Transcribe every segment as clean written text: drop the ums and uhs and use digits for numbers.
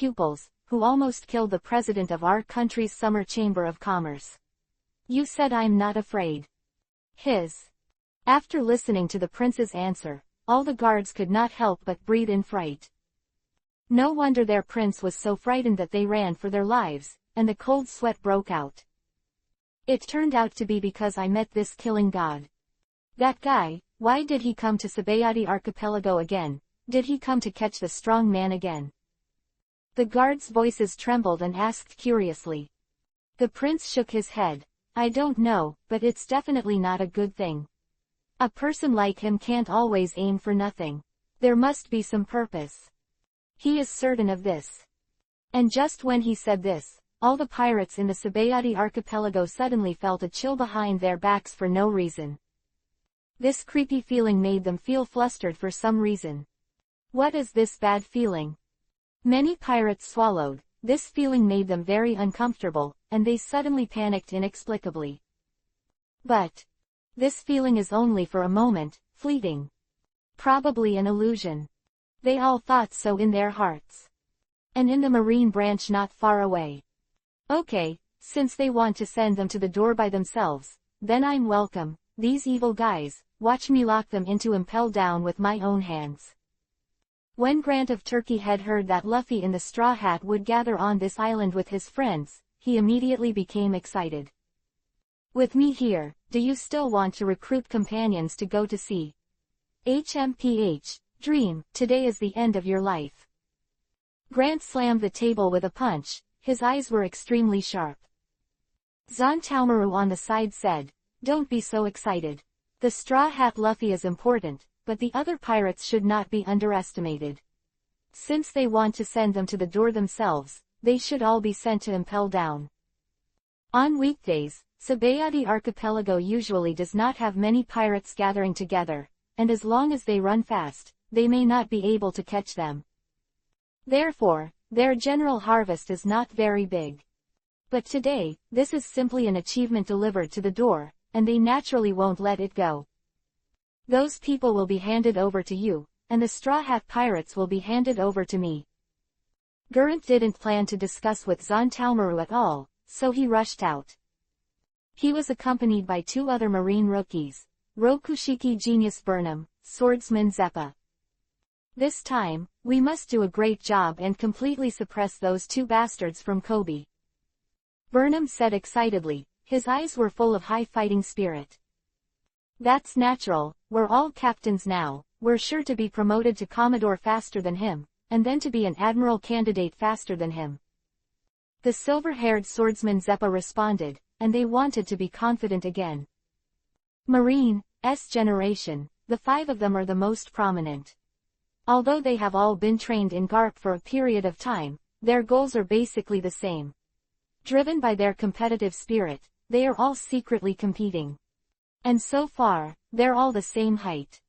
pupils, who almost killed the president of our country's summer chamber of commerce. You said I'm not afraid. After listening to the prince's answer, all the guards could not help but breathe in fright. No wonder their prince was so frightened that they ran for their lives, and the cold sweat broke out. It turned out to be because I met this killing god. That guy, why did he come to Sabayati Archipelago again? Did he come to catch the strong man again? The guards' voices trembled and asked curiously. The prince shook his head. I don't know, but it's definitely not a good thing. A person like him can't always aim for nothing. There must be some purpose. He is certain of this. And just when he said this, all the pirates in the Sabayati Archipelago suddenly felt a chill behind their backs for no reason. This creepy feeling made them feel flustered for some reason. What is this bad feeling? Many pirates swallowed. This feeling made them very uncomfortable, and they suddenly panicked inexplicably. But this feeling is only for a moment, fleeting. Probably an illusion. They all thought so in their hearts. And in the marine branch not far away. Okay, since they want to send them to the door by themselves, then I'm welcome. These evil guys, watch me lock them into impel down with my own hands. When Grant of Turkey had heard that Luffy in the straw hat would gather on this island with his friends, he immediately became excited. With me here, do you still want to recruit companions to go to sea? HMPH, dream, today is the end of your life. Grant slammed the table with a punch, his eyes were extremely sharp. Zontaomaru on the side said, don't be so excited. The straw hat Luffy is important, but the other pirates should not be underestimated. Since they want to send them to the door themselves, they should all be sent to impel down. On weekdays, Sabayati Archipelago usually does not have many pirates gathering together, and as long as they run fast, they may not be able to catch them. Therefore, their general harvest is not very big. But today, this is simply an achievement delivered to the door, and they naturally won't let it go. Those people will be handed over to you, and the Straw Hat Pirates will be handed over to me. Gurrent didn't plan to discuss with Zontaomaru at all, so he rushed out. He was accompanied by two other marine rookies, Rokushiki Genius Burnham, Swordsman Zeppa. This time, we must do a great job and completely suppress those two bastards from Kobe. Burnham said excitedly, his eyes were full of high fighting spirit. That's natural, we're all captains now, we're sure to be promoted to Commodore faster than him, and then to be an admiral candidate faster than him. The silver-haired swordsman Zeppa responded, and they wanted to be confident again. Marine, S generation, the five of them are the most prominent. Although they have all been trained in GARP for a period of time, their goals are basically the same. Driven by their competitive spirit, they are all secretly competing. And so far, they're all the same height.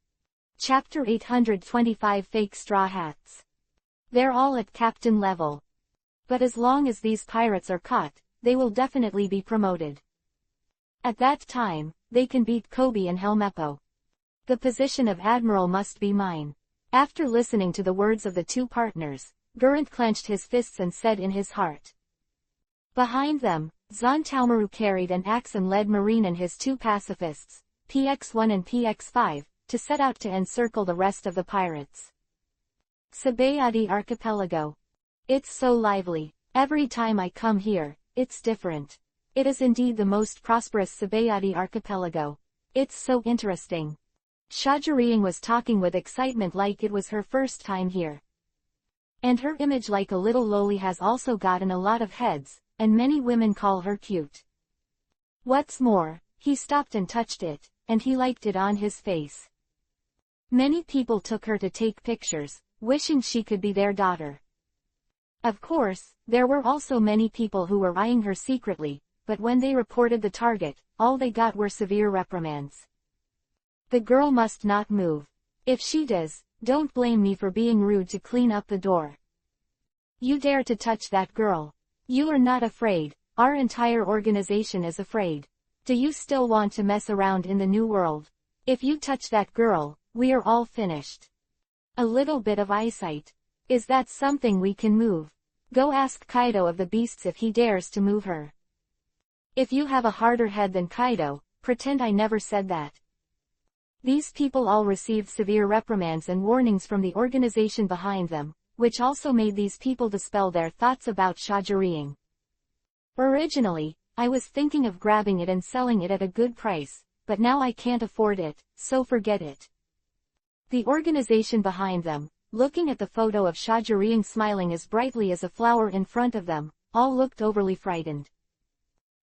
Chapter 825 Fake Straw Hats. They're all at captain level. But as long as these pirates are caught, they will definitely be promoted. At that time, they can beat Kobe and Helmeppo. The position of admiral must be mine. After listening to the words of the two partners, Gurrent clenched his fists and said in his heart. Behind them, Zontaomaru carried an axe and led Marine and his two pacifists, PX-1 and PX-5, to set out to encircle the rest of the pirates. Sabayati Archipelago. It's so lively. Every time I come here, it's different. It is indeed the most prosperous Sabayati Archipelago. It's so interesting. Shajariang was talking with excitement like it was her first time here. And her image like a little loli has also gotten a lot of heads, and many women call her cute. What's more, he stopped and touched it, and he liked it on his face. Many people took her to take pictures, wishing she could be their daughter. Of course, there were also many people who were eyeing her secretly, but when they reported the target, all they got were severe reprimands. The girl must not move. If she does, don't blame me for being rude to clean up the door. You dare to touch that girl. You are not afraid, our entire organization is afraid. Do you still want to mess around in the new world? If you touch that girl, we are all finished. A little bit of eyesight. Is that something we can move? Go ask Kaido of the beasts if he dares to move her. If you have a harder head than Kaido, pretend I never said that. These people all received severe reprimands and warnings from the organization behind them, which also made these people dispel their thoughts about shoujo. Originally, I was thinking of grabbing it and selling it at a good price, but now I can't afford it, so forget it. The organization behind them, looking at the photo of shoujo smiling as brightly as a flower in front of them, all looked overly frightened.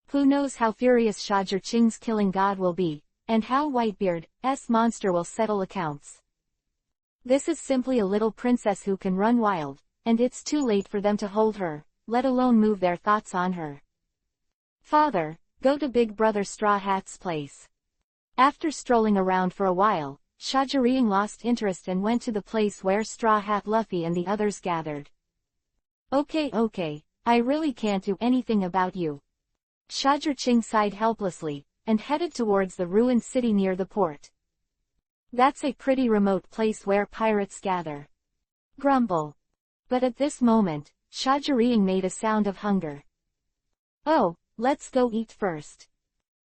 Who knows how furious shoujo's killing god will be, and how Whitebeard's monster will settle accounts. This is simply a little princess who can run wild, and it's too late for them to hold her, let alone move their thoughts on her. Father, go to Big Brother Straw Hat's place. After strolling around for a while, shoujo lost interest and went to the place where Straw Hat Luffy and the others gathered. Okay, I really can't do anything about you. Shoujo sighed helplessly, and headed towards the ruined city near the port. That's a pretty remote place where pirates gather. Grumble. But at this moment, shoujo made a sound of hunger. Oh, let's go eat first.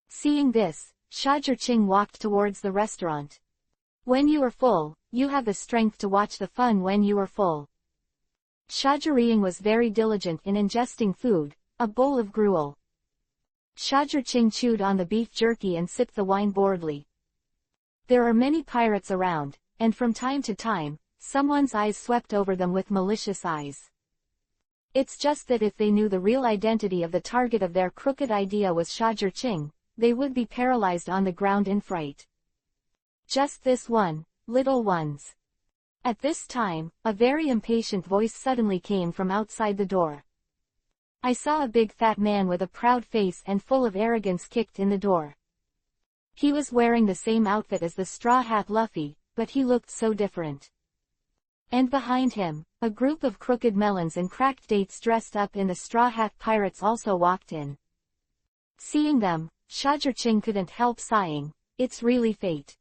Seeing this, shoujo walked towards the restaurant. When you are full, you have the strength to watch the fun when you are full. Shoujo was very diligent in ingesting food, a bowl of gruel. Shoujo chewed on the beef jerky and sipped the wine boredly. There are many pirates around, and from time to time, someone's eyes swept over them with malicious eyes. It's just that if they knew the real identity of the target of their crooked idea was shoujo, they would be paralyzed on the ground in fright. Just this one, little ones. At this time, a very impatient voice suddenly came from outside the door. I saw a big fat man with a proud face and full of arrogance kicked in the door. He was wearing the same outfit as the Straw Hat Luffy, but he looked so different. And behind him, a group of crooked melons and cracked dates dressed up in the Straw Hat Pirates also walked in. Seeing them, shoujo couldn't help sighing, it's really fate.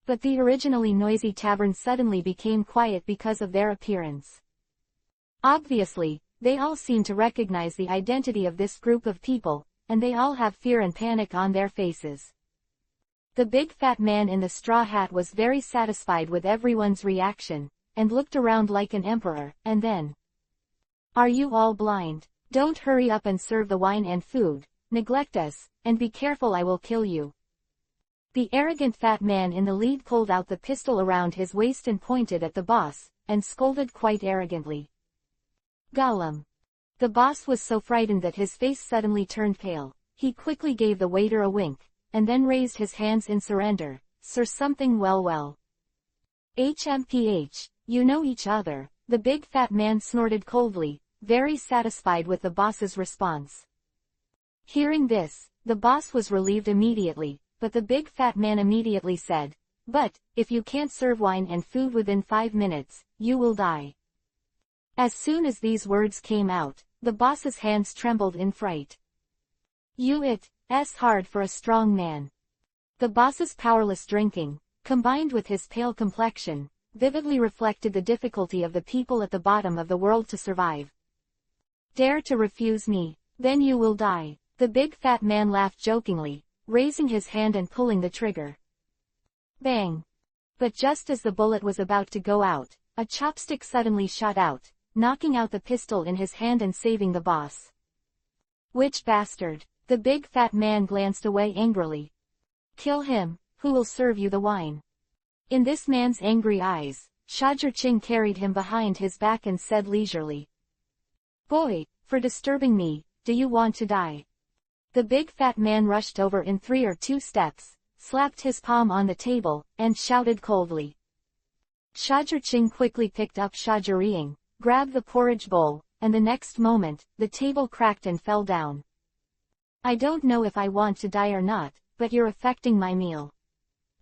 But the originally noisy tavern suddenly became quiet because of their appearance. Obviously, they all seem to recognize the identity of this group of people, and they all have fear and panic on their faces. The big fat man in the straw hat was very satisfied with everyone's reaction, and looked around like an emperor, and then, "Are you all blind? Don't hurry up and serve the wine and food, neglect us, and be careful I will kill you." The arrogant fat man in the lead pulled out the pistol around his waist and pointed at the boss, and scolded quite arrogantly. Gollum. The boss was so frightened that his face suddenly turned pale. He quickly gave the waiter a wink, and then raised his hands in surrender. "Sir something well. HMPH, you know each other," the big fat man snorted coldly, very satisfied with the boss's response. Hearing this, the boss was relieved immediately, but the big fat man immediately said, "But, if you can't serve wine and food within 5 minutes, you will die." As soon as these words came out, the boss's hands trembled in fright. It's hard for a strong man. The boss's powerless drinking, combined with his pale complexion, vividly reflected the difficulty of the people at the bottom of the world to survive. "Dare to refuse me, then you will die," the big fat man laughed jokingly, raising his hand and pulling the trigger. Bang! But just as the bullet was about to go out, a chopstick suddenly shot out, knocking out the pistol in his hand and saving the boss. "Which bastard?" The big fat man glanced away angrily. "Kill him, who will serve you the wine." In this man's angry eyes, shoujo carried him behind his back and said leisurely, "Boy, for disturbing me, do you want to die?" The big fat man rushed over in 3 or 2 steps, slapped his palm on the table, and shouted coldly. Shoujo quickly picked up shoujo, grabbed the porridge bowl, and the next moment, the table cracked and fell down. "I don't know if I want to die or not, but you're affecting my meal.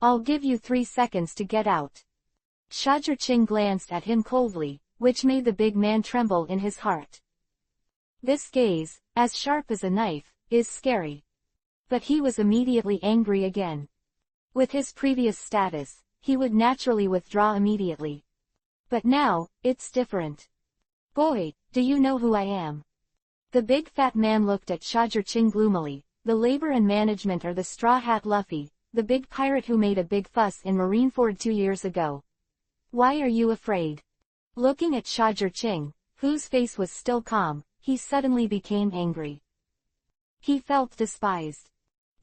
I'll give you 3 seconds to get out." Shoujo glanced at him coldly, which made the big man tremble in his heart. This gaze, as sharp as a knife, is scary. But he was immediately angry again. With his previous status, he would naturally withdraw immediately. But now, it's different. "Boy, Do you know who I am? The big fat man looked at Shajir gloomily. The labor and management are the Straw Hat Luffy, the big pirate who made a big fuss in Marineford 2 years ago. Why are you afraid? Looking at Shajir, whose face was still calm, he suddenly became angry. He felt despised.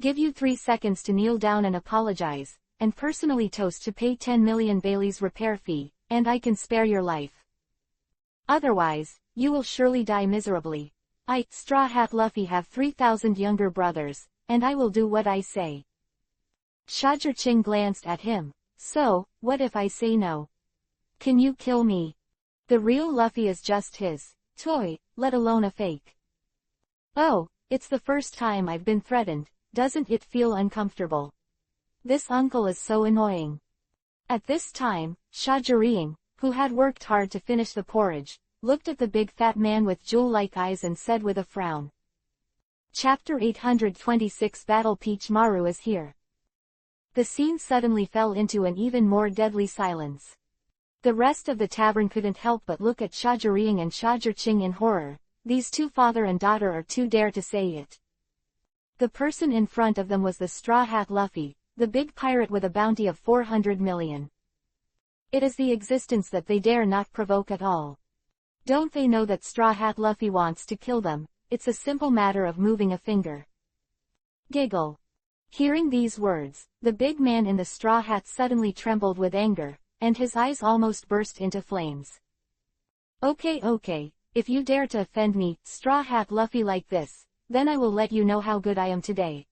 Give you 3 seconds to kneel down and apologize, and personally toast to pay 10 million Bailey's repair fee, and I can spare your life. Otherwise, you will surely die miserably. I, Straw Hat Luffy, have 3,000 younger brothers, and I will do what I say. Shajir glanced at him. So, what if I say no? Can you kill me? The real Luffy is just his toy, let alone a fake. Oh, it's the first time I've been threatened, doesn't it feel uncomfortable? This uncle is so annoying. At this time, Shajir, who had worked hard to finish the porridge, looked at the big fat man with jewel-like eyes and said with a frown. Chapter 826 Battle Peach Maru is here. The scene suddenly fell into an even more deadly silence. The rest of the tavern couldn't help but look at Shajir and Shajir in horror. These two father and daughter are too dare to say it. The person in front of them was the Straw Hat Luffy, the big pirate with a bounty of 400 million. It is the existence that they dare not provoke at all. Don't they know that Straw Hat Luffy wants to kill them? It's a simple matter of moving a finger. Giggle. Hearing these words, the big man in the straw hat suddenly trembled with anger, and his eyes almost burst into flames. Okay, if you dare to offend me, Straw Hat Luffy, like this, then I will let you know how good I am today.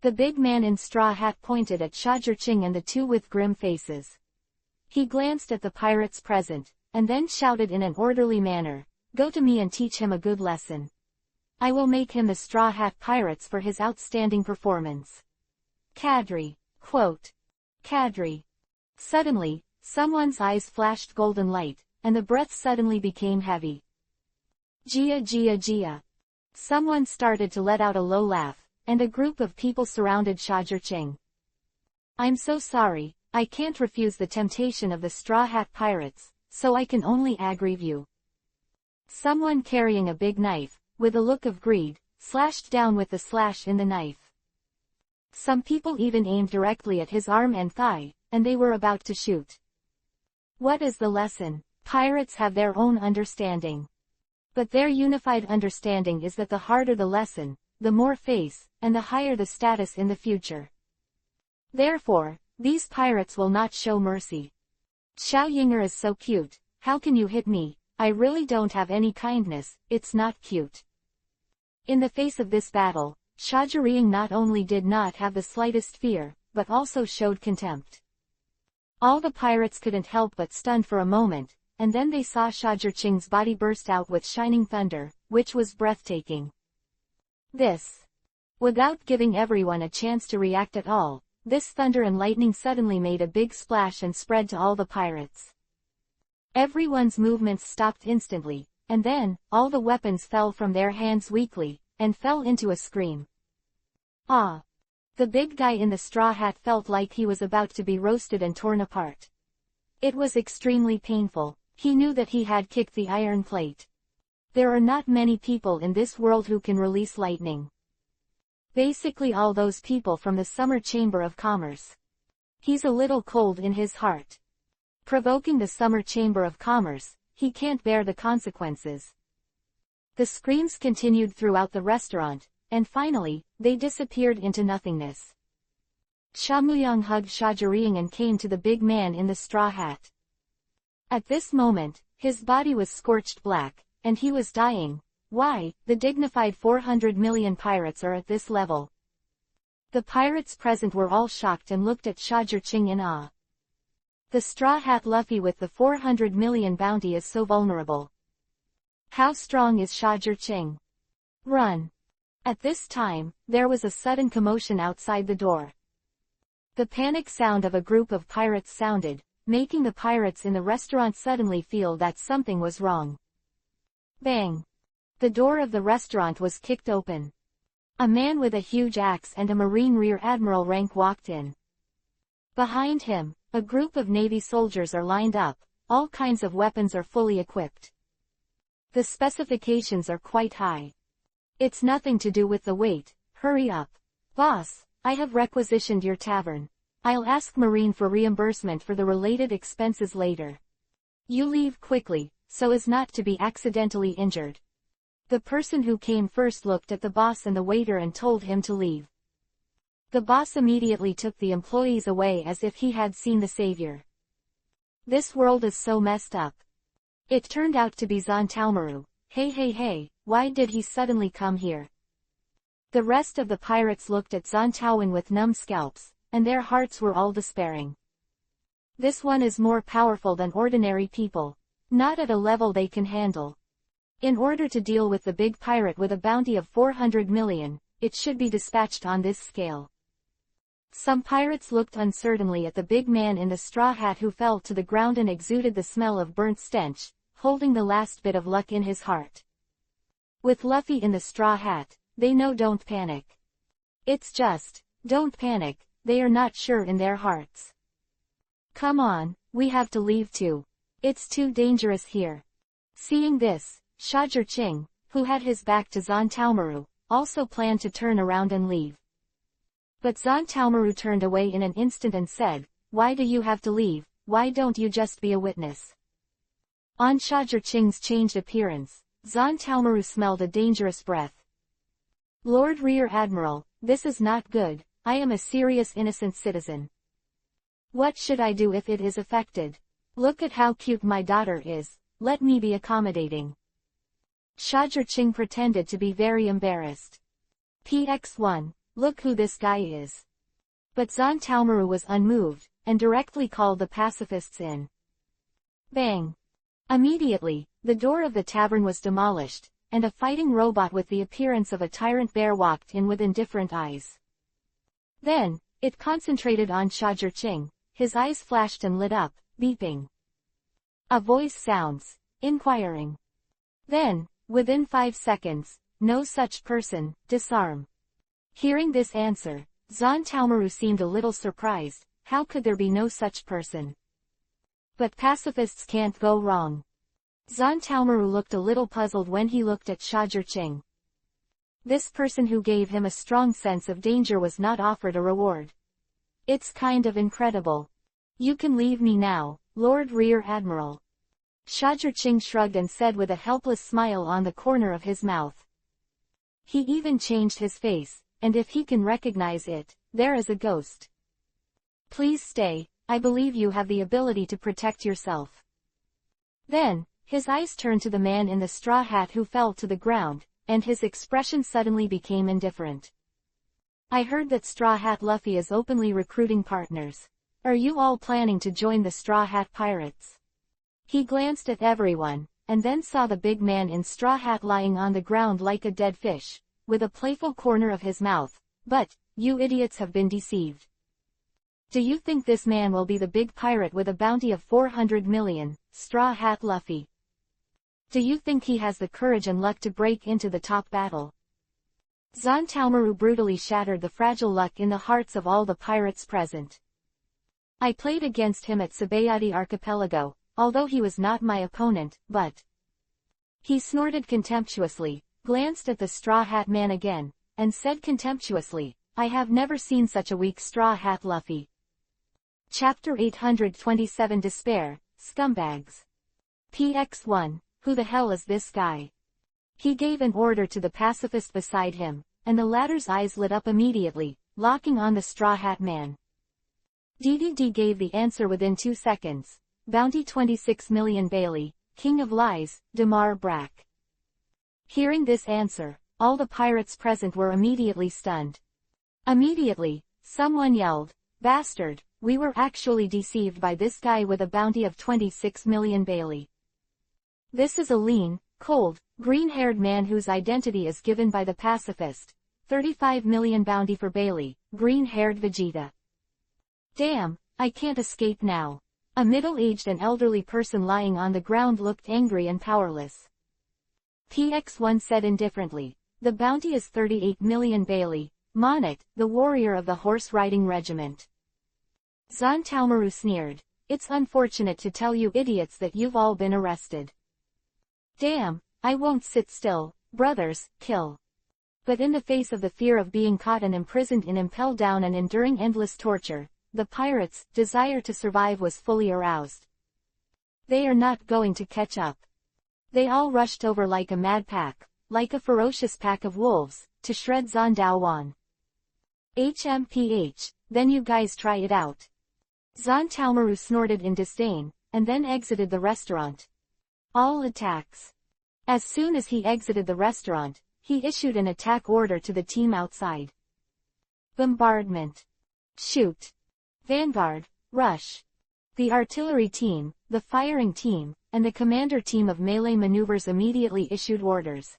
The big man in straw hat pointed at Shajir and the two with grim faces. He glanced at the pirates present, and then shouted in an orderly manner, "Go to me and teach him a good lesson. I will make him the Straw Hat Pirates for his outstanding performance." Kadri. Quote. Kadri. Suddenly, someone's eyes flashed golden light, and the breath suddenly became heavy. Gia. Someone started to let out a low laugh, and a group of people surrounded Shajir. I'm so sorry, I can't refuse the temptation of the Straw Hat Pirates, so I can only aggrieve you. Someone carrying a big knife, with a look of greed, slashed down with the slash in the knife. Some people even aimed directly at his arm and thigh, and they were about to shoot. What is the lesson? Pirates have their own understanding. But their unified understanding is that the harder the lesson, the more face, and the higher the status in the future. Therefore, these pirates will not show mercy. Xiao Yinger is so cute, how can you hit me? I really don't have any kindness, it's not cute. In the face of this battle, Shajir not only did not have the slightest fear, but also showed contempt. All the pirates couldn't help but stun for a moment, and then they saw Shajir's body burst out with shining thunder, which was breathtaking. Without giving everyone a chance to react at all, this thunder and lightning suddenly made a big splash and spread to all the pirates. Everyone's movements stopped instantly, and then, all the weapons fell from their hands weakly, and fell into a scream. Ah! The big guy in the straw hat felt like he was about to be roasted and torn apart. It was extremely painful. He knew that he had kicked the iron plate. There are not many people in this world who can release lightning. Basically all those people from the Summer Chamber of Commerce. He's a little cold in his heart. Provoking the Summer Chamber of Commerce, he can't bear the consequences. The screams continued throughout the restaurant, and finally, they disappeared into nothingness. Shamuyang hugged Shajir and came to the big man in the straw hat. At this moment, his body was scorched black, and he was dying. Why, the dignified 400 million pirates are at this level. The pirates present were all shocked and looked at Shajir in awe. The straw hat Luffy with the 400 million bounty is so vulnerable. How strong is Shajir? Run! At this time, there was a sudden commotion outside the door. The panic sound of a group of pirates sounded, making the pirates in the restaurant suddenly feel that something was wrong. Bang! The door of the restaurant was kicked open. A man with a huge axe and a Marine Rear Admiral rank walked in. Behind him, a group of Navy soldiers are lined up, all kinds of weapons are fully equipped. The specifications are quite high. It's nothing to do with the weight, hurry up. Boss, I have requisitioned your tavern. I'll ask Marine for reimbursement for the related expenses later. You leave quickly, so as not to be accidentally injured. The person who came first looked at the boss and the waiter and told him to leave. The boss immediately took the employees away as if he had seen the savior. This world is so messed up. It turned out to be Zontalmaru. Hey, why did he suddenly come here? The rest of the pirates looked at Zontalwin with numb scalps, and their hearts were all despairing. This one is more powerful than ordinary people, not at a level they can handle. In order to deal with the big pirate with a bounty of 400 million, it should be dispatched on this scale. Some pirates looked uncertainly at the big man in the straw hat who fell to the ground and exuded the smell of burnt stench, holding the last bit of luck in his heart. With Luffy in the straw hat, they know don't panic. It's just, don't panic, they are not sure in their hearts. Come on, we have to leave too. It's too dangerous here. Seeing this, Shajir-Ching, who had his back to Zontalmaru, also planned to turn around and leave. But Zontalmaru turned away in an instant and said, "Why do you have to leave? Why don't you just be a witness?" On Shajir-Ching's changed appearance, Zontalmaru smelled a dangerous breath. "Lord Rear Admiral, this is not good, I am a serious innocent citizen. What should I do if it is affected? Look at how cute my daughter is, let me be accommodating." Shajir-Ching pretended to be very embarrassed. "PX1, look who this guy is." But Zontalmaru was unmoved, and directly called the pacifists in. Bang! Immediately, the door of the tavern was demolished, and a fighting robot with the appearance of a tyrant bear walked in with indifferent eyes. Then, it concentrated on Shajir-Ching, his eyes flashed and lit up, beeping. A voice sounds, inquiring. Then, within 5 seconds, "No such person, disarm." Hearing this answer, Zontalmaru seemed a little surprised, how could there be no such person? But pacifists can't go wrong. Zontalmaru looked a little puzzled when he looked at Shajir-Ching. This person who gave him a strong sense of danger was not offered a reward. It's kind of incredible. "You can leave me now, Lord Rear Admiral." Shajir-Ching shrugged and said with a helpless smile on the corner of his mouth. He even changed his face, and if he can recognize it, there is a ghost. "Please stay, I believe you have the ability to protect yourself." Then, his eyes turned to the man in the straw hat who fell to the ground, and his expression suddenly became indifferent. "I heard that Straw Hat Luffy is openly recruiting partners. Are you all planning to join the Straw Hat Pirates?" He glanced at everyone, and then saw the big man in straw hat lying on the ground like a dead fish, with a playful corner of his mouth. "But, you idiots have been deceived. Do you think this man will be the big pirate with a bounty of 400 million, Straw Hat Luffy? Do you think he has the courage and luck to break into the top battle?" Zontalmaru brutally shattered the fragile luck in the hearts of all the pirates present. "I played against him at Sabayati Archipelago, although he was not my opponent, but..." He snorted contemptuously, glanced at the straw hat man again, and said contemptuously, "I have never seen such a weak straw hat Luffy." Chapter 827 Despair, Scumbags. PX1, who the hell is this guy? He gave an order to the pacifist beside him, and the latter's eyes lit up immediately, locking on the straw hat man. DDD gave the answer within 2 seconds. Bounty 26 million Bailey, King of Lies, Damar Brack. Hearing this answer, all the pirates present were immediately stunned. Immediately, someone yelled, "Bastard, we were actually deceived by this guy with a bounty of 26 million Bailey. This is a lean, cold, green-haired man whose identity is given by the pacifist. 35 million bounty for Bailey, green-haired Vegeta. Damn, I can't escape now." A middle-aged and elderly person lying on the ground looked angry and powerless. PX1 said indifferently, "The bounty is 38 million Bailey, Monet, the warrior of the horse-riding regiment." Zontalmaru sneered, "It's unfortunate to tell you idiots that you've all been arrested." "Damn, I won't sit still, brothers, kill. But in the face of the fear of being caught and imprisoned in impelled down and enduring endless torture, the pirates' desire to survive was fully aroused. They are not going to catch up. They all rushed over like a mad pack, like a ferocious pack of wolves, to shred Zhan Daowan. HMPH, then you guys try it out. Zhan Taomaru snorted in disdain, and then exited the restaurant. All attacks. As soon as he exited the restaurant, he issued an attack order to the team outside. Bombardment. Shoot. Vanguard, rush. The artillery team, the firing team, and the commander team of melee maneuvers immediately issued orders.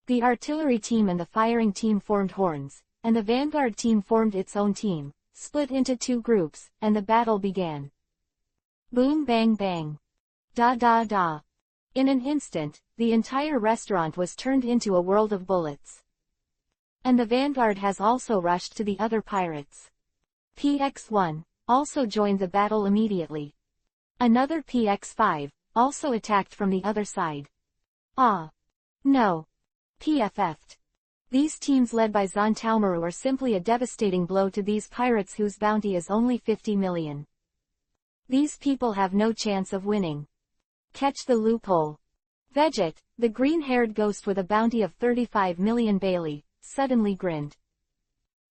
The artillery team and the firing team formed horns, and the vanguard team formed its own team, split into two groups, and the battle began. Boom bang bang. Da da da. In an instant, the entire restaurant was turned into a world of bullets. And the vanguard has also rushed to the other pirates. PX-1 also joined the battle immediately. Another PX-5 also attacked from the other side. Ah. No. PFF'd. These teams led by Zhan Taomaru are simply a devastating blow to these pirates whose bounty is only 50 million. These people have no chance of winning. Catch the loophole. Veget, the green-haired ghost with a bounty of 35 million Bailey, suddenly grinned.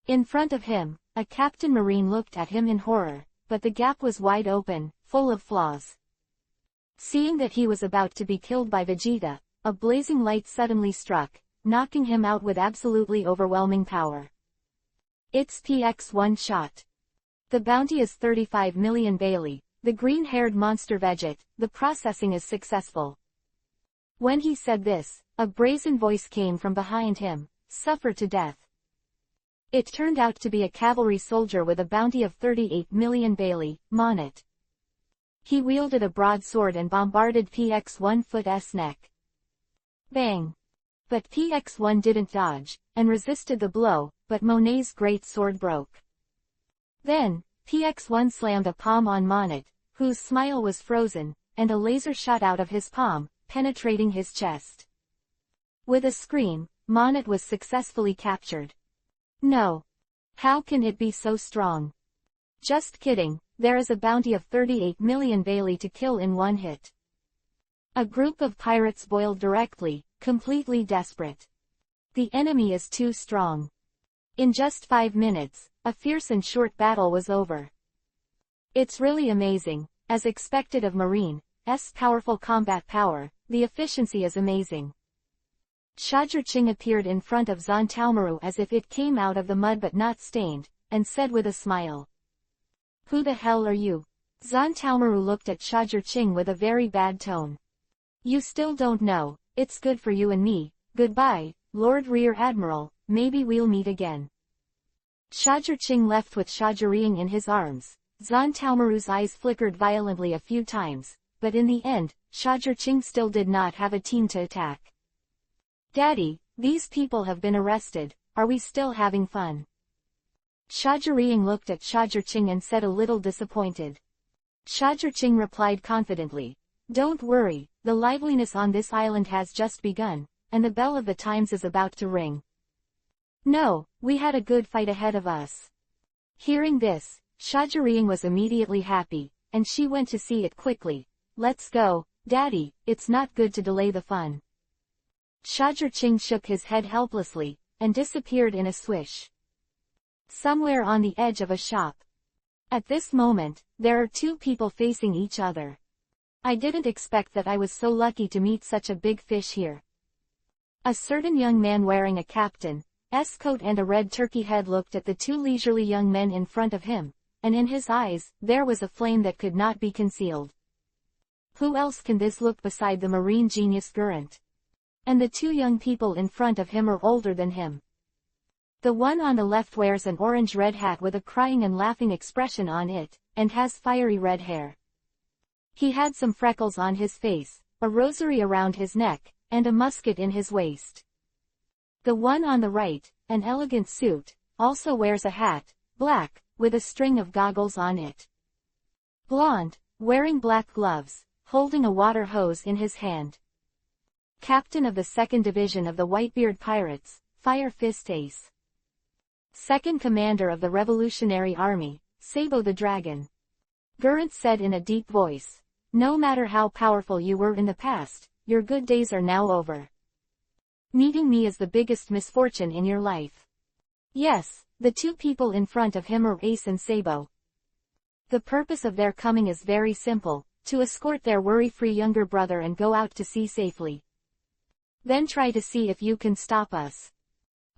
In front of him, a Captain Marine looked at him in horror, but the gap was wide open, full of flaws. Seeing that he was about to be killed by Vegeta, a blazing light suddenly struck, knocking him out with absolutely overwhelming power. It's PX-1 shot. The bounty is 35 million Bailey, the green-haired monster Veget, the processing is successful. When he said this, a brazen voice came from behind him, suffer to death. It turned out to be a cavalry soldier with a bounty of 38 million Bailey, Monet. He wielded a broadsword and bombarded PX-1 foot's neck. Bang! But PX-1 didn't dodge, and resisted the blow, but Monet's great sword broke. Then, PX-1 slammed a palm on Monet, whose smile was frozen, and a laser shot out of his palm, penetrating his chest. With a scream, Monet was successfully captured. No. How can it be so strong? Just kidding, there is a bounty of 38 million Bailey to kill in one hit. A group of pirates boiled directly, completely desperate. The enemy is too strong. In just 5 minutes, a fierce and short battle was over. It's really amazing, as expected of Marine's powerful combat power, the efficiency is amazing. Shajirching appeared in front of Zhan Taomaru as if it came out of the mud but not stained, and said with a smile. Who the hell are you? Zhan Taomaru looked at Shajirching with a very bad tone. You still don't know, it's good for you and me, goodbye, Lord Rear Admiral, maybe we'll meet again. Shajirching left with Shajirching in his arms. Zhan Taomaru's eyes flickered violently a few times, but in the end, Shajirching still did not have a team to attack. Daddy, these people have been arrested, are we still having fun? Shajirching looked at Shajirching and said a little disappointed. Shajirching replied confidently. Don't worry, the liveliness on this island has just begun, and the bell of the times is about to ring. No, we had a good fight ahead of us. Hearing this, Shajirching was immediately happy, and she went to see it quickly. Let's go, Daddy, it's not good to delay the fun. Shajirching shook his head helplessly, and disappeared in a swish. Somewhere on the edge of a shop. At this moment, there are two people facing each other. I didn't expect that I was so lucky to meet such a big fish here. A certain young man wearing a captain's coat and a red turkey head looked at the two leisurely young men in front of him, and in his eyes, there was a flame that could not be concealed. Who else can this look beside the marine genius Gurant? And the two young people in front of him are older than him. The one on the left wears an orange-red hat with a crying and laughing expression on it, and has fiery red hair. He had some freckles on his face, a rosary around his neck, and a musket in his waist. The one on the right, an elegant suit, also wears a hat, black, with a string of goggles on it. Blonde, wearing black gloves, holding a water hose in his hand. Captain of the 2nd Division of the Whitebeard Pirates, Fire Fist Ace. Second Commander of the Revolutionary Army, Sabo the Dragon. Geraint said in a deep voice. No matter how powerful you were in the past, your good days are now over. Meeting me is the biggest misfortune in your life. Yes, the two people in front of him are Ace and Sabo. The purpose of their coming is very simple, to escort their worry-free younger brother and go out to sea safely. Then try to see if you can stop us.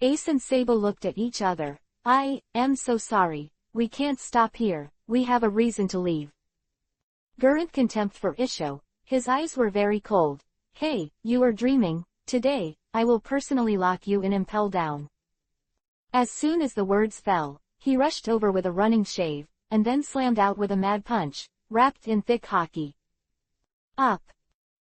Ace and Sabo looked at each other. I am so sorry, we can't stop here, we have a reason to leave. Geraint contempt for Isho, his eyes were very cold. Hey, you are dreaming, today, I will personally lock you in and impel down. As soon as the words fell, he rushed over with a running shave, and then slammed out with a mad punch, wrapped in thick haki. Up.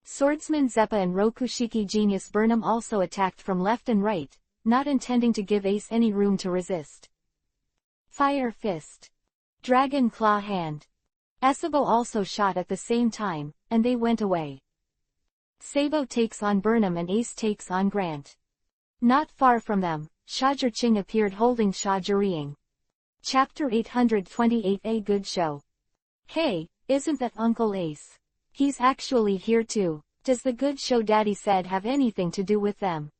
Swordsman Zeppa and Rokushiki genius Burnham also attacked from left and right, not intending to give Ace any room to resist. Fire Fist. Dragon Claw Hand. Sabo also shot at the same time, and they went away. Sabo takes on Burnham and Ace takes on Geraint. Not far from them, Shajirching appeared holding Shajiriang. Chapter 828. A good show. Hey, isn't that Uncle Ace? He's actually here too. Does the good show Daddy said have anything to do with them?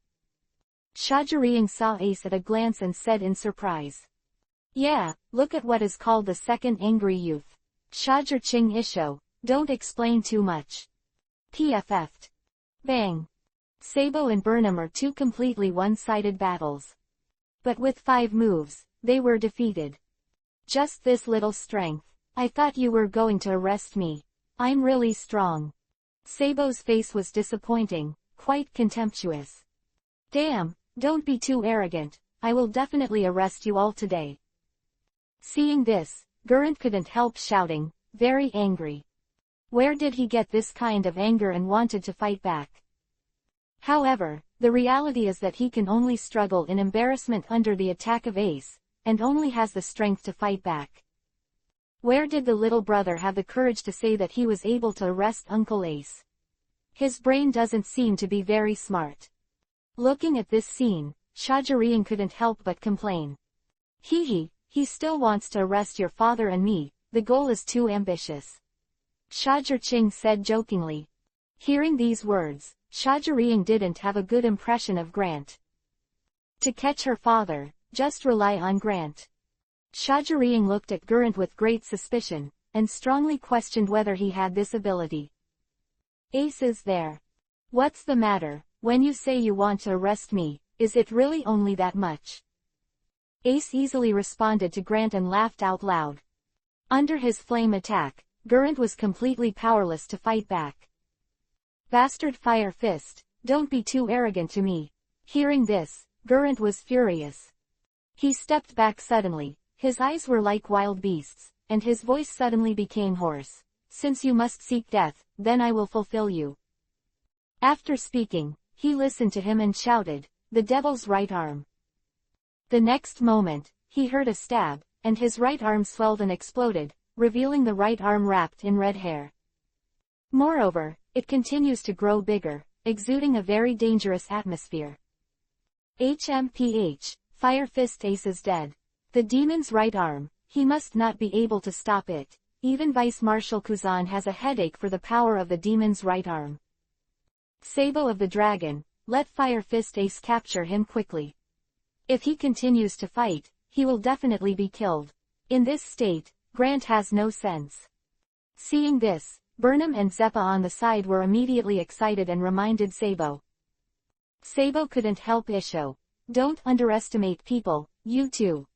Shajiriang saw Ace at a glance and said in surprise. Yeah, look at what is called the second angry youth. Shajirching Isho, don't explain too much. PFF'd. Bang. Sabo and Burnham are two completely one-sided battles. But with 5 moves, they were defeated. Just this little strength. I thought you were going to arrest me. I'm really strong. Sabo's face was disappointing, quite contemptuous. Damn, don't be too arrogant, I will definitely arrest you all today. Seeing this, Geraint couldn't help shouting, very angry. Where did he get this kind of anger and wanted to fight back? However, the reality is that he can only struggle in embarrassment under the attack of Ace, and only has the strength to fight back. Where did the little brother have the courage to say that he was able to arrest Uncle Ace? His brain doesn't seem to be very smart. Looking at this scene, Shajiriang couldn't help but complain. He still wants to arrest your father and me, the goal is too ambitious. Shajirching said jokingly. Hearing these words, Shajiriang didn't have a good impression of Geraint. To catch her father, just rely on Geraint. Shajiriang looked at Geraint with great suspicion, and strongly questioned whether he had this ability. Ace is there. What's the matter, when you say you want to arrest me, is it really only that much? Ace easily responded to Geraint and laughed out loud. Under his flame attack, Geraint was completely powerless to fight back. Bastard Fire Fist, don't be too arrogant to me. Hearing this, Geraint was furious. He stepped back suddenly, his eyes were like wild beasts, and his voice suddenly became hoarse. Since you must seek death, then I will fulfill you. After speaking, he listened to him and shouted, the devil's right arm. The next moment, he heard a stab, and his right arm swelled and exploded, revealing the right arm wrapped in red hair. Moreover, it continues to grow bigger, exuding a very dangerous atmosphere. HMPH, Fire Fist Ace is dead. The demon's right arm, he must not be able to stop it. Even Vice Marshal Kuzan has a headache for the power of the demon's right arm. Sabo of the Dragon, let Fire Fist Ace capture him quickly. If he continues to fight, he will definitely be killed. In this state, Geraint has no sense. Seeing this, Burnham and Zeppa on the side were immediately excited and reminded Sabo. Sabo couldn't help Isho. Don't underestimate people, you too.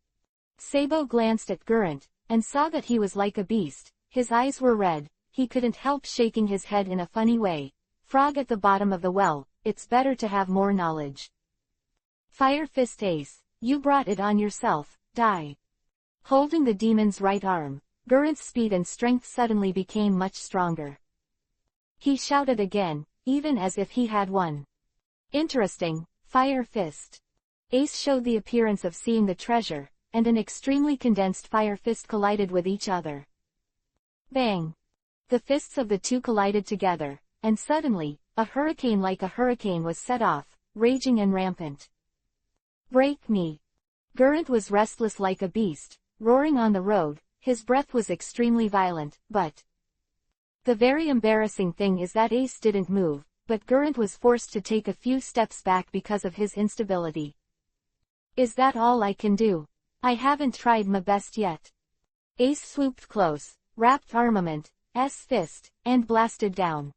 Sabo glanced at Geraint, and saw that he was like a beast. His eyes were red, he couldn't help shaking his head in a funny way. Frog at the bottom of the well, it's better to have more knowledge. Fire Fist Ace, you brought it on yourself, die. Holding the demon's right arm, Geraint's speed and strength suddenly became much stronger. He shouted again, even as if he had won. Interesting, Fire Fist. Ace showed the appearance of seeing the treasure, and an extremely condensed fire fist collided with each other. Bang! The fists of the two collided together, and suddenly, a hurricane like a hurricane was set off, raging and rampant. Break me. Geraint was restless like a beast, roaring on the road. His breath was extremely violent, but the very embarrassing thing is that Ace didn't move, but Geraint was forced to take a few steps back because of his instability. Is that all I can do? I haven't tried my best yet. Ace swooped close, wrapped armament, fist, and blasted down.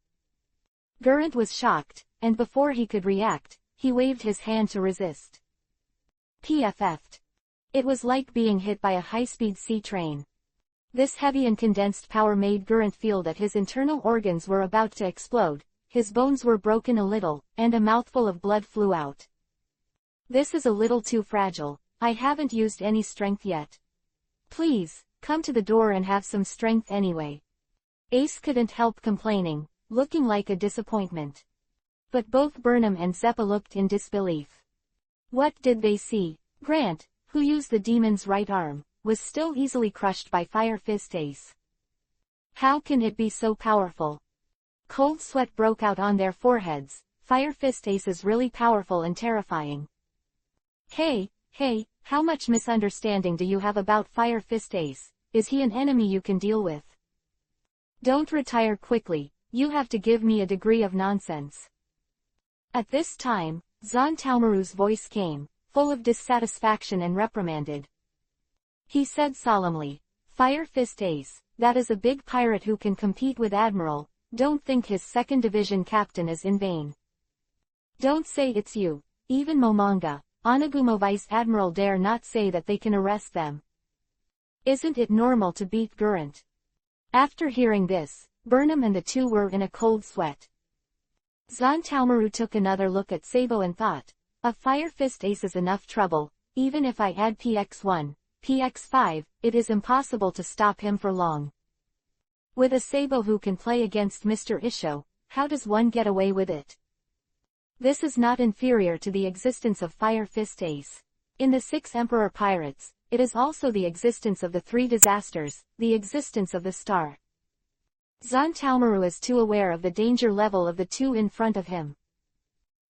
Geraint was shocked, and before he could react, he waved his hand to resist. PFF'd. It was like being hit by a high-speed sea train. This heavy and condensed power made Geraint feel that his internal organs were about to explode, his bones were broken a little, and a mouthful of blood flew out. This is a little too fragile. I haven't used any strength yet. Please, come to the door and have some strength anyway. Ace couldn't help complaining, looking like a disappointment. But both Burnham and Zeppa looked in disbelief. What did they see? Grant, who used the demon's right arm, was still easily crushed by Fire Fist Ace. How can it be so powerful? Cold sweat broke out on their foreheads. Fire Fist Ace is really powerful and terrifying. Hey, how much misunderstanding do you have about Fire Fist Ace? Is he an enemy you can deal with? Don't retire quickly, you have to give me a degree of nonsense. At this time, Zon Taomaru's voice came, full of dissatisfaction and reprimanded. He said solemnly, Fire Fist Ace, that is a big pirate who can compete with Admiral. Don't think his 2nd Division captain is in vain. Don't say it's you. Even Momonga, Onagumo Vice Admiral dare not say that they can arrest them. Isn't it normal to beat Geraint? After hearing this, Burnham and the two were in a cold sweat. Zon Taomaru took another look at Sabo and thought, a Fire Fist Ace is enough trouble. Even if I add PX1, PX5, it is impossible to stop him for long. With a Sabo who can play against Mr. Isho, how does one get away with it? This is not inferior to the existence of Fire Fist Ace. In the 6 Emperor Pirates, it is also the existence of the 3 disasters, the existence of the star. Zon Taomaru is too aware of the danger level of the two in front of him.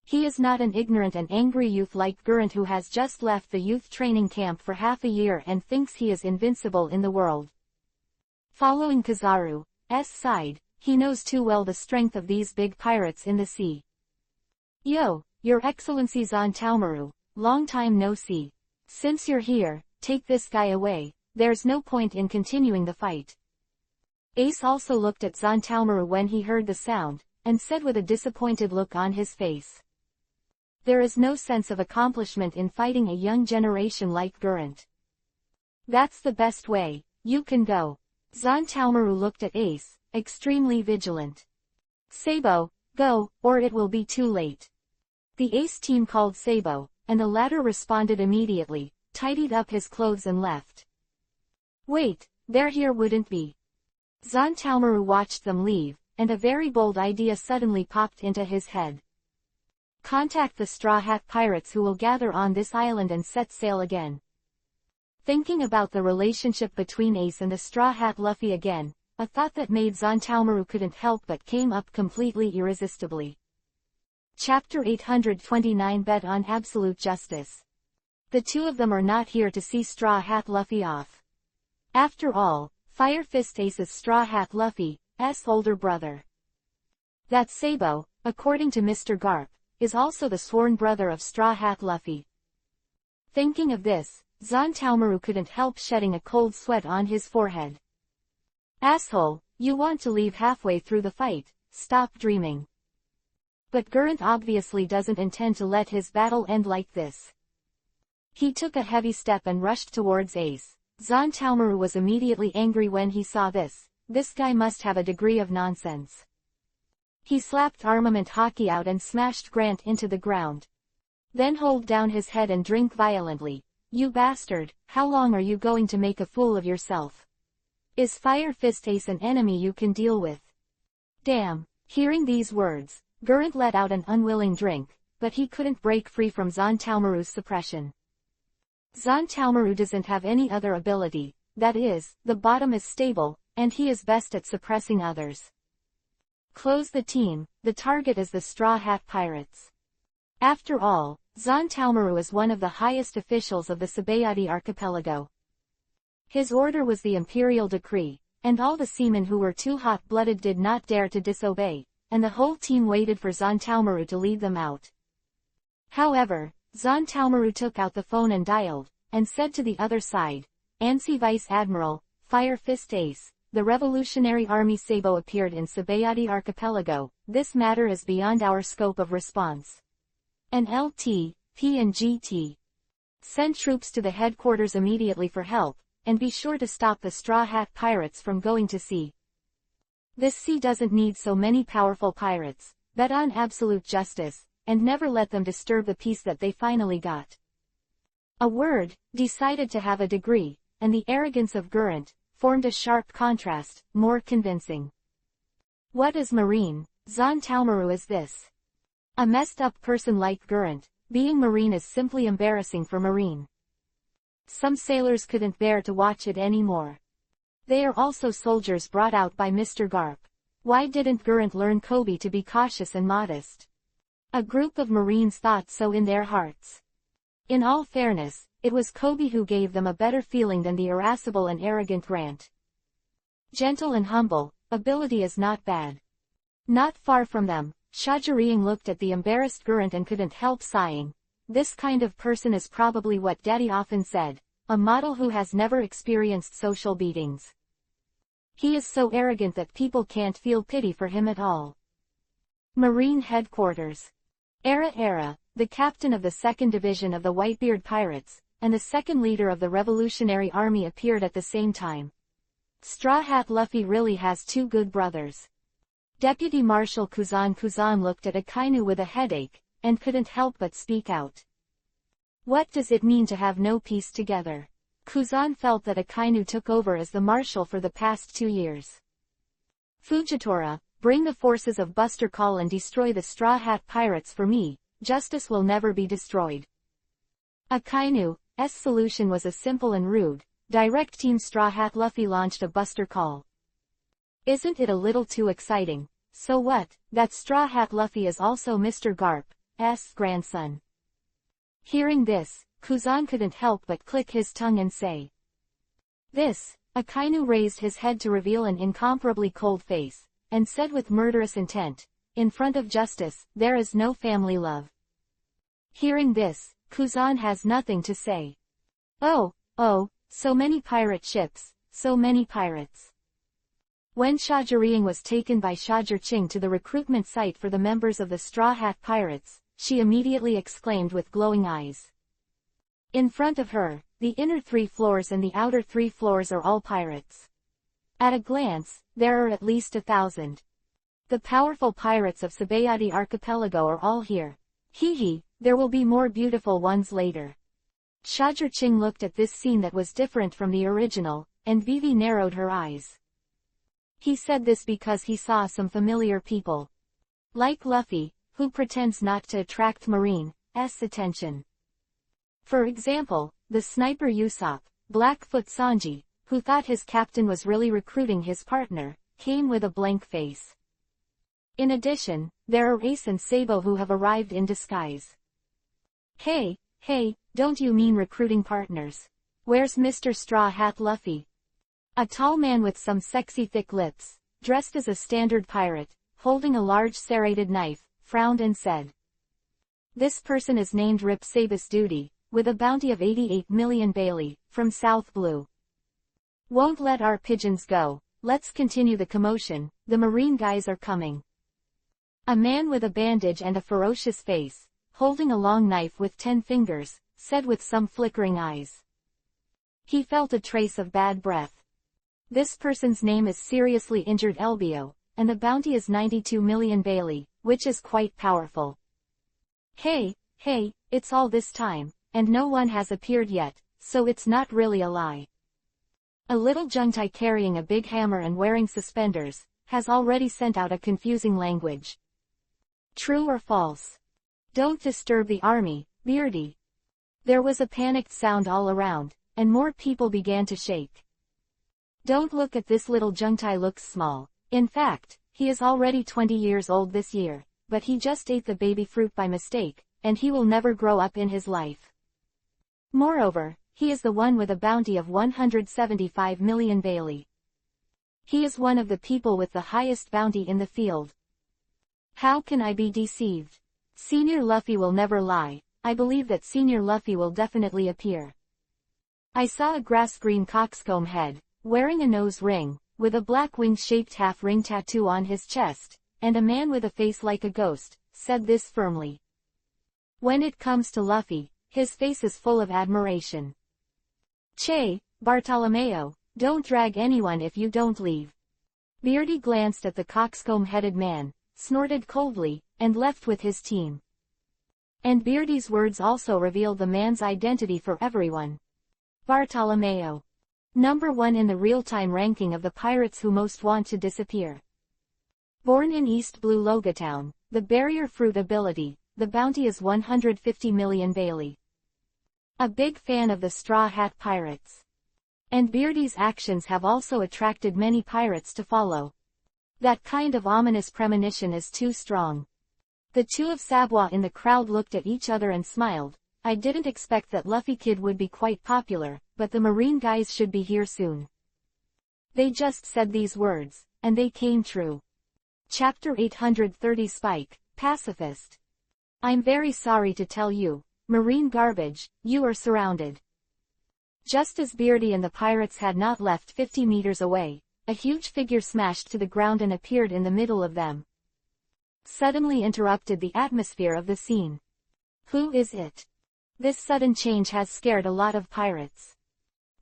He is not an ignorant and angry youth like Geraint who has just left the youth training camp for half a year and thinks he is invincible in the world. Following Kizaru's side, he knows too well the strength of these big pirates in the sea. Yo, Your Excellency Zon Taomaru, long time no see. Since you're here, take this guy away, there's no point in continuing the fight. Ace also looked at Zon Taomaru when he heard the sound, and said with a disappointed look on his face. There is no sense of accomplishment in fighting a young generation like Geraint. That's the best way, you can go. Zon Taomaru looked at Ace, extremely vigilant. Sabo, go, or it will be too late. The Ace team called Sabo, and the latter responded immediately, tidied up his clothes and left. Wait, they're here wouldn't be. Zon Taomaru watched them leave, and a very bold idea suddenly popped into his head. Contact the Straw Hat Pirates who will gather on this island and set sail again. Thinking about the relationship between Ace and the Straw Hat Luffy again, a thought that made Zon Taomaru couldn't help but came up completely irresistibly. Chapter 829 Bet on Absolute Justice. The two of them are not here to see Straw Hat Luffy off. After all, Fire Fist Ace is Straw Hat Luffy's older brother. That Sabo, according to Mr. Garp, is also the sworn brother of Straw Hat Luffy. Thinking of this, Zon Taomaru couldn't help shedding a cold sweat on his forehead. Asshole, you want to leave halfway through the fight, stop dreaming. But Geraint obviously doesn't intend to let his battle end like this. He took a heavy step and rushed towards Ace. Zon Taomaru was immediately angry when he saw this. This guy must have a degree of nonsense. He slapped armament hockey out and smashed Grant into the ground. Then hold down his head and drink violently. You bastard, how long are you going to make a fool of yourself? Is Fire Fist Ace an enemy you can deal with? Damn. Hearing these words, Geraint let out an unwilling drink, but he couldn't break free from Zon Taomaru's suppression. Zon Taomaru doesn't have any other ability, that is, the bottom is stable, and he is best at suppressing others. Close the team, the target is the Straw Hat Pirates. After all, Zon Taumaru is one of the highest officials of the Sabayati archipelago. His order was the imperial decree, and all the seamen who were too hot-blooded did not dare to disobey, and the whole team waited for Zon Taumaru to lead them out. However, Zon Taumaru took out the phone and dialed, and said to the other side, "Ansi Vice Admiral, Fire Fist Ace, the Revolutionary Army Sabo appeared in Sabayati archipelago. This matter is beyond our scope of response. An LT, P and GT. Send troops to the headquarters immediately for help, and be sure to stop the Straw Hat Pirates from going to sea. This sea doesn't need so many powerful pirates. Bet on absolute justice, and never let them disturb the peace that they finally got." A word, decided to have a degree, and the arrogance of Gurrent, formed a sharp contrast, more convincing. What is Marine? Zon Taumaru is this. A messed up person like Gurrent, being Marine is simply embarrassing for Marine. Some sailors couldn't bear to watch it anymore. They are also soldiers brought out by Mr. Garp. Why didn't Gurrent learn Kobe to be cautious and modest? A group of Marines thought so in their hearts. In all fairness, it was Kobe who gave them a better feeling than the irascible and arrogant Grant. Gentle and humble, ability is not bad. Not far from them, Shajariang looked at the embarrassed Gurrent and couldn't help sighing. This kind of person is probably what Daddy often said, a model who has never experienced social beatings. He is so arrogant that people can't feel pity for him at all. Marine Headquarters. Era, the captain of the 2nd Division of the Whitebeard Pirates, and the second leader of the Revolutionary Army appeared at the same time. Straw Hat Luffy really has two good brothers. Deputy Marshal Kuzan looked at Akainu with a headache, and couldn't help but speak out. What does it mean to have no peace together? Kuzan felt that Akainu took over as the marshal for the past 2 years. Fujitora, bring the forces of Buster Call and destroy the Straw Hat Pirates for me. Justice will never be destroyed. Akainu's solution was a simple and rude. Direct Team Straw Hat Luffy launched a Buster Call. Isn't it a little too exciting? So what, that Straw Hat Luffy is also Mr. Garp's grandson. Hearing this, Kuzan couldn't help but click his tongue and say. This, Akainu raised his head to reveal an incomparably cold face, and said with murderous intent, in front of justice, there is no family love. Hearing this, Kuzan has nothing to say. Oh, so many pirate ships, so many pirates. When Shajariang was taken by Shajar-Ching to the recruitment site for the members of the Straw Hat Pirates, she immediately exclaimed with glowing eyes. In front of her, the inner 3 floors and the outer 3 floors are all pirates. At a glance, there are at least 1,000. The powerful pirates of Sabayati Archipelago are all here. Hee, there will be more beautiful ones later. Shajar-Ching looked at this scene that was different from the original, and Vivi narrowed her eyes. He said this because he saw some familiar people. Like Luffy, who pretends not to attract Marine's attention. For example, the sniper Usopp, Blackfoot Sanji, who thought his captain was really recruiting his partner, came with a blank face. In addition, there are Ace and Sabo who have arrived in disguise. Hey, don't you mean recruiting partners? Where's Mr. Straw Hat Luffy? A tall man with some sexy thick lips, dressed as a standard pirate, holding a large serrated knife, frowned and said. This person is named Rip Sabus Duty, with a bounty of 88 million Bailey, from South Blue. Won't let our pigeons go, let's continue the commotion, the marine guys are coming. A man with a bandage and a ferocious face, holding a long knife with 10 fingers, said with some flickering eyes. He felt a trace of bad breath. This person's name is Seriously Injured Elbio, and the bounty is 92 million Bailey, which is quite powerful. Hey, it's all this time, and no one has appeared yet, so it's not really a lie. A little Jungtai carrying a big hammer and wearing suspenders, has already sent out a confusing language. True or false? Don't disturb the army, Beardy. There was a panicked sound all around, and more people began to shake. Don't look at this little Jungtai looks small. In fact, He is already 20 years old this year, but he just ate the baby fruit by mistake, and he will never grow up in his life. Moreover, he is the one with a bounty of 175 million Bailey. He is one of the people with the highest bounty in the field. How can I be deceived? Senior Luffy will never lie. I believe that Senior Luffy will definitely appear. I saw a grass-green coxcomb head, wearing a nose ring, with a black wing-shaped half-ring tattoo on his chest, and a man with a face like a ghost, said this firmly. When it comes to Luffy, his face is full of admiration. Che, Bartolomeo, don't drag anyone if you don't leave. Beardy glanced at the coxcomb-headed man, snorted coldly, and left with his team. And Beardy's words also revealed the man's identity for everyone. Bartolomeo. Number 1 in the real-time ranking of the pirates who most want to disappear. Born in East Blue Logatown, the barrier fruit ability, the bounty is 150 million Bailey. A big fan of the Straw Hat Pirates. And Beardy's actions have also attracted many pirates to follow. That kind of ominous premonition is too strong. The two of Sabwa in the crowd looked at each other and smiled. I didn't expect that Luffy Kid would be quite popular, but the Marine guys should be here soon. They just said these words, and they came true. Chapter 830 Spike, Pacifist. I'm very sorry to tell you, Marine garbage, you are surrounded. Just as Beardy and the pirates had not left 50 meters away, a huge figure smashed to the ground and appeared in the middle of them. Suddenly interrupted the atmosphere of the scene. Who is it? This sudden change has scared a lot of pirates.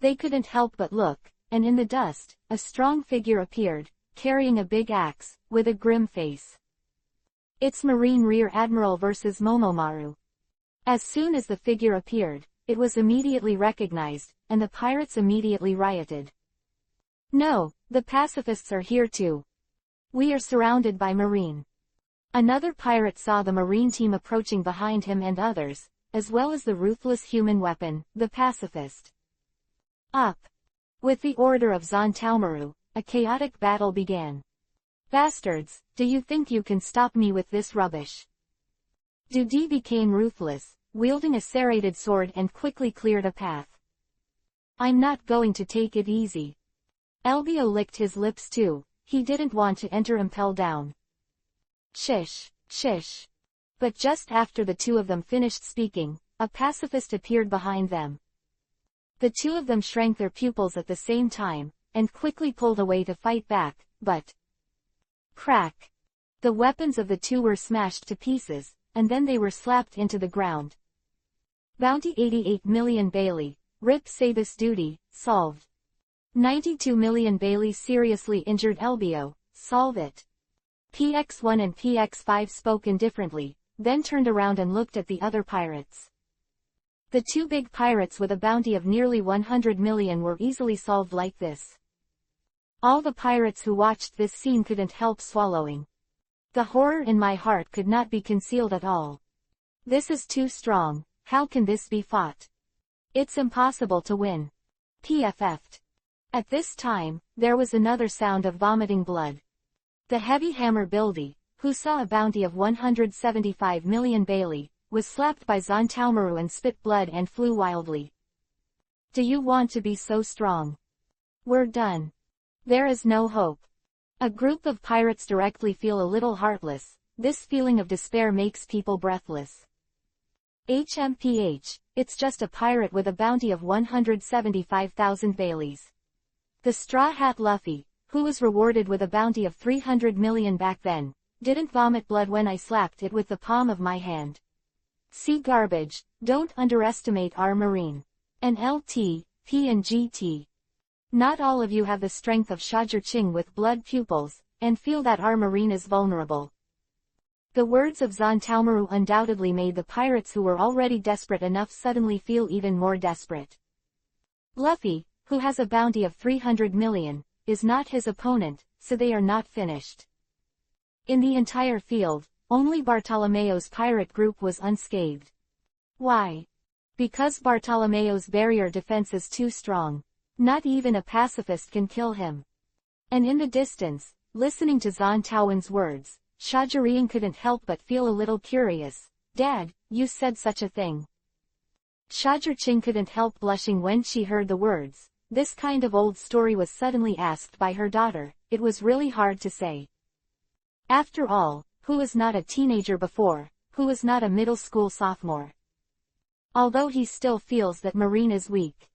They couldn't help but look, and in the dust, a strong figure appeared, carrying a big axe, with a grim face. It's Marine Rear Admiral versus Momomaru. As soon as the figure appeared, it was immediately recognized, and the pirates immediately rioted. No, the pacifists are here too. We are surrounded by Marine. Another pirate saw the Marine team approaching behind him and others, as well as the ruthless human weapon, the pacifist. Up! With the order of Zontaomaru, a chaotic battle began. Bastards, do you think you can stop me with this rubbish? Dudi became ruthless, wielding a serrated sword and quickly cleared a path. I'm not going to take it easy. Elbio licked his lips too, he didn't want to enter Impel down. Shish, shish. But just after the two of them finished speaking, a pacifist appeared behind them. The two of them shrank their pupils at the same time, and quickly pulled away to fight back, but... Crack! The weapons of the two were smashed to pieces, and then they were slapped into the ground. Bounty 88 million Bailey, Rip Sabis duty, solved. 92 million Bailey seriously injured Elbio, solve it. PX1 and PX5 spoke indifferently, then turned around and looked at the other pirates. The two big pirates with a bounty of nearly 100 million were easily solved like this. All the pirates who watched this scene couldn't help swallowing. The horror in my heart could not be concealed at all. This is too strong, how can this be fought? It's impossible to win. PFF'd. At this time, there was another sound of vomiting blood. The heavy hammer Bildy, who saw a bounty of 175 million Bailey, was slapped by Zontaomaru and spit blood and flew wildly. Do you want to be so strong? We're done. There is no hope. A group of pirates directly feel a little heartless. This feeling of despair makes people breathless. HMPH, it's just a pirate with a bounty of 175,000 Baileys. The Straw Hat Luffy, who was rewarded with a bounty of 300 million back then, didn't vomit blood when I slapped it with the palm of my hand. See garbage, don't underestimate our Marine. And LT, P and GT. Not all of you have the strength of Shajar Ching with blood pupils, and feel that our Marine is vulnerable. The words of Zontaomaru undoubtedly made the pirates who were already desperate enough suddenly feel even more desperate. Luffy, who has a bounty of 300 million, is not his opponent, so they are not finished. In the entire field, only Bartolomeo's pirate group was unscathed. Why? Because Bartolomeo's barrier defense is too strong. Not even a pacifist can kill him. And in the distance, listening to Zhang Taowen's words, Xia Zhirian couldn't help but feel a little curious. Dad, you said such a thing. Xia Zhiqing couldn't help blushing when she heard the words. This kind of old story was suddenly asked by her daughter. It was really hard to say. After all, who was not a teenager before, who was not a middle school sophomore? Although he still feels that Marine is weak.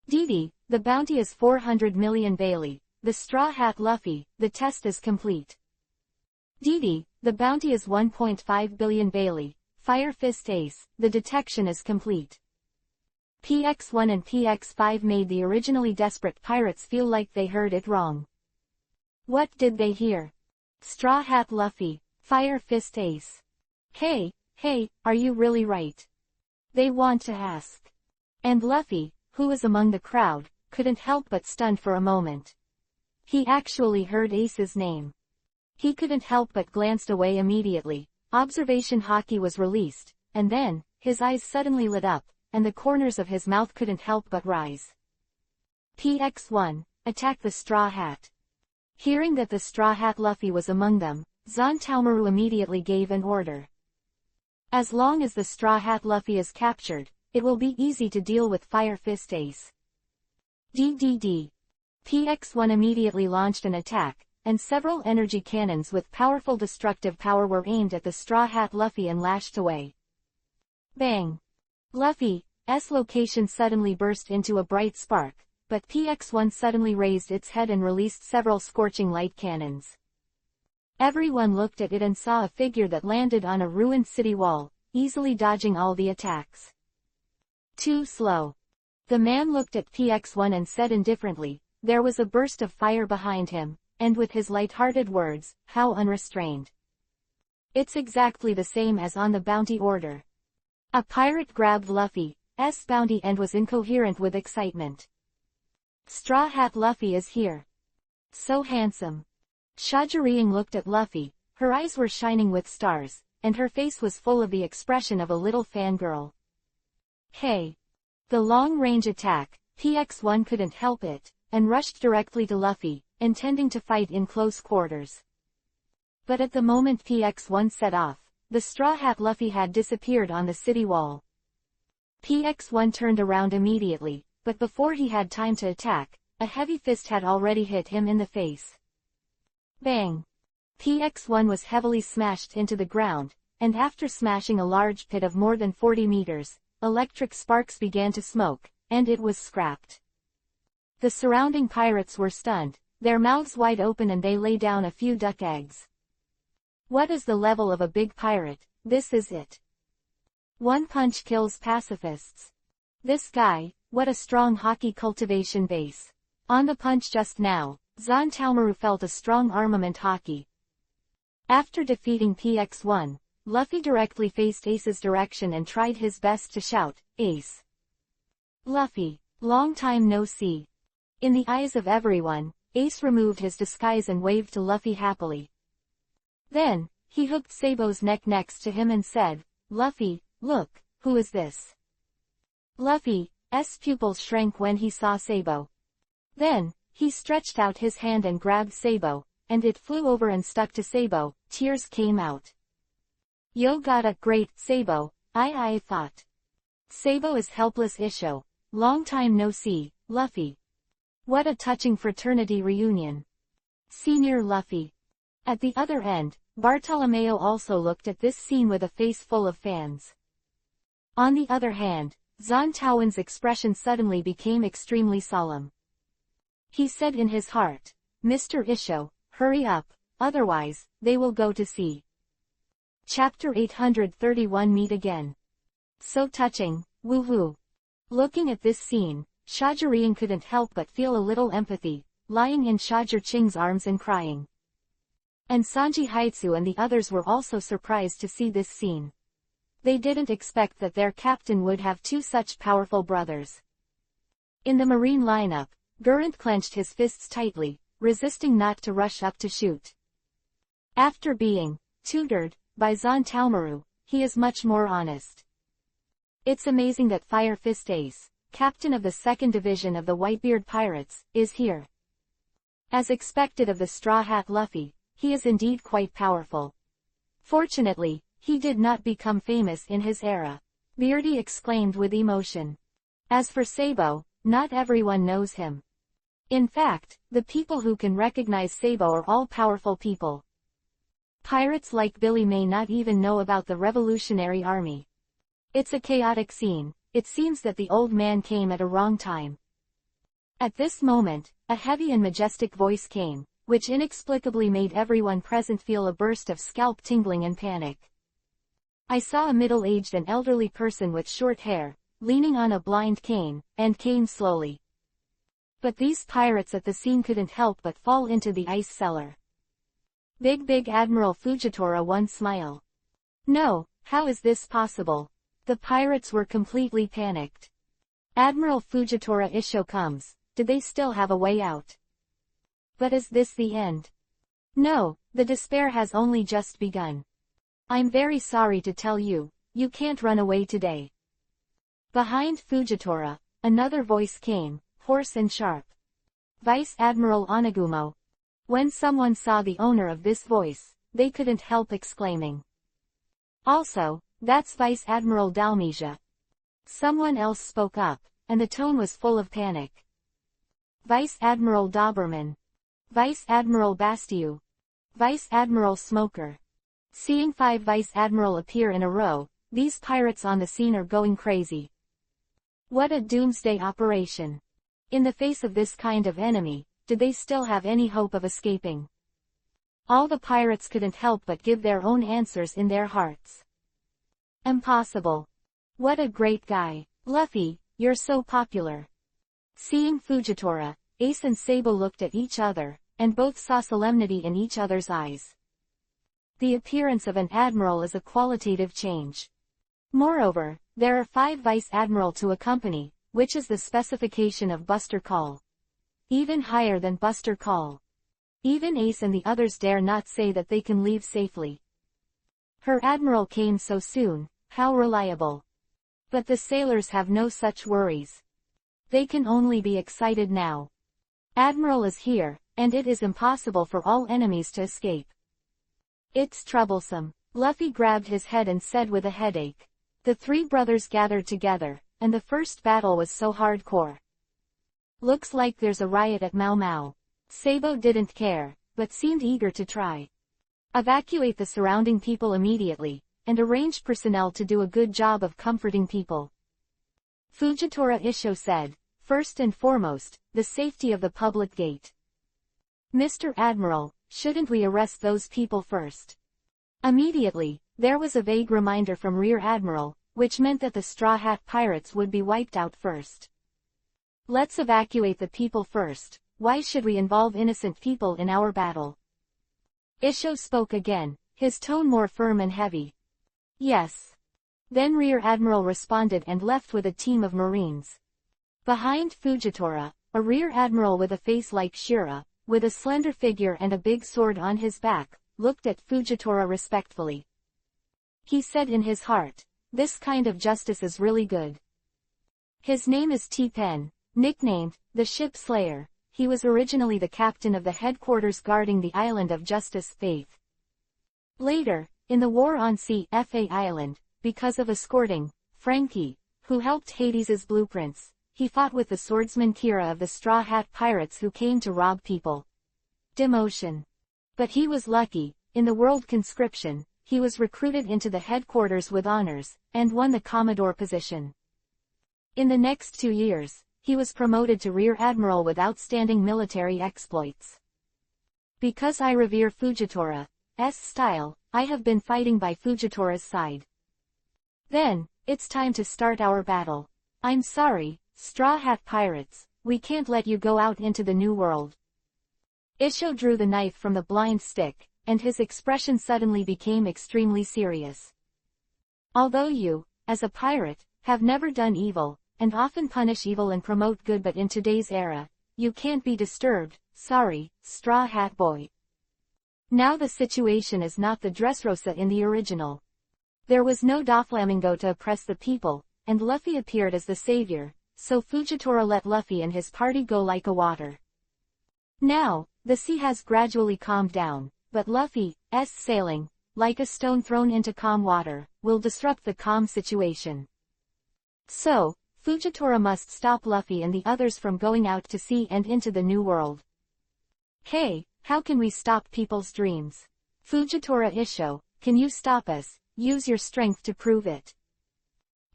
Didi, the bounty is 400 million Bailey. The Straw Hat Luffy, the test is complete. Didi, the bounty is 1.5 billion Bailey. Fire Fist Ace, the detection is complete. PX1 and PX5 made the originally desperate pirates feel like they heard it wrong. What did they hear? Straw Hat Luffy, Fire Fist Ace. Hey, are you really right? They want to ask. And Luffy, who was among the crowd, couldn't help but stunned for a moment. He actually heard Ace's name. He couldn't help but glanced away immediately. Observation Hockey was released, and then, his eyes suddenly lit up, and the corners of his mouth couldn't help but rise. PX1, attack the Straw Hat. Hearing that the Straw Hat Luffy was among them, Zhang Taomaru immediately gave an order. As long as the Straw Hat Luffy is captured, it will be easy to deal with Fire Fist Ace. DDD. PX1 immediately launched an attack, and several energy cannons with powerful destructive power were aimed at the Straw Hat Luffy and lashed away. Bang! Luffy's location suddenly burst into a bright spark, but PX1 suddenly raised its head and released several scorching light cannons. Everyone looked at it and saw a figure that landed on a ruined city wall, easily dodging all the attacks. Too slow. The man looked at PX1 and said indifferently. There was a burst of fire behind him, and with his light-hearted words, how unrestrained. It's exactly the same as on the bounty order. A pirate grabbed Luffy's bounty and was incoherent with excitement. Straw Hat Luffy is here. So handsome. Xia Zhirian looked at Luffy, her eyes were shining with stars, and her face was full of the expression of a little fangirl. Hey! The long-range attack, PX1 couldn't help it, and rushed directly to Luffy, intending to fight in close quarters. But at the moment PX1 set off, the Straw Hat Luffy had disappeared on the city wall. PX1 turned around immediately, but before he had time to attack, a heavy fist had already hit him in the face. Bang! PX1 was heavily smashed into the ground, and after smashing a large pit of more than 40 meters, electric sparks began to smoke, and it was scrapped. The surrounding pirates were stunned, their mouths wide open, and they lay down a few duck eggs. What is the level of a big pirate? This is it. One punch kills pacifists. This guy, what a strong hockey cultivation base. On the punch just now, Zhang Taomaru felt a strong armament hockey. After defeating PX1, Luffy directly faced Ace's direction and tried his best to shout, Ace. Luffy, long time no see. In the eyes of everyone, Ace removed his disguise and waved to Luffy happily. Then, he hooked Sabo's neck next to him and said, Luffy, look, who is this? Luffy's pupils shrank when he saw Sabo. Then, he stretched out his hand and grabbed Sabo, and it flew over and stuck to Sabo. Tears came out. Yo gotta great, Sabo, I thought. Sabo is helpless Isho. Long time no see, Luffy. What a touching fraternity reunion. Senior Luffy. At the other end, Bartolomeo also looked at this scene with a face full of fans. On the other hand, Zhang Taowen's expression suddenly became extremely solemn. He said in his heart, Mr. Isho, hurry up, otherwise, they will go to sea. Chapter 831 Meet Again. So touching, woohoo. Looking at this scene, Xia Zhirian couldn't help but feel a little empathy, lying in Xia Zhiqing's arms and crying. And Sanji Haitsu and the others were also surprised to see this scene. They didn't expect that their captain would have two such powerful brothers. In the marine lineup, Gurranth clenched his fists tightly, resisting not to rush up to shoot. After being tutored by Zhang Taomaru, he is much more honest. It's amazing that Fire Fist Ace, captain of the 2nd Division of the Whitebeard Pirates, is here. As expected of the Straw Hat Luffy, he is indeed quite powerful. Fortunately, he did not become famous in his era. Beardy exclaimed with emotion. As for Sabo, not everyone knows him. In fact, the people who can recognize Sabo are all powerful people. Pirates like Billy may not even know about the Revolutionary Army. It's a chaotic scene. It seems that the old man came at a wrong time. At this moment, a heavy and majestic voice came, which inexplicably made everyone present feel a burst of scalp tingling and panic. I saw a middle-aged and elderly person with short hair, leaning on a blind cane, and came slowly. But these pirates at the scene couldn't help but fall into the ice cellar. Big Admiral Fujitora one smile. No, how is this possible? The pirates were completely panicked. Admiral Fujitora Isho comes, did they still have a way out? But is this the end? No, the despair has only just begun. I'm very sorry to tell you, you can't run away today. Behind Fujitora, another voice came, hoarse and sharp. Vice Admiral Onagumo. When someone saw the owner of this voice, they couldn't help exclaiming. Also, that's Vice Admiral Dalmesia. Someone else spoke up, and the tone was full of panic. Vice Admiral Doberman. Vice Admiral Bastiu. Vice Admiral Smoker. Seeing 5 Vice Admiral appear in a row, these pirates on the scene are going crazy. What a doomsday operation. In the face of this kind of enemy, did they still have any hope of escaping? All the pirates couldn't help but give their own answers in their hearts. Impossible. What a great guy. Luffy, you're so popular. Seeing Fujitora, Ace and Sabo looked at each other, and both saw solemnity in each other's eyes. The appearance of an admiral is a qualitative change. Moreover, there are 5 Vice Admiral to accompany, which is the specification of Buster Call. Even higher than Buster Call. Even Ace and the others dare not say that they can leave safely. Her admiral came so soon, how reliable. But the sailors have no such worries. They can only be excited now. Admiral is here, and it is impossible for all enemies to escape. It's troublesome. Luffy grabbed his head and said with a headache. The 3 brothers gathered together, and the first battle was so hardcore. Looks like there's a riot at Mau Mau. Sabo didn't care, but seemed eager to try. Evacuate the surrounding people immediately, and arrange personnel to do a good job of comforting people. Fujitora Isho said, first and foremost, the safety of the public gate. Mr. Admiral, shouldn't we arrest those people first? Immediately, there was a vague reminder from Rear Admiral, which meant that the Straw Hat Pirates would be wiped out first. Let's evacuate the people first. Why should we involve innocent people in our battle? Isho spoke again, his tone more firm and heavy. Yes. Then Rear Admiral responded and left with a team of Marines. Behind Fujitora, a Rear Admiral with a face like Shira, with a slender figure and a big sword on his back, looked at Fujitora respectfully. He said in his heart, this kind of justice is really good. His name is T-Pen, nicknamed, the Ship Slayer. He was originally the captain of the headquarters guarding the island of Justice, Faith. Later, in the War on Sea Fa Island, because of escorting Frankie, who helped Hades's blueprints, he fought with the swordsman Kira of the Straw Hat Pirates who came to rob people. Demotion. But he was lucky, in the world conscription, he was recruited into the headquarters with honors, and won the Commodore position. In the next 2 years, he was promoted to Rear Admiral with outstanding military exploits. Because I revere Fujitora's style, I have been fighting by Fujitora's side. Then, it's time to start our battle. I'm sorry, Straw Hat Pirates, we can't let you go out into the new world. Isho drew the knife from the blind stick, and his expression suddenly became extremely serious. Although you, as a pirate, have never done evil, and often punish evil and promote good, but in today's era, you can't be disturbed, sorry, Straw Hat Boy. Now the situation is not the Dressrosa in the original. There was no Doflamingo to oppress the people, and Luffy appeared as the savior, so Fujitora let Luffy and his party go like a water. Now, The sea has gradually calmed down, but Luffy's sailing, like a stone thrown into calm water, will disrupt the calm situation. So, Fujitora must stop Luffy and the others from going out to sea and into the new world. Hey, how can we stop people's dreams? Fujitora Isho, can you stop us? Use your strength to prove it.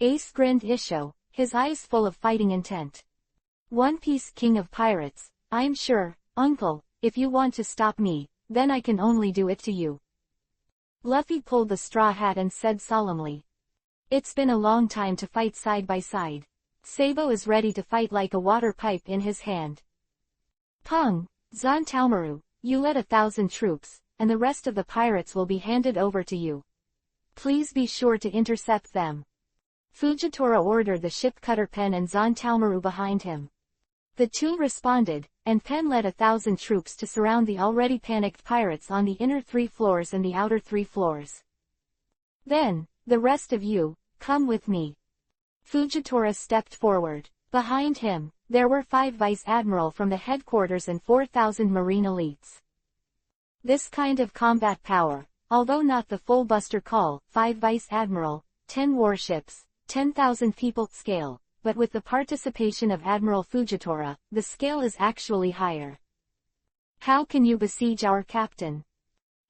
Ace grinned Isho, his eyes full of fighting intent. One Piece King of Pirates, I'm sure, uncle, if you want to stop me, then I can only do it to you. Luffy pulled the straw hat and said solemnly. It's been a long time to fight side by side. Sabo is ready to fight like a water pipe in his hand. Pung, Zantaomaru, you led 1,000 troops, and the rest of the pirates will be handed over to you. Please be sure to intercept them. Fujitora ordered the ship cutter Pen and Zantaomaru behind him. The two responded, and Pen led 1,000 troops to surround the already panicked pirates on the inner 3 floors and the outer 3 floors. Then, the rest of you, come with me. Fujitora stepped forward. Behind him, there were 5 Vice Admiral from the headquarters and 4,000 Marine elites. This kind of combat power, although not the full Buster Call, 5 Vice Admiral, 10 warships, 10,000 people scale, but with the participation of Admiral Fujitora, the scale is actually higher. How can you besiege our captain?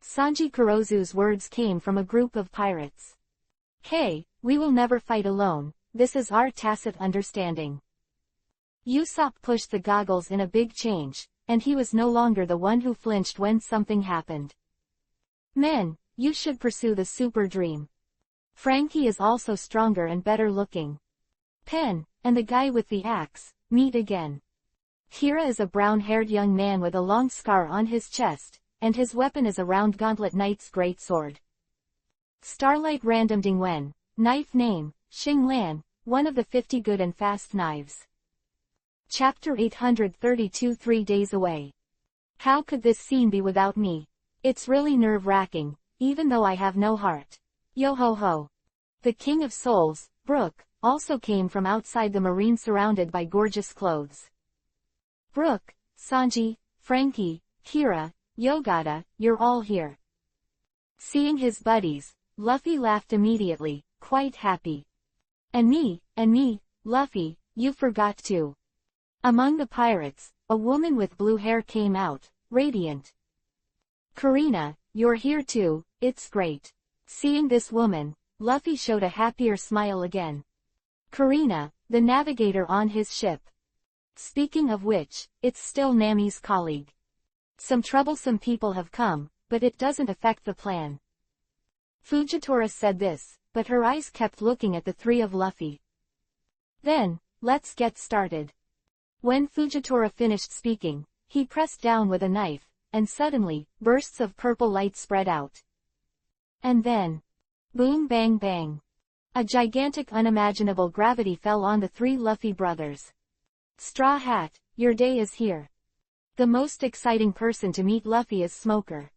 Sanji Kurozu's words came from a group of pirates. Hey, we will never fight alone, this is our tacit understanding. Usopp pushed the goggles in a big change, and he was no longer the one who flinched when something happened. Men, you should pursue the super dream. Frankie is also stronger and better looking. Pen, and the guy with the axe, meet again. Kira is a brown-haired young man with a long scar on his chest, and his weapon is a round gauntlet knight's great sword. Starlight Random Dingwen, knife name, Xing Lan, one of the 50 good and fast knives. Chapter 832 3 days away. How could this scene be without me? It's really nerve-wracking, even though I have no heart. Yo-ho-ho. The King of Souls, Brook, also came from outside the marine surrounded by gorgeous clothes. Brook, Sanji, Frankie, Kira, Yogata, you're all here. Seeing his buddies, Luffy laughed immediately, quite happy. And me, Luffy, you forgot too. Among the pirates, a woman with blue hair came out, radiant. Karina, you're here too, it's great. Seeing this woman, Luffy showed a happier smile again. Karina, the navigator on his ship. Speaking of which, it's still Nami's colleague. Some troublesome people have come, but it doesn't affect the plan. Fujitora said this, but her eyes kept looking at the 3 of Luffy. Then, let's get started. When Fujitora finished speaking, he pressed down with a knife, and suddenly, bursts of purple light spread out. And then, boom bang bang. A gigantic unimaginable gravity fell on the 3 Luffy brothers. Straw Hat, your day is here. The most exciting person to meet Luffy is Smoker.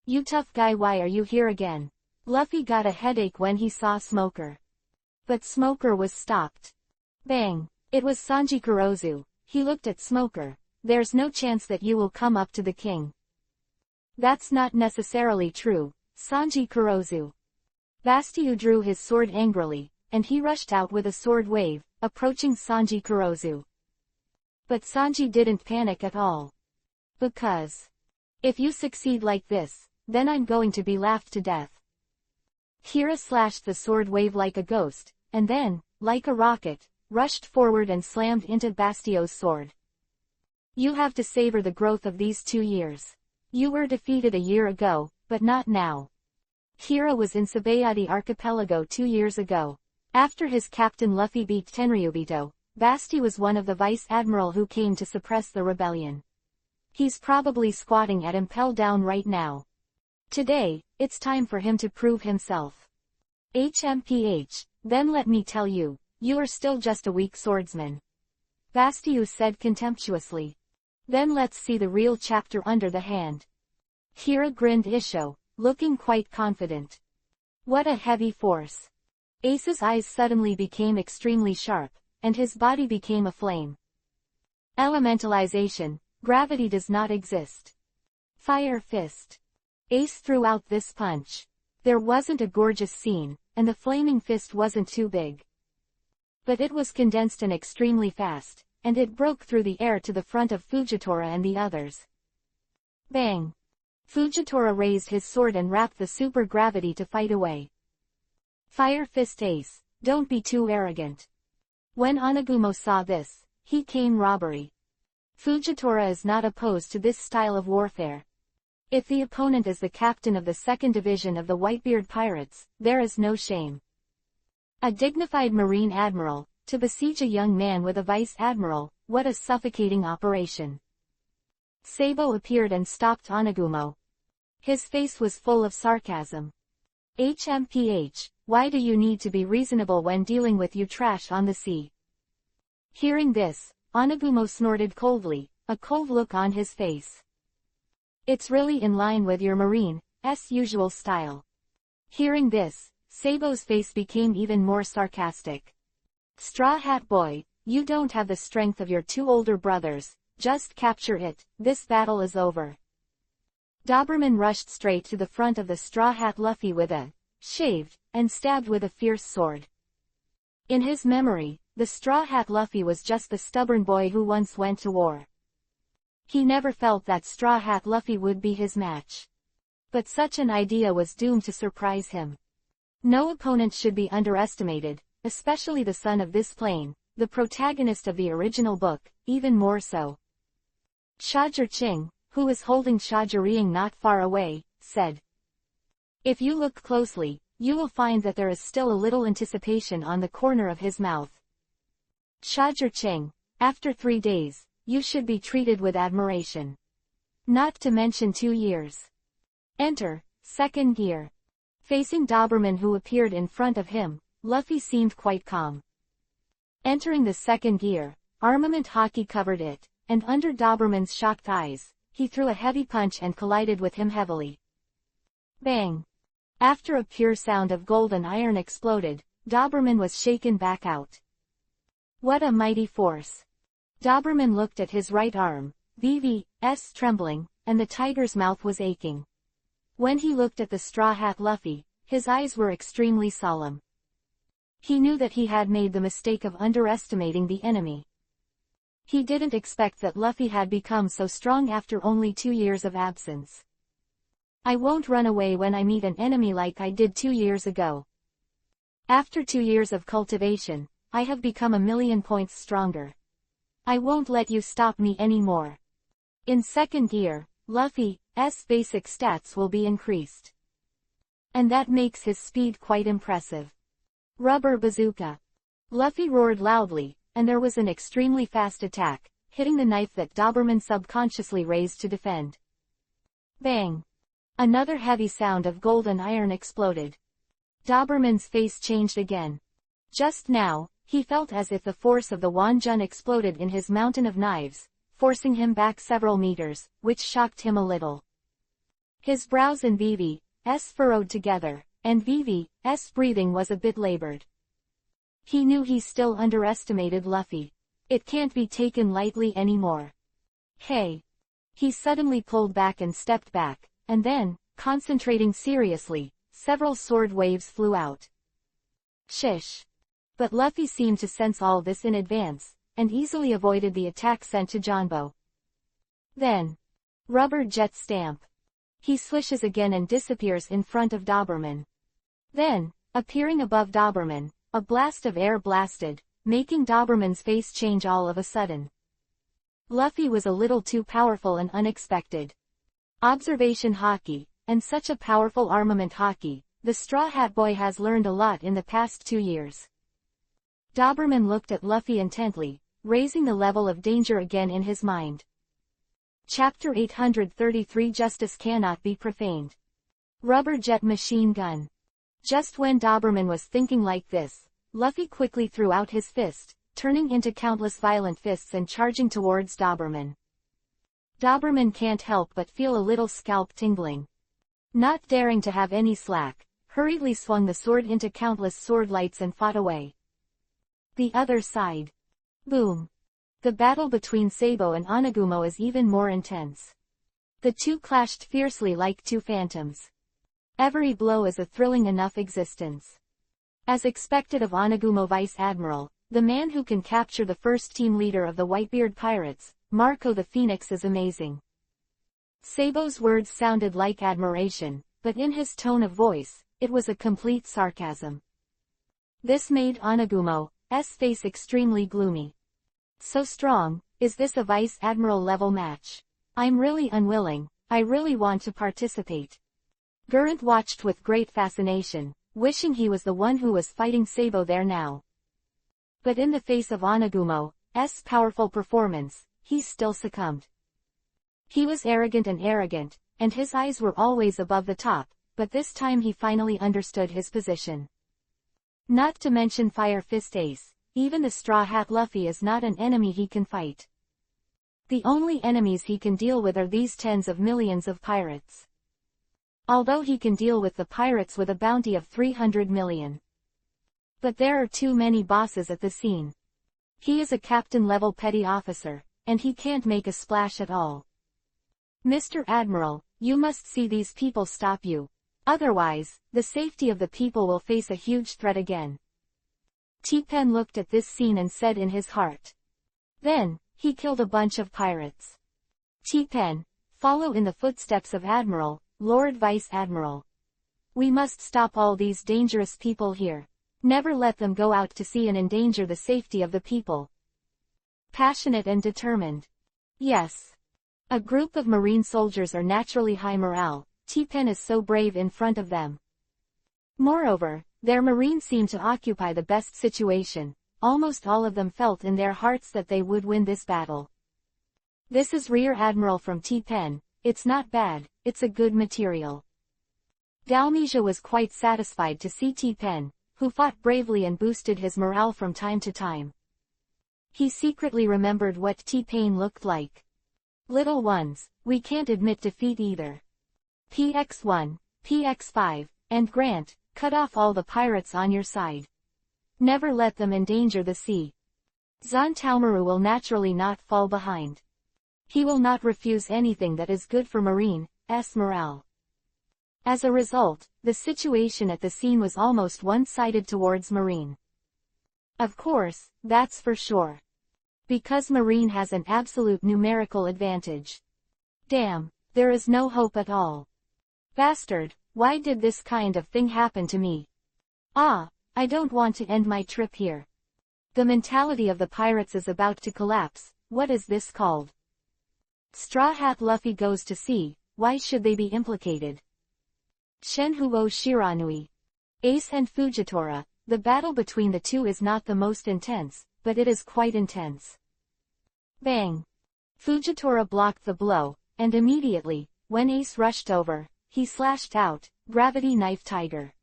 You tough guy, why are you here again? Luffy got a headache when he saw Smoker. But Smoker was stopped. Bang! It was Sanji Kurozu. He looked at Smoker. There's no chance that you will come up to the king. That's not necessarily true, Sanji Kurozu. Bastiu drew his sword angrily, and he rushed out with a sword wave, approaching Sanji Kurozu. But Sanji didn't panic at all. Because, if you succeed like this, then I'm going to be laughed to death. Kira slashed the sword wave like a ghost, and then, like a rocket, rushed forward and slammed into Bastio's sword. You have to savor the growth of these 2 years. You were defeated a year ago, but not now. Kira was in Sabayati Archipelago 2 years ago. After his captain Luffy beat Tenryubito, Basti was one of the vice admiral who came to suppress the rebellion. He's probably squatting at Impel Down right now. Today, it's time for him to prove himself. HMPH, then let me tell you, you are still just a weak swordsman. Bastiu said contemptuously. Then let's see the real chapter under the hand. Kira grinned Isho, looking quite confident. What a heavy force. Ace's eyes suddenly became extremely sharp, and his body became aflame. Elementalization, gravity does not exist. Fire fist. Ace threw out this punch. There wasn't a gorgeous scene, and the flaming fist wasn't too big. But it was condensed and extremely fast, and it broke through the air to the front of Fujitora and the others. Bang! Fujitora raised his sword and wrapped the super gravity to fight away. Fire fist Ace, don't be too arrogant. When Anagumo saw this, he came robbery. Fujitora is not opposed to this style of warfare. If the opponent is the captain of the 2nd Division of the Whitebeard Pirates, there is no shame. A dignified Marine Admiral, to besiege a young man with a Vice Admiral, what a suffocating operation. Sabo appeared and stopped Anagumo. His face was full of sarcasm. HMPH, why do you need to be reasonable when dealing with you trash on the sea? Hearing this, Anagumo snorted coldly, a cold look on his face. It's really in line with your Marine's usual style. Hearing this, Sabo's face became even more sarcastic. Straw Hat Boy, you don't have the strength of your 2 older brothers, just capture it, this battle is over. Doberman rushed straight to the front of the Straw Hat Luffy with a shaved, and stabbed with a fierce sword. In his memory, the Straw Hat Luffy was just the stubborn boy who once went to war. He never felt that Straw Hat Luffy would be his match. But such an idea was doomed to surprise him. No opponent should be underestimated, especially the son of this plane, the protagonist of the original book, even more so. Shajar Ching, who was holding Shajarying not far away, said. If you look closely, you will find that there is still a little anticipation on the corner of his mouth. Shajar Ching, after 3 days, you should be treated with admiration. Not to mention 2 years. Enter, 2nd gear. Facing Doberman who appeared in front of him, Luffy seemed quite calm. Entering the 2nd gear, armament hockey covered it, and under Doberman's shocked eyes, he threw a heavy punch and collided with him heavily. Bang! After a pure sound of gold and iron exploded, Doberman was shaken back out. What a mighty force! Doberman looked at his right arm, VV's trembling, and the tiger's mouth was aching. When he looked at the Straw Hat Luffy, his eyes were extremely solemn. He knew that he had made the mistake of underestimating the enemy. He didn't expect that Luffy had become so strong after only 2 years of absence. I won't run away when I meet an enemy like I did 2 years ago. After 2 years of cultivation, I have become 1,000,000 points stronger. I won't let you stop me anymore. In 2nd gear, Luffy's basic stats will be increased. And that makes his speed quite impressive. Rubber bazooka. Luffy roared loudly, and there was an extremely fast attack, hitting the knife that Doberman subconsciously raised to defend. Bang! Another heavy sound of gold and iron exploded. Doberman's face changed again. Just now, he felt as if the force of the Wanjun exploded in his mountain of knives, forcing him back several meters, which shocked him a little. His brows and VV's furrowed together, and VV's breathing was a bit labored. He knew he still underestimated Luffy. It can't be taken lightly anymore. Hey! He suddenly pulled back and stepped back, and then, concentrating seriously, several sword waves flew out. Shish! But Luffy seemed to sense all this in advance, and easily avoided the attack sent to Janbo. Then, rubber jet stamp. He swishes again and disappears in front of Doberman. Then, appearing above Doberman, a blast of air blasted, making Doberman's face change all of a sudden. Luffy was a little too powerful and unexpected. Observation hockey, and such a powerful armament hockey, the Straw Hat Boy has learned a lot in the past 2 years. Doberman looked at Luffy intently, raising the level of danger again in his mind. Chapter 833 Justice Cannot Be Profaned. Rubber Jet Machine Gun. Just when Doberman was thinking like this, Luffy quickly threw out his fist, turning into countless violent fists and charging towards Doberman. Doberman can't help but feel a little scalp tingling. Not daring to have any slack, hurriedly swung the sword into countless sword lights and fought away. The other side. Boom. The battle between Sabo and Anagumo is even more intense. The two clashed fiercely like two phantoms. Every blow is a thrilling enough existence. As expected of Onagumo Vice Admiral, the man who can capture the first team leader of the Whitebeard Pirates, Marco the Phoenix, is amazing. Sabo's words sounded like admiration, but in his tone of voice, it was a complete sarcasm. This made Onagumo's face extremely gloomy. So strong, is this a Vice Admiral level match? I'm really unwilling, I really want to participate. Gurrent watched with great fascination, wishing he was the one who was fighting Sabo there now. But in the face of Onagumo's powerful performance, he still succumbed. He was arrogant, and his eyes were always above the top, but this time he finally understood his position. Not to mention Fire Fist Ace, even the Straw Hat Luffy is not an enemy he can fight. The only enemies he can deal with are these tens of millions of pirates. Although he can deal with the pirates with a bounty of 300 million. But there are too many bosses at the scene. He is a captain-level petty officer, and he can't make a splash at all. Mr. Admiral, you must see these people stop you. Otherwise, the safety of the people will face a huge threat again. T-Pen looked at this scene and said in his heart. Then, he killed a bunch of pirates. T-Pen, follow in the footsteps of Admiral, Lord Vice Admiral. We must stop all these dangerous people here. Never let them go out to sea and endanger the safety of the people. Passionate and determined. Yes. A group of Marine soldiers are naturally high morale. T-Pen is so brave in front of them. Moreover, their Marines seem to occupy the best situation. Almost all of them felt in their hearts that they would win this battle. This is Rear Admiral from T-Pen. It's not bad, it's a good material. Dalmesia was quite satisfied to see T-Pen, who fought bravely and boosted his morale from time to time. He secretly remembered what T-Pain looked like. Little ones, we can't admit defeat either. PX1, PX5, and Grant, cut off all the pirates on your side. Never let them endanger the sea. Zantaomaru will naturally not fall behind. He will not refuse anything that is good for Marine's morale. As a result, the situation at the scene was almost one-sided towards Marine. Of course, that's for sure. Because Marine has an absolute numerical advantage. Damn, there is no hope at all. Bastard, why did this kind of thing happen to me? Ah, I don't want to end my trip here. The mentality of the pirates is about to collapse. What is this called? Straw Hat Luffy goes to sea, why should they be implicated? Shenhuo Shiranui. Ace and Fujitora, the battle between the two is not the most intense, but it is quite intense. Bang! Fujitora blocked the blow, and immediately, when Ace rushed over, he slashed out, Gravity Knife Tiger.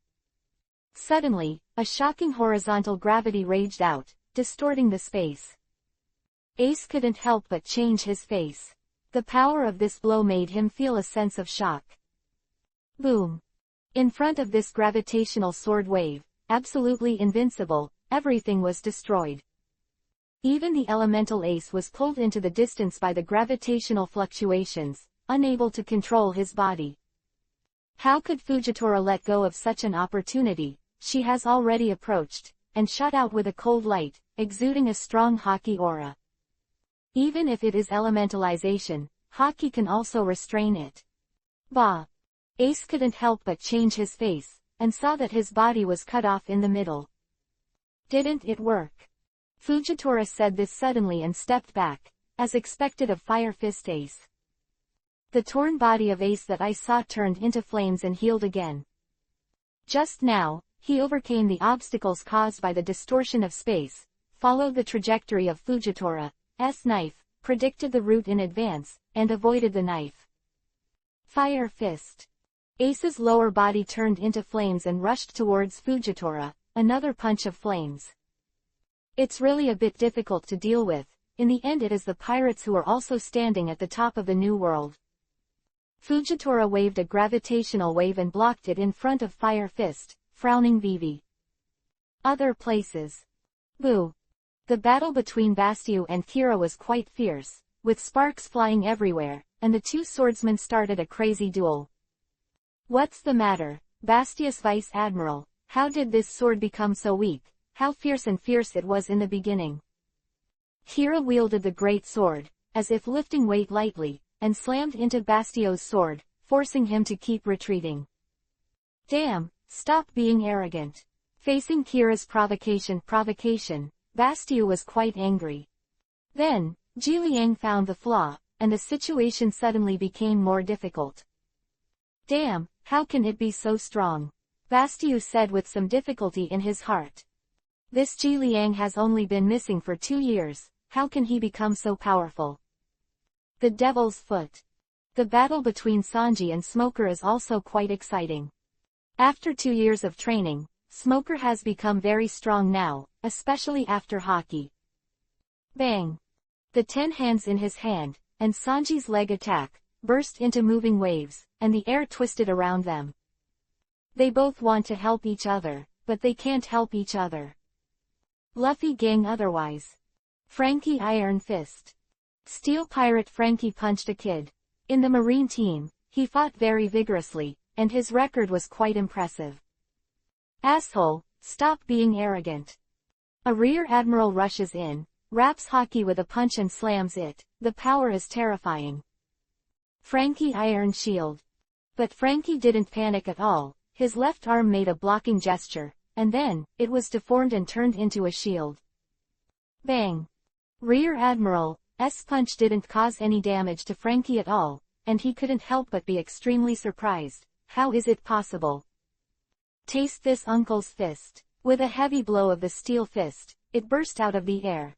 Suddenly, a shocking horizontal gravity raged out, distorting the space. Ace couldn't help but change his face. The power of this blow made him feel a sense of shock. Boom! In front of this gravitational sword wave, absolutely invincible, everything was destroyed. Even the elemental Ace was pulled into the distance by the gravitational fluctuations, unable to control his body. How could Fujitora let go of such an opportunity? She has already approached, and shot out with a cold light, exuding a strong Haki aura. Even if it is elementalization, Haki can also restrain it. Bah! Ace couldn't help but change his face, and saw that his body was cut off in the middle. Didn't it work? Fujitora said this suddenly and stepped back, as expected of Fire Fist Ace. The torn body of Ace that I saw turned into flames and healed again. Just now, he overcame the obstacles caused by the distortion of space, followed the trajectory of Fujitora's knife, predicted the route in advance, and avoided the knife. Fire Fist. Ace's lower body turned into flames and rushed towards Fujitora, another punch of flames. It's really a bit difficult to deal with. In the end it is the pirates who are also standing at the top of the new world. Fujitora waved a gravitational wave and blocked it in front of Fire Fist, frowning Vivi. Other places. Boo! The battle between Bastiu and Kira was quite fierce, with sparks flying everywhere, and the two swordsmen started a crazy duel. "What's the matter, Bastius Vice Admiral? How did this sword become so weak? How fierce it was in the beginning." Kira wielded the great sword, as if lifting weight lightly, and slammed into Bastio's sword, forcing him to keep retreating. "Damn, stop being arrogant." Facing Kira's provocation, Bastio was quite angry. Then, Jiliang found the flaw, and the situation suddenly became more difficult. "Damn, how can it be so strong?" Bastio said with some difficulty in his heart. "This Jiliang has only been missing for 2 years, how can he become so powerful?" The Devil's Foot. The battle between Sanji and Smoker is also quite exciting. After 2 years of training, Smoker has become very strong now, especially after hockey. Bang! The 10 hands in his hand, and Sanji's leg attack, burst into moving waves, and the air twisted around them. They both want to help each other, but they can't help each other. Luffy gang otherwise. Frankie Iron Fist. Steel Pirate Frankie punched a kid. In the Marine team, he fought very vigorously, and his record was quite impressive. Asshole, stop being arrogant. A Rear Admiral rushes in, wraps Haki with a punch and slams it. The power is terrifying. Frankie Iron Shield. But Frankie didn't panic at all. His left arm made a blocking gesture, and then, it was deformed and turned into a shield. Bang! Rear Admiral's punch didn't cause any damage to Frankie at all, and he couldn't help but be extremely surprised. How is it possible? Taste this uncle's fist. With a heavy blow of the steel fist, it burst out of the air.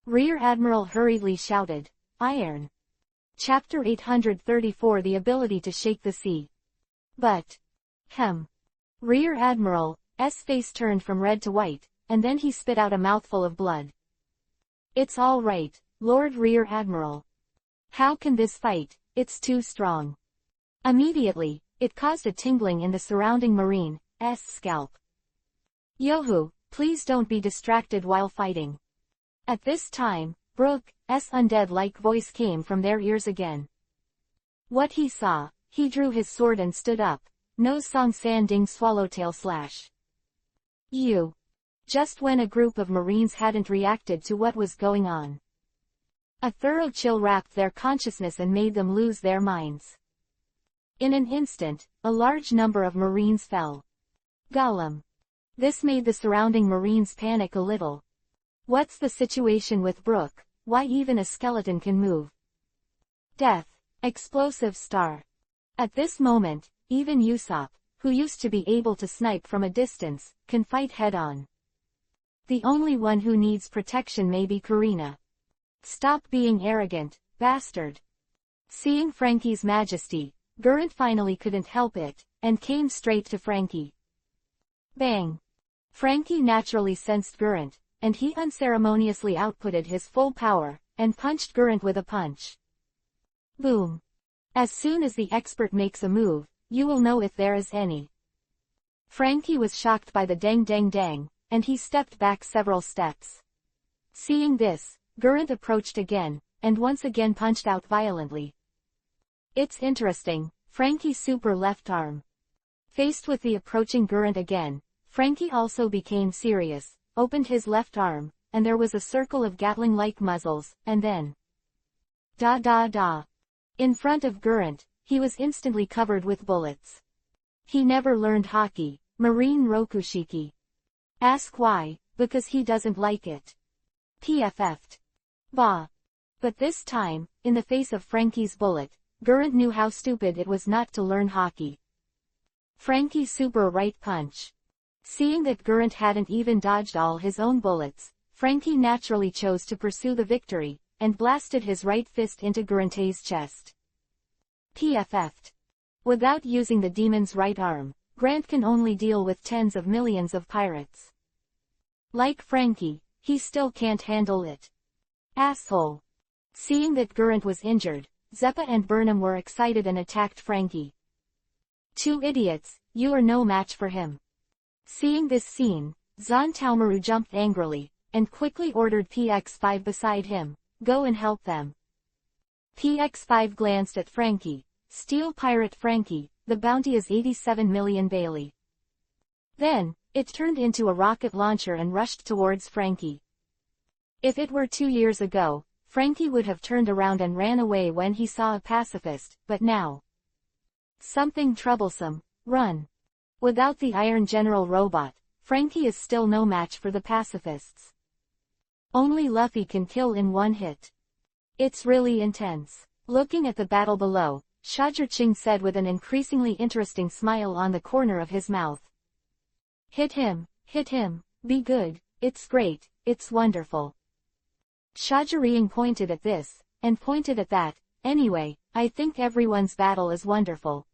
Rear Admiral hurriedly shouted, "Iron!" Chapter 834 The ability to shake the sea. But, Rear Admiral's face turned from red to white, and then he spit out a mouthful of blood. "It's all right, Lord Rear Admiral. How can this fight? It's too strong." Immediately, it caused a tingling in the surrounding Marine's scalp. "Yohu, please don't be distracted while fighting." At this time, Brook's undead-like voice came from their ears again. What he saw, he drew his sword and stood up. No song san ding swallowtail slash. You. Just when a group of Marines hadn't reacted to what was going on. A thorough chill wrapped their consciousness and made them lose their minds. In an instant, a large number of Marines fell. Gollum. This made the surrounding Marines panic a little. What's the situation with Brook? Why even a skeleton can move? Death. Explosive star. At this moment, even Usopp, who used to be able to snipe from a distance, can fight head-on. The only one who needs protection may be Karina. Stop being arrogant, bastard. Seeing Frankie's majesty, Gurren finally couldn't help it, and came straight to Frankie. Bang! Frankie naturally sensed Gurren, and he unceremoniously outputted his full power, and punched Gurren with a punch. Boom! As soon as the expert makes a move, you will know if there is any. Frankie was shocked by the dang dang dang, and he stepped back several steps. Seeing this, Gurren approached again, and once again punched out violently. It's interesting, Frankie's super left arm. Faced with the approaching Gurren again, Frankie also became serious, opened his left arm, and there was a circle of Gatling-like muzzles, and then... Da da da. In front of Gurren, he was instantly covered with bullets. He never learned hockey, Marine Rokushiki. Ask why, because he doesn't like it. PFF'd. Bah. But this time, in the face of Frankie's bullet, Gurren knew how stupid it was not to learn hockey. Frankie's super right punch. Seeing that Gurren hadn't even dodged all his own bullets, Frankie naturally chose to pursue the victory, and blasted his right fist into Gurren's chest. PFF'd. Without using the demon's right arm, Grant can only deal with tens of millions of pirates. Like Frankie, he still can't handle it. Asshole. Seeing that Gurren was injured, Zeppa and Burnham were excited and attacked Frankie. Two idiots, you are no match for him. Seeing this scene, Zon Taomaru jumped angrily, and quickly ordered PX5 beside him, go and help them. PX5 glanced at Frankie. Steel Pirate Frankie, the bounty is 87 million Bailey. Then, it turned into a rocket launcher and rushed towards Frankie. If it were 2 years ago, Frankie would have turned around and ran away when he saw a pacifist, but now. Something troublesome. Run. Without the Iron General robot, Frankie is still no match for the pacifists. Only Luffy can kill in one hit. It's really intense. Looking at the battle below, Shajir-Ching said with an increasingly interesting smile on the corner of his mouth. Hit him, be good, it's great, it's wonderful. Shajir-Ching pointed at this, and pointed at that. Anyway, I think everyone's battle is wonderful.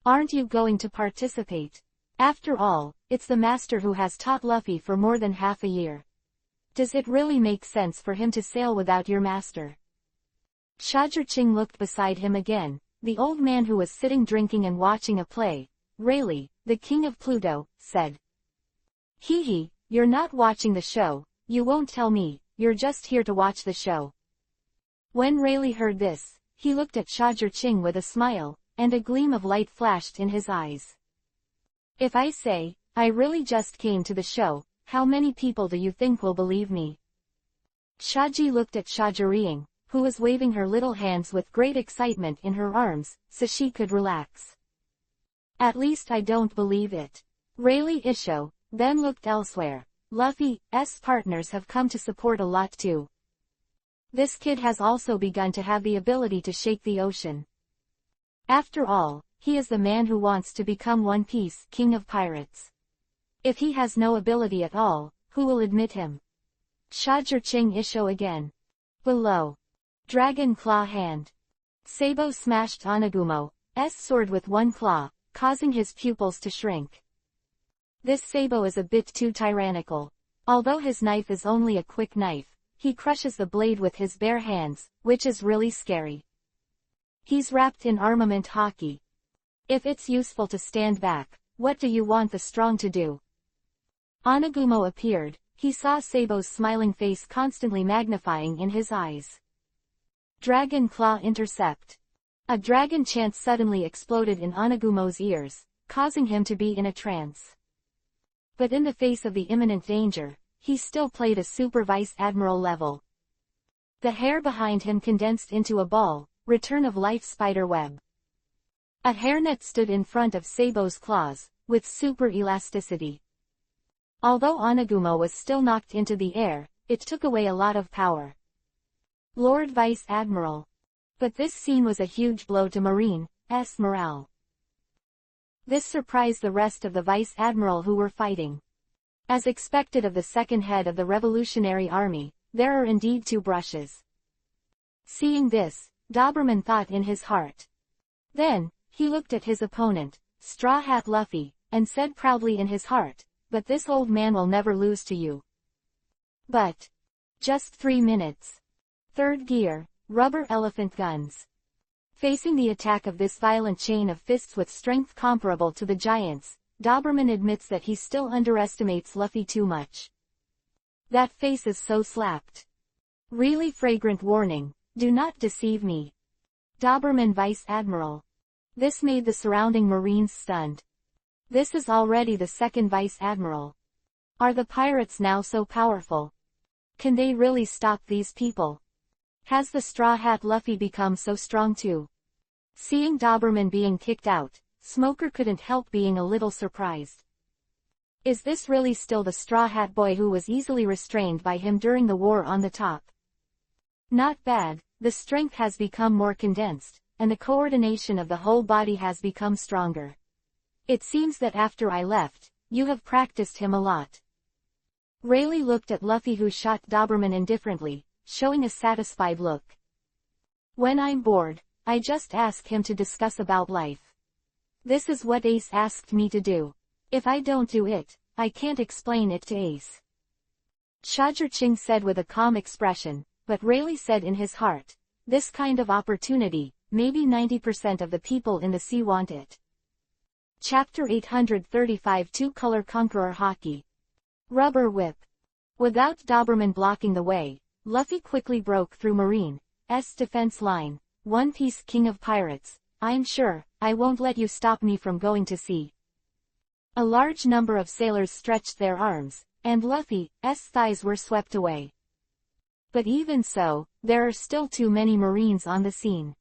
Aren't you going to participate? After all, it's the master who has taught Luffy for more than half a year. Does it really make sense for him to sail without your master? Shajir-Ching looked beside him again. The old man who was sitting drinking and watching a play, Rayleigh, the king of Pluto, said. Hee, you're not watching the show, you won't tell me, you're just here to watch the show. When Rayleigh heard this, he looked at Shajir-Ching with a smile, and a gleam of light flashed in his eyes. If I say, I really just came to the show, how many people do you think will believe me? Shaji looked at Shajir-Ching, who was waving her little hands with great excitement in her arms, so she could relax. At least I don't believe it. Rayleigh Isho then looked elsewhere. Luffy's partners have come to support a lot too. This kid has also begun to have the ability to shake the ocean. After all, he is the man who wants to become One Piece, King of Pirates. If he has no ability at all, who will admit him? Shajir-Ching Isho again. Below. Dragon Claw Hand. Sabo smashed Onagumo's sword with one claw, causing his pupils to shrink. This Sabo is a bit too tyrannical. Although his knife is only a quick knife, he crushes the blade with his bare hands, which is really scary. He's wrapped in armament hockey. If it's useful to stand back, what do you want the strong to do? Onagumo appeared. He saw Sabo's smiling face constantly magnifying in his eyes. Dragon Claw Intercept. A dragon chant suddenly exploded in Onagumo's ears, causing him to be in a trance. But in the face of the imminent danger, he still played a super Vice Admiral level. The hair behind him condensed into a ball, Return of Life spider web. A hairnet stood in front of Sabo's claws, with super elasticity. Although Onagumo was still knocked into the air, it took away a lot of power. Lord Vice Admiral. But this scene was a huge blow to Marine's morale. This surprised the rest of the Vice Admiral who were fighting. As expected of the second head of the Revolutionary Army, there are indeed two brushes. Seeing this, Doberman thought in his heart. Then, he looked at his opponent, Straw Hat Luffy, and said proudly in his heart, but this old man will never lose to you. But. Just 3 minutes. Third gear, Rubber Elephant Guns. Facing the attack of this violent chain of fists with strength comparable to the giants, Doberman admits that he still underestimates Luffy too much. That face is so slapped. Really fragrant warning, do not deceive me. Doberman Vice Admiral. This made the surrounding Marines stunned. This is already the second Vice Admiral. Are the pirates now so powerful? Can they really stop these people? Has the Straw Hat Luffy become so strong too? Seeing Doberman being kicked out, Smoker couldn't help being a little surprised. Is this really still the Straw Hat boy who was easily restrained by him during the war on the top? Not bad, the strength has become more condensed, and the coordination of the whole body has become stronger. It seems that after I left, you have practiced him a lot. Rayleigh looked at Luffy who shot Doberman indifferently, showing a satisfied look. When I'm bored, I just ask him to discuss about life. This is what Ace asked me to do. If I don't do it, I can't explain it to Ace. Shajir-Ching said with a calm expression, but Rayleigh said in his heart, this kind of opportunity, maybe 90% of the people in the sea want it. Chapter 835 Two-Color Conqueror Hockey. Rubber Whip. Without Doberman blocking the way, Luffy quickly broke through Marine, defense line. One Piece King of Pirates, I'm sure, I won't let you stop me from going to sea. A large number of sailors stretched their arms, and Luffy's thighs were swept away. But even so, there are still too many Marines on the scene.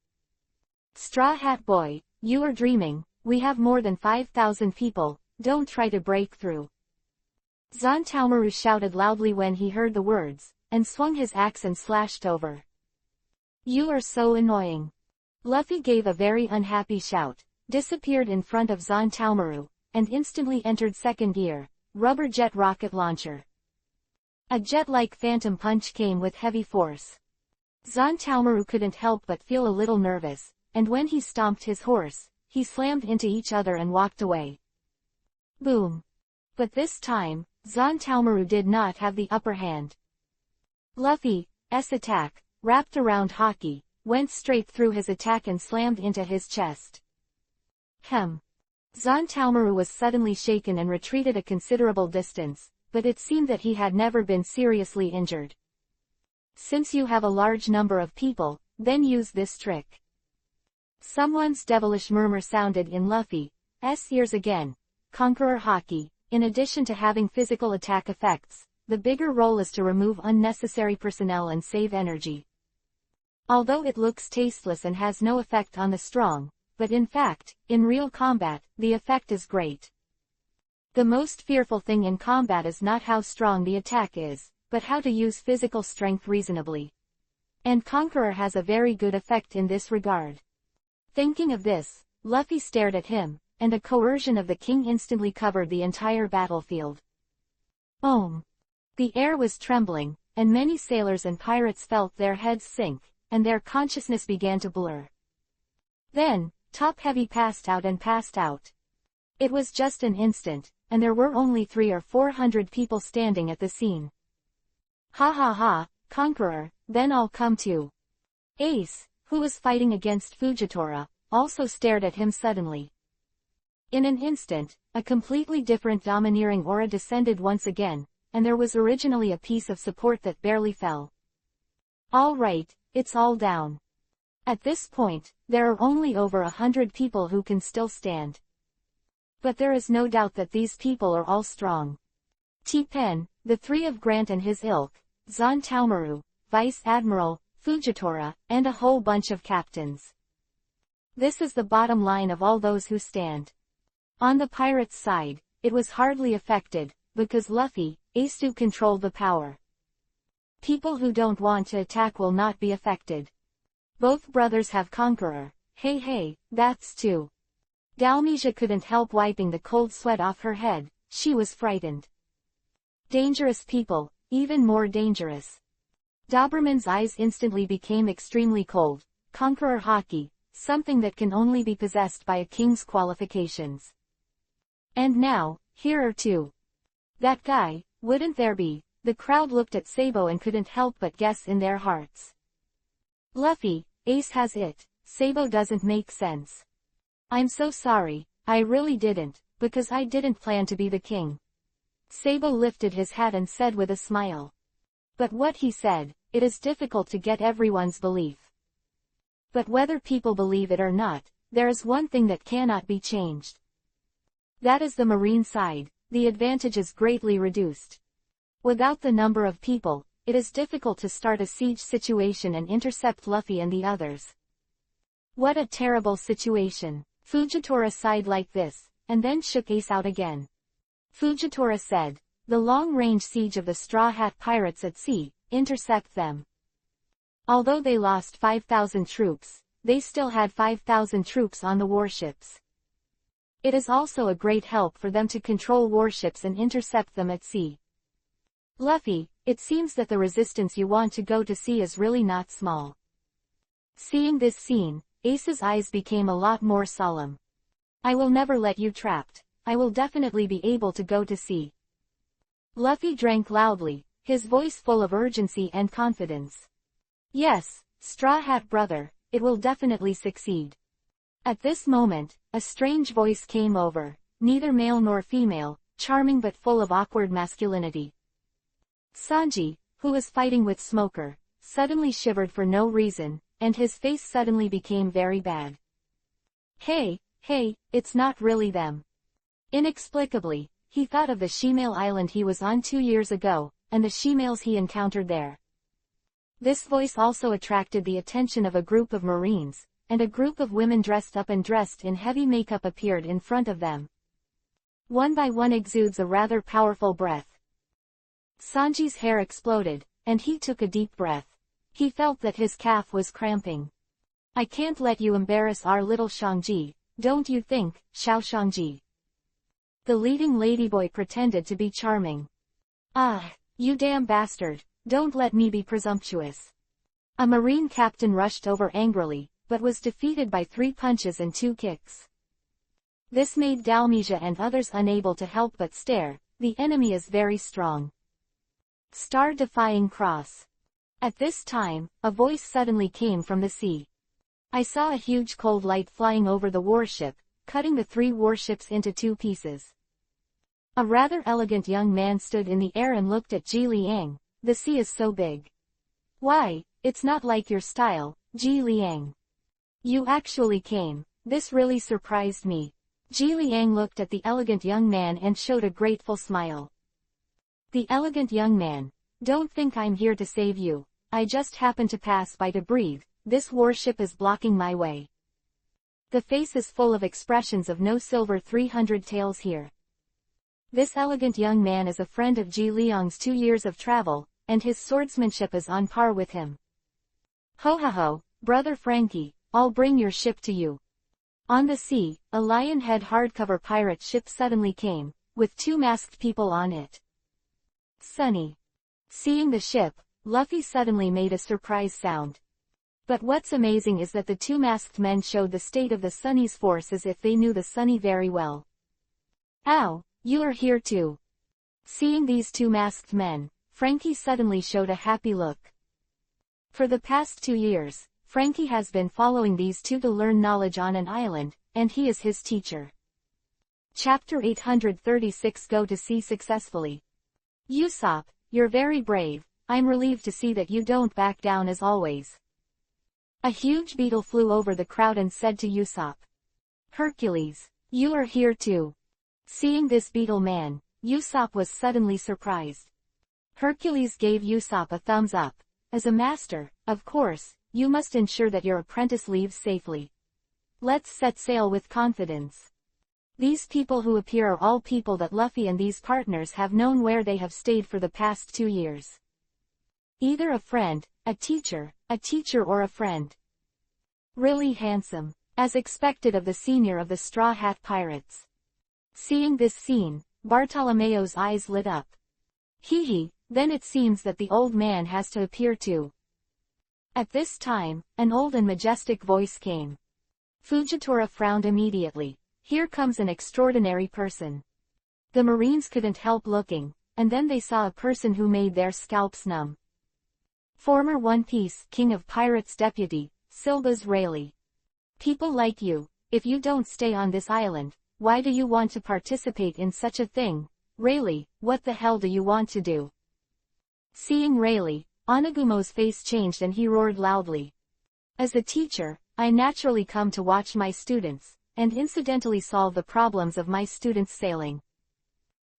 Straw Hat Boy, you are dreaming, we have more than 5,000 people, don't try to break through. Zontaomaru shouted loudly when he heard the words, and swung his axe and slashed over. You are so annoying. Luffy gave a very unhappy shout, disappeared in front of Zontaomaru, and instantly entered second gear, rubber jet rocket launcher. A jet-like phantom punch came with heavy force. Zontaomaru couldn't help but feel a little nervous, and when he stomped his horse, he slammed into each other and walked away. Boom. But this time, Zontaomaru did not have the upper hand. Luffy's attack, wrapped around Haki, went straight through his attack and slammed into his chest. Zontaomaru was suddenly shaken and retreated a considerable distance, but it seemed that he had never been seriously injured. Since you have a large number of people, then use this trick. Someone's devilish murmur sounded in Luffy's ears again. Conqueror Haki, in addition to having physical attack effects, the bigger role is to remove unnecessary personnel and save energy. Although it looks tasteless and has no effect on the strong, but in fact, in real combat, the effect is great. The most fearful thing in combat is not how strong the attack is, but how to use physical strength reasonably. And Conqueror has a very good effect in this regard. Thinking of this, Luffy stared at him, and a coercion of the king instantly covered the entire battlefield. The air was trembling, and many sailors and pirates felt their heads sink, and their consciousness began to blur. Then, Top Heavy passed out and passed out. It was just an instant, and there were only 300 or 400 people standing at the scene. Ha ha ha, Conqueror, then I'll come too. Ace, who was fighting against Fujitora, also stared at him suddenly. In an instant, a completely different domineering aura descended once again, and there was originally a piece of support that barely fell. All right, it's all down. At this point, there are only over 100 people who can still stand. But there is no doubt that these people are all strong. T-Pen, the three of Grant and his ilk, Zontaomaru, Vice Admiral, Fujitora, and a whole bunch of captains. This is the bottom line of all those who stand. On the pirates' side, it was hardly affected, because Luffy, Ace controlled the power. People who don't want to attack will not be affected. Both brothers have Conqueror. Hey, that's two. Dalmesia couldn't help wiping the cold sweat off her head, she was frightened. Dangerous people, even more dangerous. Doberman's eyes instantly became extremely cold. Conqueror Haki, something that can only be possessed by a king's qualifications. And now, here are two. That guy, wouldn't there be? The crowd looked at Sabo and couldn't help but guess in their hearts. Luffy, Ace has it, Sabo doesn't make sense. I'm so sorry, I really didn't, because I didn't plan to be the king. Sabo lifted his hat and said with a smile. But what he said, it is difficult to get everyone's belief. But whether people believe it or not, there is one thing that cannot be changed. That is the marine side, the advantage is greatly reduced. Without the number of people, it is difficult to start a siege situation and intercept Luffy and the others. What a terrible situation. Fujitora sighed like this, and then shook Ace out again. Fujitora said, the long-range siege of the Straw Hat Pirates at sea, intercept them. Although they lost 5,000 troops, they still had 5,000 troops on the warships. It is also a great help for them to control warships and intercept them at sea. Luffy, it seems that the resistance you want to go to sea is really not small. Seeing this scene, Ace's eyes became a lot more solemn. I will never let you trapped. I will definitely be able to go to sea. Luffy drank loudly, his voice full of urgency and confidence. Yes, Straw Hat brother, it will definitely succeed. At this moment, a strange voice came over, neither male nor female, charming but full of awkward masculinity. Sanji, who was fighting with Smoker, suddenly shivered for no reason, and his face suddenly became very bad. Hey, it's not really them. Inexplicably, he thought of the Shemale island he was on 2 years ago, and the Shemales he encountered there. This voice also attracted the attention of a group of Marines, and a group of women dressed up and dressed in heavy makeup appeared in front of them. One by one exudes a rather powerful breath. Sanji's hair exploded, and he took a deep breath. He felt that his calf was cramping. I can't let you embarrass our little Shangji, don't you think, Xiao Shangji? The leading ladyboy pretended to be charming. Ah, you damn bastard, don't let me be presumptuous. A Marine captain rushed over angrily, but was defeated by 3 punches and 2 kicks. This made Dalmesia and others unable to help but stare. The enemy is very strong. Star-defying cross. At this time, a voice suddenly came from the sea. I saw a huge cold light flying over the warship, cutting the 3 warships into 2 pieces. A rather elegant young man stood in the air and looked at Ji Liang. The sea is so big. Why, it's not like your style, Ji Liang. You actually came. This really surprised me. Ji Liang looked at the elegant young man and showed a grateful smile. The elegant young man. Don't think I'm here to save you. I just happened to pass by to breathe. This warship is blocking my way. The face is full of expressions of no silver 300 taels here. This elegant young man is a friend of Ji Liang's 2 years of travel, and his swordsmanship is on par with him. Ho ha ho, brother Frankie, I'll bring your ship to you. On the sea, a lion-head hardcover pirate ship suddenly came, with 2 masked people on it. Sunny. Seeing the ship, Luffy suddenly made a surprise sound. But what's amazing is that the 2 masked men showed the state of the Sunny's force as if they knew the Sunny very well. Ow, you are here too. Seeing these 2 masked men, Frankie suddenly showed a happy look. For the past 2 years, Frankie has been following these 2 to learn knowledge on an island, and he is his teacher. Chapter 836 Go to Sea Successfully. Usopp, you're very brave. I'm relieved to see that you don't back down as always. A huge beetle flew over the crowd and said to Usopp. Hercules, you are here too. Seeing this beetle man, Usopp was suddenly surprised. Hercules gave Usopp a thumbs up. As a master, of course, you must ensure that your apprentice leaves safely. Let's set sail with confidence. These people who appear are all people that Luffy and these partners have known where they have stayed for the past 2 years. Either a friend, a teacher or a friend. Really handsome, as expected of the senior of the Straw Hat Pirates. Seeing this scene, Bartolomeo's eyes lit up. Hee, then it seems that the old man has to appear too. At this time, an old and majestic voice came. Fujitora frowned immediately. Here comes an extraordinary person. The Marines couldn't help looking, and then they saw a person who made their scalps numb. Former One Piece King of Pirates Deputy, Silba's Rayleigh. People like you, if you don't stay on this island, why do you want to participate in such a thing? Rayleigh, what the hell do you want to do? Seeing Rayleigh, Onagumo's face changed and he roared loudly. As a teacher, I naturally come to watch my students, and incidentally solve the problems of my students' sailing.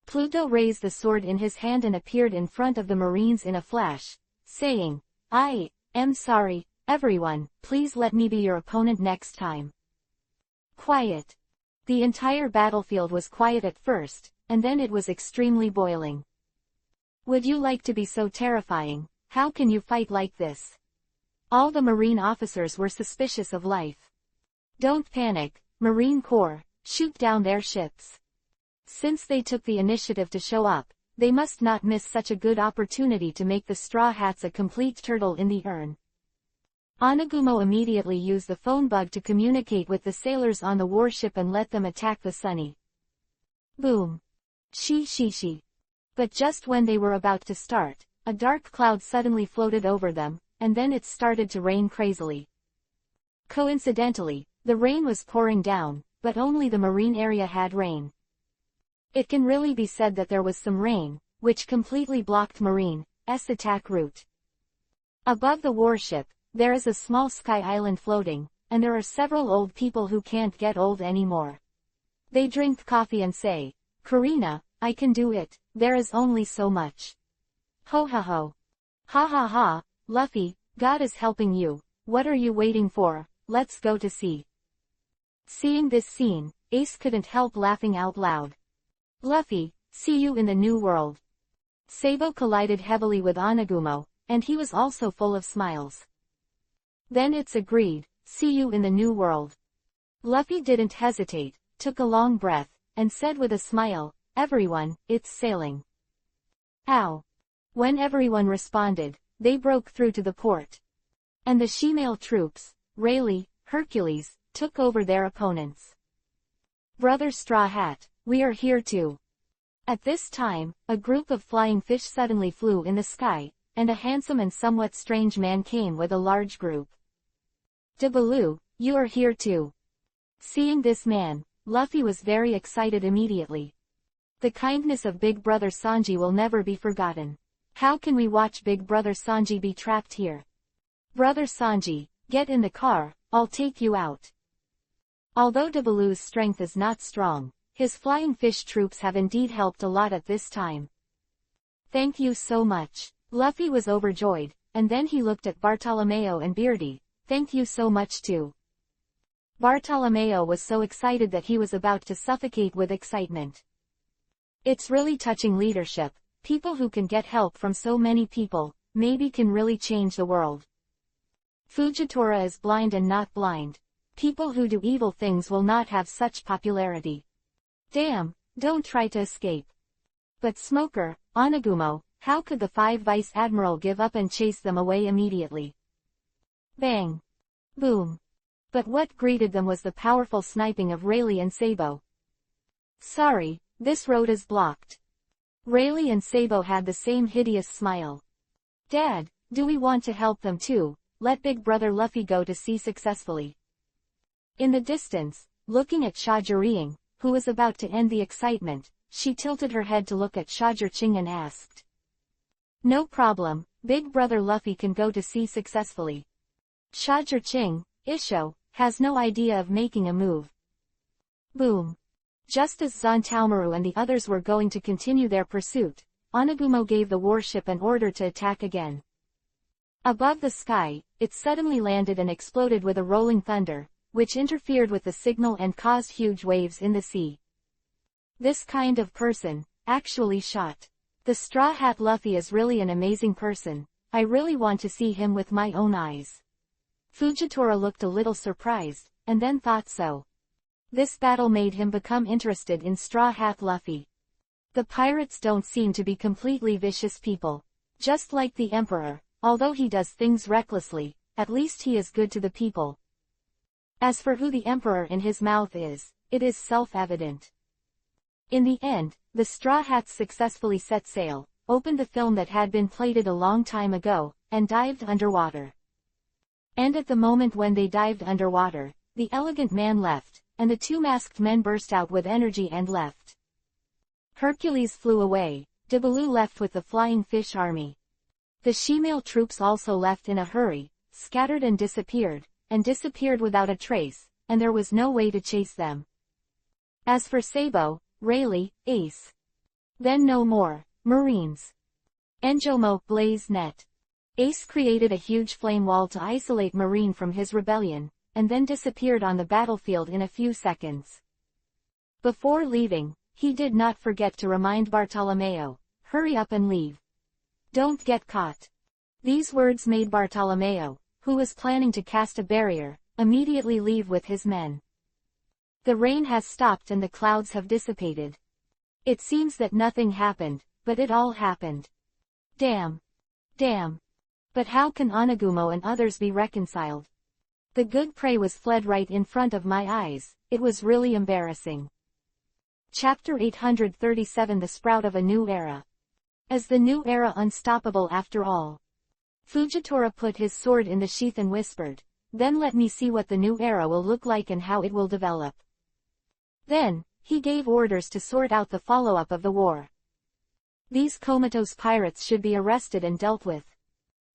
Pluto raised the sword in his hand and appeared in front of the Marines in a flash, saying, I am sorry, everyone, please let me be your opponent next time. Quiet. The entire battlefield was quiet at first, and then it was extremely boiling. Would you like to be so terrifying? How can you fight like this? All the Marine officers were suspicious of life. Don't panic, Marine Corps, shoot down their ships. Since they took the initiative to show up, they must not miss such a good opportunity to make the Straw Hats a complete turtle in the urn. Onagumo immediately used the phone bug to communicate with the sailors on the warship and let them attack the Sunny. Boom. She. But just when they were about to start, a dark cloud suddenly floated over them, and then it started to rain crazily. Coincidentally, the rain was pouring down, but only the marine area had rain. It can really be said that there was some rain, which completely blocked Marine's attack route. Above the warship, there is a small sky island floating, and there are several old people who can't get old anymore. They drink coffee and say, "Karina, I can do it, there is only so much." Ho ha ho. Ha ha ha, Luffy, God is helping you, what are you waiting for, let's go to sea. Seeing this scene, Ace couldn't help laughing out loud. Luffy, see you in the new world. Sabo collided heavily with Onagumo, and he was also full of smiles. Then it's agreed, see you in the new world. Luffy didn't hesitate, took a long breath, and said with a smile, everyone, it's sailing. Ow. When everyone responded, they broke through to the port. And the she-male troops, Rayleigh, Hercules, took over their opponents. Brother Straw Hat, we are here too. At this time, a group of flying fish suddenly flew in the sky, and a handsome and somewhat strange man came with a large group. De Baloo, you are here too. Seeing this man, Luffy was very excited immediately. The kindness of Big Brother Sanji will never be forgotten. How can we watch Big Brother Sanji be trapped here? Brother Sanji, get in the car, I'll take you out. Although De Baloo's strength is not strong, his flying fish troops have indeed helped a lot at this time. Thank you so much. Luffy was overjoyed, and then he looked at Bartolomeo and Beardy. Thank you so much too. Bartolomeo was so excited that he was about to suffocate with excitement. It's really touching leadership. People who can get help from so many people, maybe can really change the world. Fujitora is blind and not blind. People who do evil things will not have such popularity. Damn, don't try to escape. But Smoker, Onagumo, how could the 5 Vice Admiral give up and chase them away immediately? Bang. Boom. But what greeted them was the powerful sniping of Rayleigh and Sabo. Sorry, this road is blocked. Rayleigh and Sabo had the same hideous smile. Dad, do we want to help them too? Let Big Brother Luffy go to sea successfully. In the distance, looking at Shajariing, who was about to end the excitement, she tilted her head to look at Shajarching and asked. No problem, Big Brother Luffy can go to sea successfully. Shajarching, Isho, has no idea of making a move. Boom. Just as Zantaomaru and the others were going to continue their pursuit, Onagumo gave the warship an order to attack again. Above the sky, it suddenly landed and exploded with a rolling thunder, which interfered with the signal and caused huge waves in the sea. This kind of person, actually shot. The Straw Hat Luffy is really an amazing person, I really want to see him with my own eyes. Fujitora looked a little surprised, and then thought so. This battle made him become interested in Straw Hat Luffy. The pirates don't seem to be completely vicious people. Just like the Emperor, although he does things recklessly, at least he is good to the people. As for who the Emperor in his mouth is, it is self-evident. In the end, the Straw Hats successfully set sail, opened the film that had been plated a long time ago, and dived underwater. And at the moment when they dived underwater, the elegant man left, and the 2 masked men burst out with energy and left. Hercules flew away, De Baloo left with the flying fish army. The she-male troops also left in a hurry, scattered and disappeared without a trace, and there was no way to chase them. As for Sabo, Rayleigh, Ace. Then no more, Marines. Enjomo, Blaze Net. Ace created a huge flame wall to isolate Marine from his rebellion, and then disappeared on the battlefield in a few seconds. Before leaving, he did not forget to remind Bartolomeo, hurry up and leave. Don't get caught. These words made Bartolomeo, who was planning to cast a barrier, immediately leave with his men. The rain has stopped and the clouds have dissipated. It seems that nothing happened, but it all happened. Damn. Damn. But how can Onagumo and others be reconciled? The good prey was fled right in front of my eyes, it was really embarrassing. Chapter 837 The Sprout of a New Era. Is the new era unstoppable after all? Fujitora put his sword in the sheath and whispered, then let me see what the new era will look like and how it will develop. Then, he gave orders to sort out the follow-up of the war. These comatose pirates should be arrested and dealt with.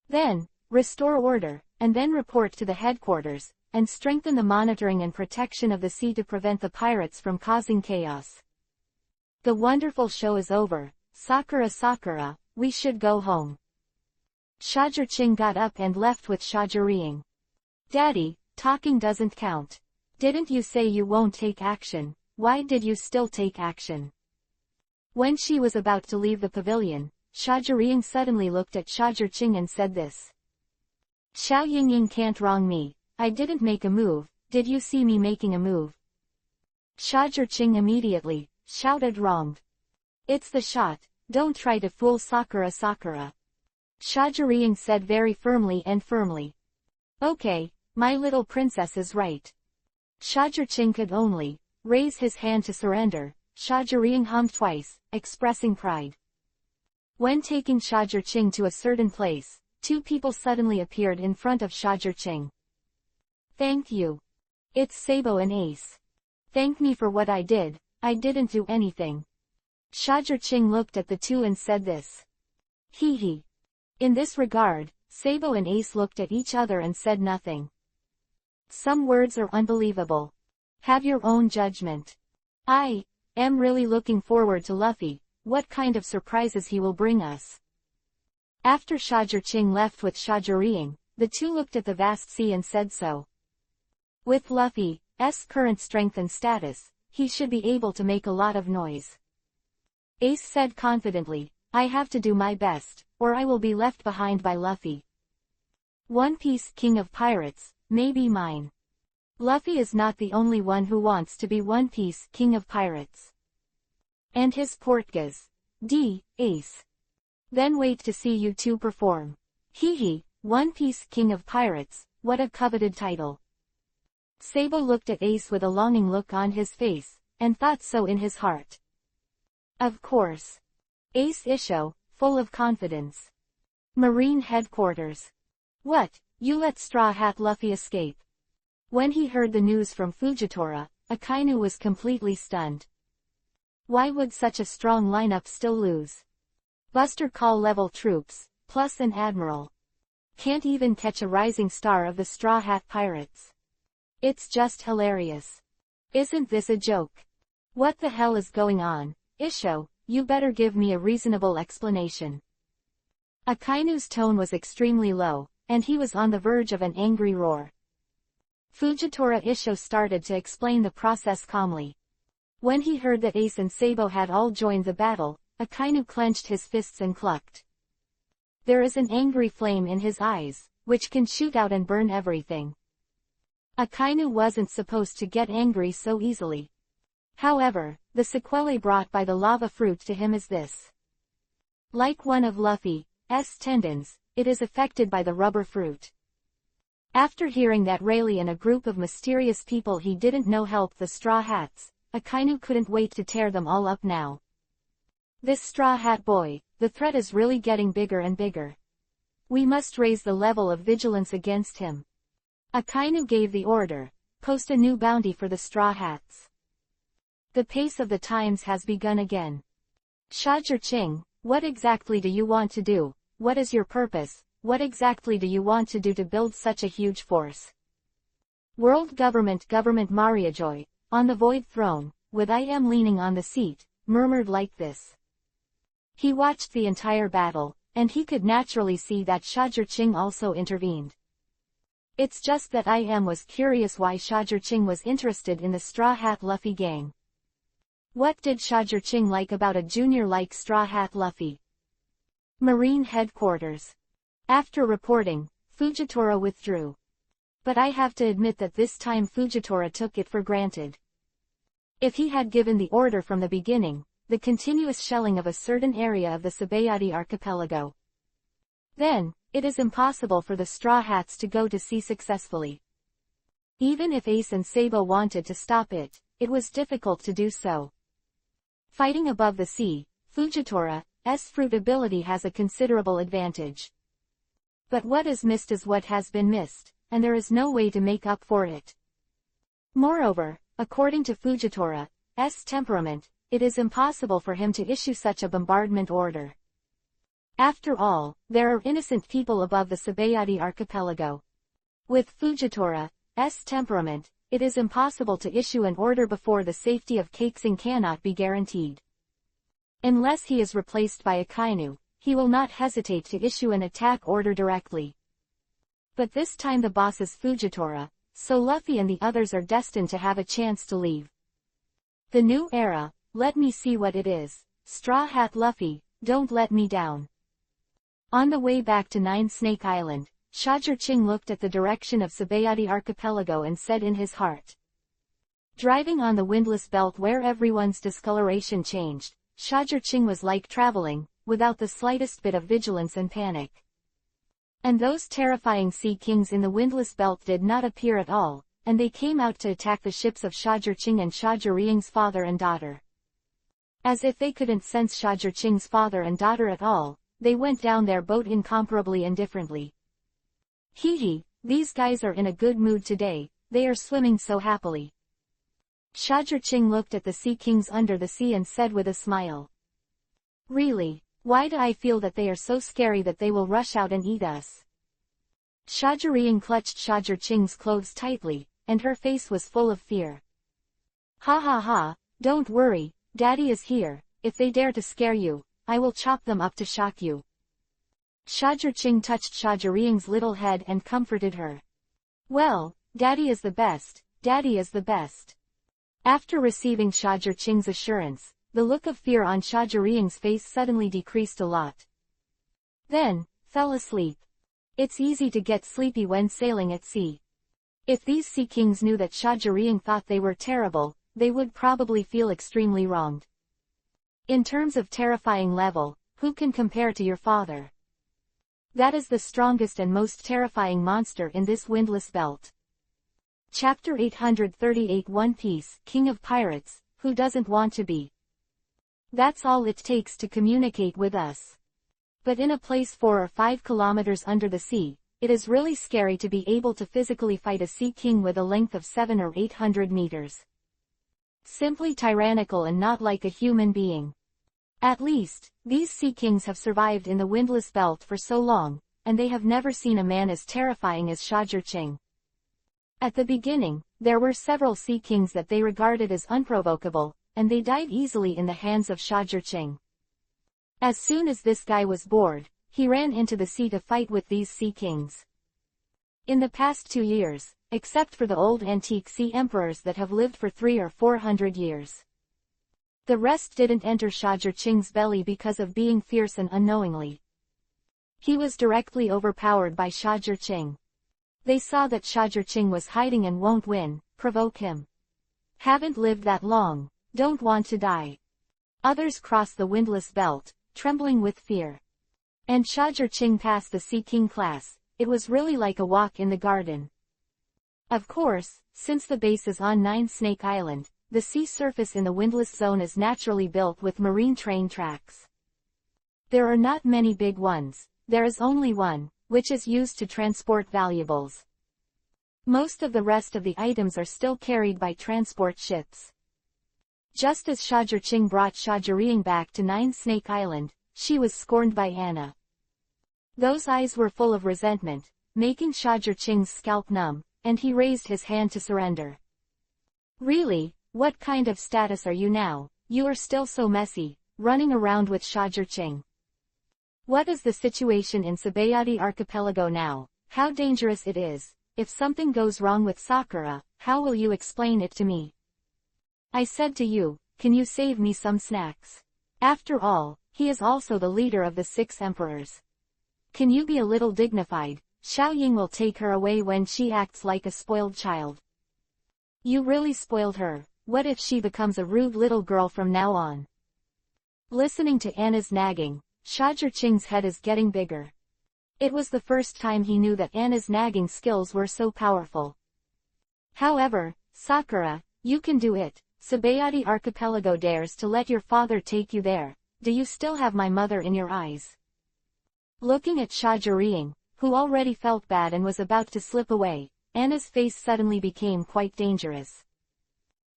Then, restore order, and then report to the headquarters, and strengthen the monitoring and protection of the sea to prevent the pirates from causing chaos. The wonderful show is over. Sakura, we should go home. Shajir-Ching got up and left with Shajir-Reading. Daddy, talking doesn't count. Didn't you say you won't take action? Why did you still take action? When she was about to leave the pavilion, Shajir-Reading suddenly looked at Shajir-Ching and said this. Xiao Yingying can't wrong me. I didn't make a move. Did you see me making a move? Shajir-Ching immediately shouted wronged. It's the shot. Don't try to fool Sakura. Shajir-Reading said very firmly. Okay, my little princess is right. Shajir-Ching could only raise his hand to surrender. Shajir-Reading hummed twice, expressing pride. When taking Shajir-Ching to a certain place, two people suddenly appeared in front of Shajir-Ching. Thank you. It's Sabo and Ace. Thank me for what I did. I didn't do anything. Shajir-Ching looked at the two and said this. Hee. In this regard, Sabo and Ace looked at each other and said nothing. Some words are unbelievable. Have your own judgment. I am really looking forward to Luffy, what kind of surprises he will bring us. After Shajir-Ching left with Shajir-Reading, the two looked at the vast sea and said so. With Luffy's current strength and status, he should be able to make a lot of noise. Ace said confidently, I have to do my best, or I will be left behind by Luffy. One Piece King of Pirates may be mine. Luffy is not the only one who wants to be One Piece King of Pirates. And his Portgas. Ace. Then wait to see you two perform. Hee, One Piece King of Pirates, what a coveted title. Sabo looked at Ace with a longing look on his face, and thought so in his heart. Of course. Ace Isho, full of confidence. Marine Headquarters. What, you let Straw Hat Luffy escape? When he heard the news from Fujitora, Akainu was completely stunned. Why would such a strong lineup still lose? Buster Call level troops, plus an admiral. Can't even catch a rising star of the Straw Hat Pirates. It's just hilarious. Isn't this a joke? What the hell is going on? Isho, you better give me a reasonable explanation. Akainu's tone was extremely low, and he was on the verge of an angry roar. Fujitora Isho started to explain the process calmly. When he heard that Ace and Sabo had all joined the battle, Akainu clenched his fists and clucked. There is an angry flame in his eyes, which can shoot out and burn everything. Akainu wasn't supposed to get angry so easily. However, the sequelae brought by the lava fruit to him is this. Like one of Luffy's tendons, it is affected by the rubber fruit. After hearing that Rayleigh and a group of mysterious people he didn't know helped the Straw Hats, Akainu couldn't wait to tear them all up now. This Straw Hat boy, the threat is really getting bigger and bigger. We must raise the level of vigilance against him. Akainu gave the order, post a new bounty for the Straw Hats. The pace of the times has begun again. Shajir-Ching, what exactly do you want to do? What is your purpose? What exactly do you want to do to build such a huge force? World Government Mariajoy, on the Void Throne, with I am leaning on the seat, murmured like this. He watched the entire battle, and he could naturally see that Shajir-Ching also intervened. It's just that I am was curious why Shajir-Ching was interested in the Straw Hat Luffy gang. What did Shajir-Ching like about a junior like Straw Hat Luffy? Marine Headquarters. After reporting, Fujitora withdrew. But I have to admit that this time Fujitora took it for granted. If he had given the order from the beginning, the continuous shelling of a certain area of the Sabayati archipelago, then, it is impossible for the Straw Hats to go to sea successfully. Even if Ace and Sabo wanted to stop it, it was difficult to do so. Fighting above the sea, Fujitora's fruit ability has a considerable advantage. But what is missed is what has been missed, and there is no way to make up for it. Moreover, according to Fujitora's temperament, it is impossible for him to issue such a bombardment order. After all, there are innocent people above the Sabayati archipelago. With Fujitora,'s temperament, it is impossible to issue an order before the safety of Keixing cannot be guaranteed. Unless he is replaced by a Kainu, he will not hesitate to issue an attack order directly. But this time the boss is Fujitora, so Luffy and the others are destined to have a chance to leave. The new era, let me see what it is. Straw Hat Luffy, don't let me down. On the way back to Nine Snake Island, Shajir-Ching looked at the direction of Sabayati archipelago and said in his heart. Driving on the windless belt where everyone's discoloration changed, Shajir-Ching was like traveling, without the slightest bit of vigilance and panic. And those terrifying sea kings in the windless belt did not appear at all, and they came out to attack the ships of Shajir-Ching and Shajir-Ying's father and daughter. As if they couldn't sense Shajir-Ching's father and daughter at all, they went down their boat incomparably indifferently. Hee, these guys are in a good mood today, they are swimming so happily. Shajir-Ching looked at the sea kings under the sea and said with a smile. Really, why do I feel that they are so scary that they will rush out and eat us? Shajir-Ying clutched Shajir-Ching's clothes tightly, and her face was full of fear. Ha ha ha, don't worry, Daddy is here, if they dare to scare you, I will chop them up to shock you. Shajir-Ching touched Shajir-Ying's little head and comforted her. Well, Daddy is the best, Daddy is the best. After receiving Shajir-Ching's assurance, the look of fear on Shajir-Ying's face suddenly decreased a lot. Then, fell asleep. It's easy to get sleepy when sailing at sea. If these sea kings knew that Shajir-Ying thought they were terrible, they would probably feel extremely wronged. In terms of terrifying level, who can compare to your father? That is the strongest and most terrifying monster in this windless belt. Chapter 838 One Piece, King of Pirates, who doesn't want to be? That's all it takes to communicate with us. But in a place 4 or 5 kilometers under the sea, it is really scary to be able to physically fight a sea king with a length of 700 or 800 meters. Simply tyrannical and not like a human being. At least, these sea kings have survived in the windless belt for so long, and they have never seen a man as terrifying as Shajir-Ching. At the beginning, there were several sea kings that they regarded as unprovocable, and they died easily in the hands of Shajir-Ching. As soon as this guy was bored, he ran into the sea to fight with these sea kings. In the past 2 years, except for the old antique sea emperors that have lived for 300 or 400 years. The rest didn't enter Shajir-Ching's belly because of being fierce and unknowingly. He was directly overpowered by Shajir-Ching. They saw that Shajir-Ching was hiding and won't win, provoke him. Haven't lived that long, don't want to die. Others crossed the windless belt, trembling with fear. And Shajir-Ching passed the Sea King class, it was really like a walk in the garden. Of course, since the base is on Nine Snake Island, the sea surface in the windless zone is naturally built with marine train tracks. There are not many big ones, there is only one, which is used to transport valuables. Most of the rest of the items are still carried by transport ships. Just as Shajir-Ching brought Shajir-Ying back to Nine Snake Island, she was scorned by Anna. Those eyes were full of resentment, making Shajir-Ching's scalp numb, and he raised his hand to surrender. Really, what kind of status are you now? You are still so messy, running around with Shajir-Ching. What is the situation in Sabayati archipelago now? How dangerous it is? If something goes wrong with Sakura, how will you explain it to me? I said to you, can you save me some snacks? After all, he is also the leader of the 6 emperors. Can you be a little dignified? Xiao Ying will take her away when she acts like a spoiled child. You really spoiled her. What if she becomes a rude little girl from now on? Listening to Anna's nagging, Shajir-Ching's head is getting bigger. It was the first time he knew that Anna's nagging skills were so powerful. However, Sakura, you can do it. Sabayati archipelago dares to let your father take you there. Do you still have my mother in your eyes? Looking at Shajir-Ying, who already felt bad and was about to slip away, Anna's face suddenly became quite dangerous.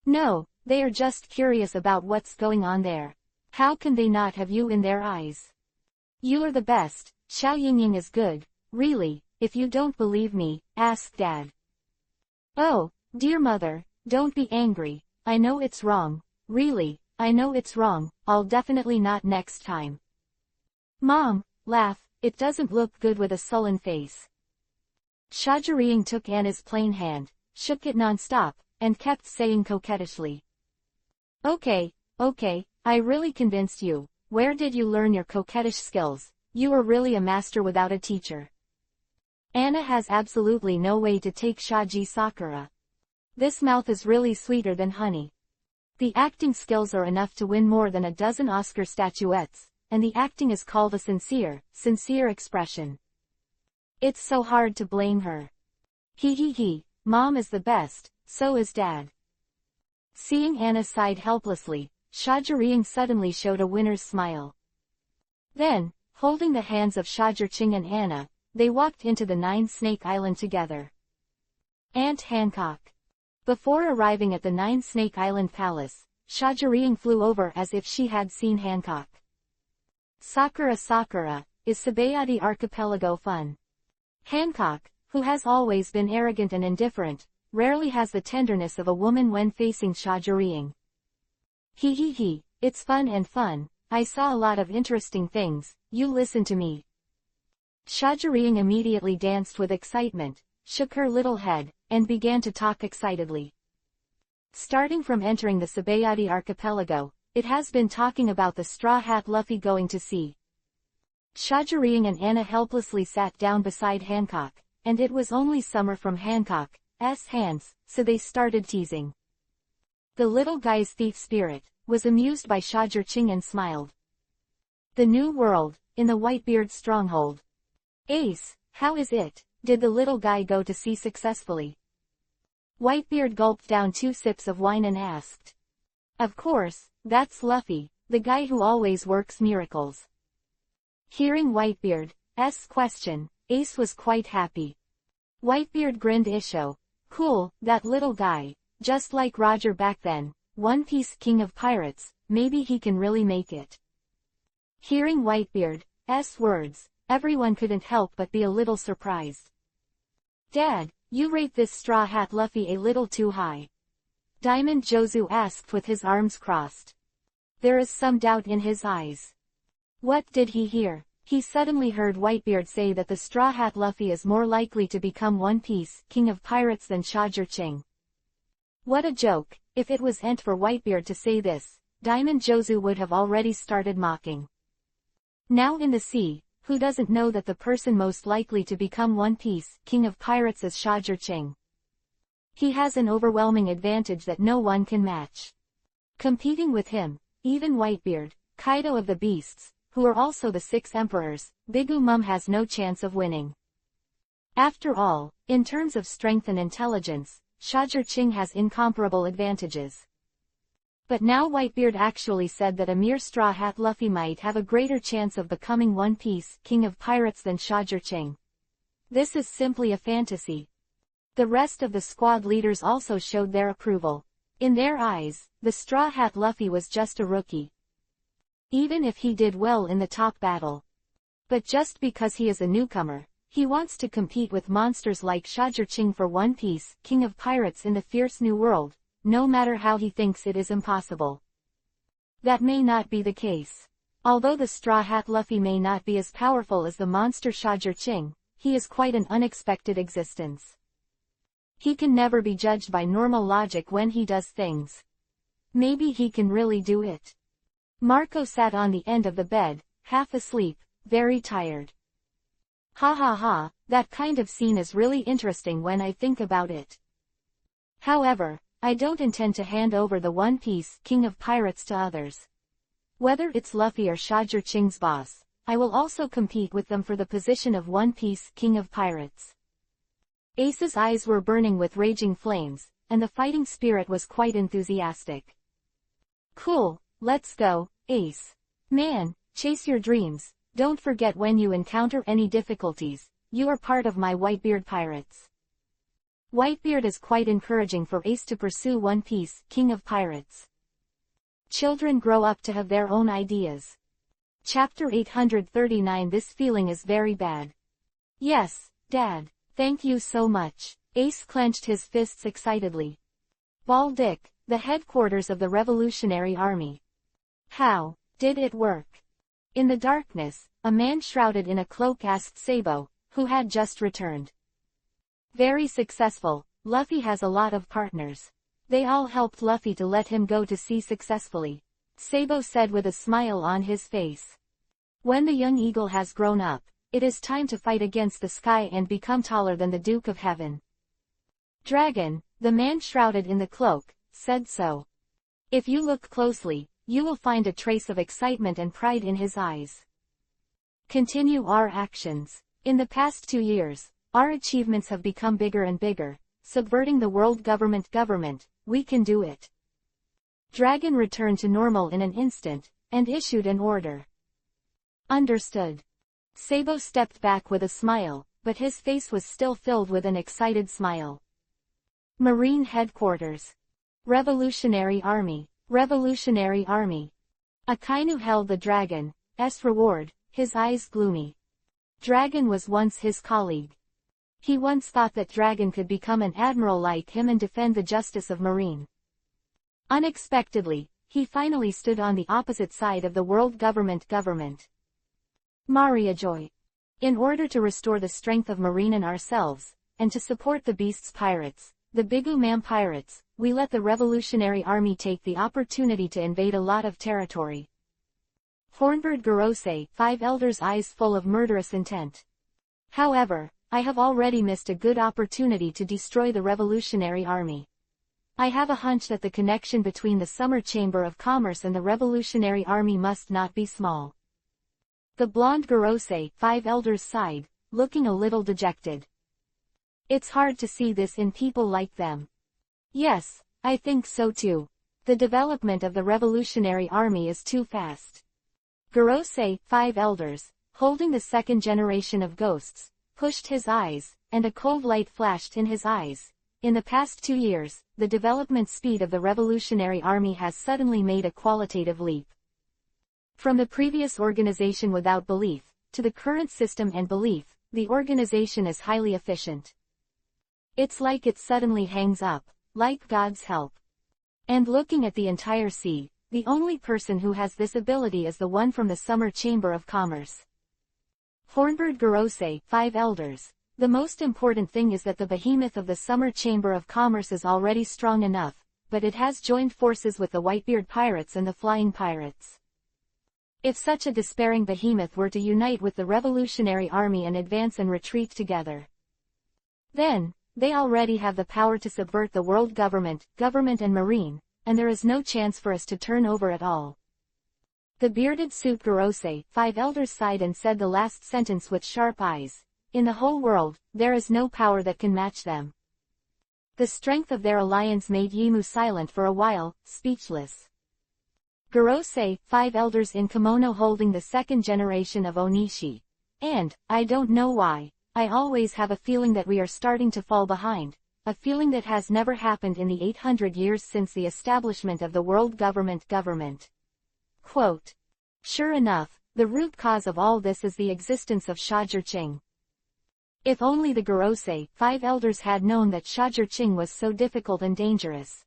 No, they are just curious about what's going on there. How can they not have you in their eyes? You are the best. Xiao Yingying is good. Really, if you don't believe me, ask Dad. Oh, dear mother, don't be angry. I know it's wrong. Really, I know it's wrong. I'll definitely not next time. Mom, laugh, it doesn't look good with a sullen face. Xiao took Anna's plain hand, shook it non-stop, and kept saying coquettishly. Okay, I really convinced you. Where did you learn your coquettish skills? You are really a master without a teacher. Anna has absolutely no way to take Shaji Sakura. This mouth is really sweeter than honey. The acting skills are enough to win more than a dozen Oscar statuettes, and the acting is called a sincere expression. It's so hard to blame her. He, Mom is the best, so is Dad. Seeing Anna sighed helplessly, Xiao suddenly showed a winner's smile. Then, holding the hands of Xiao and Anna, they walked into the Nine-Snake Island together. Aunt Hancock. Before arriving at the Nine-Snake Island Palace, Xiao flew over as if she had seen Hancock. Sakura, is Sabayati Archipelago fun? Hancock, who has always been arrogant and indifferent, rarely has the tenderness of a woman when facing Xiao. He, it's fun. I saw a lot of interesting things, you listen to me. Xiao immediately danced with excitement, shook her little head, and began to talk excitedly. Starting from entering the Sabayati Archipelago, it has been talking about the Straw Hat Luffy going to sea. Xiao and Anna helplessly sat down beside Hancock, and it was only summer from Hancock's hands, so they started teasing. The little guy's thief spirit was amused by Xiao and smiled. The New World, in the Whitebeard's stronghold. Ace, how is it? Did the little guy go to sea successfully? Whitebeard gulped down 2 sips of wine and asked. Of course, that's Luffy, the guy who always works miracles. Hearing Whitebeard's question, Ace was quite happy. Whitebeard grinned isho. Cool, that little guy, just like Roger back then, One Piece King of Pirates, maybe he can really make it. Hearing Whitebeard's words, everyone couldn't help but be a little surprised. Dad, you rate this Straw Hat Luffy a little too high. Diamond Jozu asked with his arms crossed. There is some doubt in his eyes. What did he hear? He suddenly heard Whitebeard say that the Straw Hat Luffy is more likely to become One Piece King of Pirates than Xiao. What a joke! If it was meant for Whitebeard to say this, Diamond Jozu would have already started mocking. Now in the sea, who doesn't know that the person most likely to become One Piece King of Pirates is Xiao? He has an overwhelming advantage that no one can match. Competing with him, even Whitebeard, Kaido of the Beasts, who are also the 6 emperors, Big Mom has no chance of winning. After all, in terms of strength and intelligence, Xiao has incomparable advantages. But now Whitebeard actually said that a mere Straw Hat Luffy might have a greater chance of becoming One Piece King of Pirates than Xiao. This is simply a fantasy. The rest of the squad leaders also showed their approval. In their eyes, the Straw Hat Luffy was just a rookie. Even if he did well in the top battle. But just because he is a newcomer, he wants to compete with monsters like Xiao for One Piece King of Pirates in the fierce new world, no matter how he thinks it is impossible. That may not be the case. Although the Straw Hat Luffy may not be as powerful as the monster Xiao, he is quite an unexpected existence. He can never be judged by normal logic when he does things. Maybe he can really do it. Marco sat on the end of the bed, half asleep, very tired. Ha, that kind of scene is really interesting when I think about it. However, I don't intend to hand over the One Piece King of Pirates to others. Whether it's Luffy or Xiao's boss, I will also compete with them for the position of One Piece King of Pirates. Ace's eyes were burning with raging flames, and the fighting spirit was quite enthusiastic. Cool, let's go, Ace. Man, chase your dreams, don't forget when you encounter any difficulties, you are part of my Whitebeard Pirates. Whitebeard is quite encouraging for Ace to pursue One Piece King of Pirates. Children grow up to have their own ideas. Chapter 839. This feeling is very bad. Yes, Dad. Thank you so much. Ace clenched his fists excitedly. Baldic, the headquarters of the Revolutionary Army. How did it work? In the darkness, a man shrouded in a cloak asked Sabo, who had just returned. Very successful. Luffy has a lot of partners. They all helped Luffy to let him go to sea successfully, Sabo said with a smile on his face. When the young eagle has grown up, it is time to fight against the sky and become taller than the Duke of Heaven. Dragon, the man shrouded in the cloak, said so. If you look closely, you will find a trace of excitement and pride in his eyes. Continue our actions. In the past 2 years, our achievements have become bigger and bigger, subverting the world government. We can do it. Dragon returned to normal in an instant, and issued an order. Understood. Sabo stepped back with a smile, but his face was still filled with an excited smile. Marine Headquarters. Revolutionary Army. Revolutionary Army. Akainu held the dragon's reward, his eyes gloomy. Dragon was once his colleague. He once thought that Dragon could become an admiral like him and defend the justice of Marine. Unexpectedly, he finally stood on the opposite side of the world government. Maria Joy. In order to restore the strength of Marine and ourselves, and to support the Beast's pirates, the Bigumam pirates, we let the Revolutionary Army take the opportunity to invade a lot of territory. Hornbird Gorose, 5 elders' eyes full of murderous intent. However, I have already missed a good opportunity to destroy the Revolutionary Army. I have a hunch that the connection between the Summer Chamber of Commerce and the Revolutionary Army must not be small. The blonde Gorose, 5 elders sighed, looking a little dejected. It's hard to see this in people like them. Yes, I think so too. The development of the Revolutionary Army is too fast. Gorose, 5 elders, holding the second generation of ghosts, pushed his eyes, and a cold light flashed in his eyes. In the past 2 years, the development speed of the Revolutionary Army has suddenly made a qualitative leap. From the previous organization without belief, to the current system and belief, the organization is highly efficient. It's like it suddenly hangs up, like God's help. And looking at the entire sea, the only person who has this ability is the one from the Summer Chamber of Commerce. Hornbird Gorose, 5 elders. The most important thing is that the behemoth of the Summer Chamber of Commerce is already strong enough, but it has joined forces with the Whitebeard pirates and the Flying Pirates. If such a despairing behemoth were to unite with the Revolutionary Army and advance and retreat together, then, they already have the power to subvert the world government and Marine, and there is no chance for us to turn over at all. The bearded suit Gorose, 5 elders sighed and said the last sentence with sharp eyes. In the whole world, there is no power that can match them. The strength of their alliance made Yimu silent for a while, speechless. Gorose, 5 elders in kimono holding the second generation of Onishi. And, I don't know why, I always have a feeling that we are starting to fall behind, a feeling that has never happened in the 800 years since the establishment of the world government. Quote. Sure enough, the root cause of all this is the existence of Shajirching. If only the Gorose, 5 elders had known that Shajirching was so difficult and dangerous.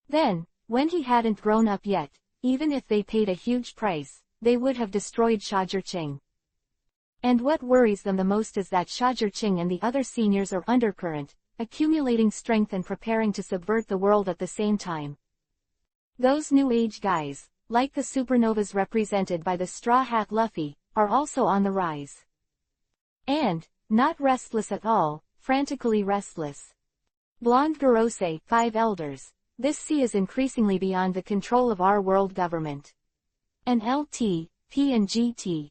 Then, when he hadn't grown up yet, even if they paid a huge price, they would have destroyed Shajirching. And what worries them the most is that Shajirching and the other seniors are undercurrent, accumulating strength and preparing to subvert the world at the same time. Those New Age guys, like the supernovas represented by the Straw Hat Luffy, are also on the rise. And, not restless at all, frantically restless. Blonde Gorose, 5 elders. This sea is increasingly beyond the control of our world government. An LT, P and GT.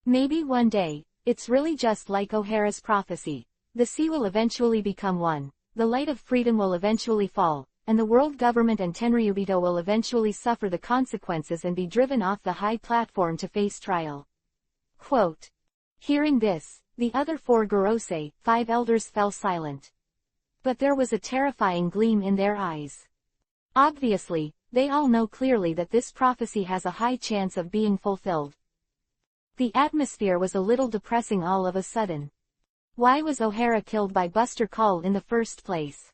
Maybe one day, it's really just like O'Hara's prophecy. The sea will eventually become one, the light of freedom will eventually fall, and the world government and Tenryubito will eventually suffer the consequences and be driven off the high platform to face trial. Quote. Hearing this, the other 4 Gorose, 5 elders fell silent. But there was a terrifying gleam in their eyes. Obviously, they all know clearly that this prophecy has a high chance of being fulfilled, The atmosphere was a little depressing all of a sudden. Why was O'Hara killed by Buster Call in the first place?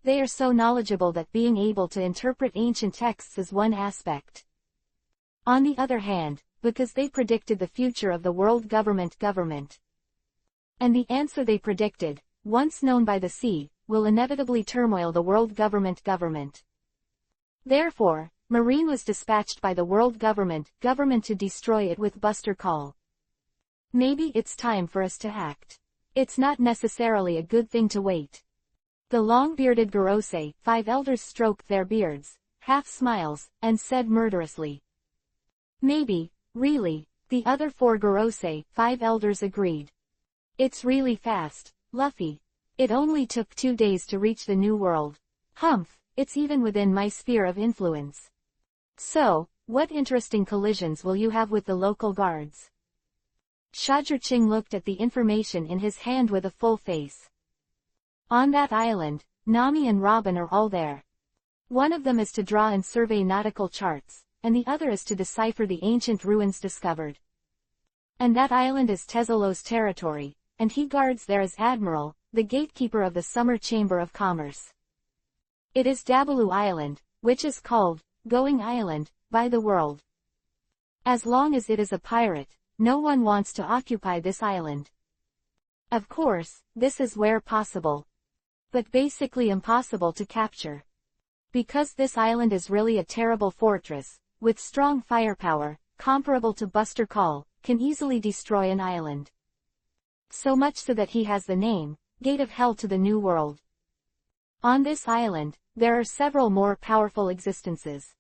They are so knowledgeable that being able to interpret ancient texts is one aspect. On the other hand, because they predicted the future of the world government. And the answer they predicted, once known by the sea, will inevitably turmoil the world government. Therefore, Marine was dispatched by the world government to destroy it with Buster Call. Maybe it's time for us to act. It's not necessarily a good thing to wait. The long-bearded Gorosei, 5 elders stroked their beards, half smiles, and said murderously. Maybe, really, the other 4 Gorosei, 5 elders agreed. It's really fast, Luffy. It only took 2 days to reach the New World. Humph, it's even within my sphere of influence. So, what interesting collisions will you have with the local guards? Shajirching looked at the information in his hand with a full face. On that island, Nami and Robin are all there. One of them is to draw and survey nautical charts, and the other is to decipher the ancient ruins discovered. And that island is Tezzolo's territory, and he guards there as Admiral, the gatekeeper of the Summer Chamber of Commerce. It is Dabalu Island, which is called Going Island by the world. As long as it is a pirate, no one wants to occupy this island. Of course, this is where possible. But basically impossible to capture. Because this island is really a terrible fortress, with strong firepower, comparable to Buster Call, can easily destroy an island. So much so that he has the name, Gate of Hell to the New World. On this island, there are several more powerful existences.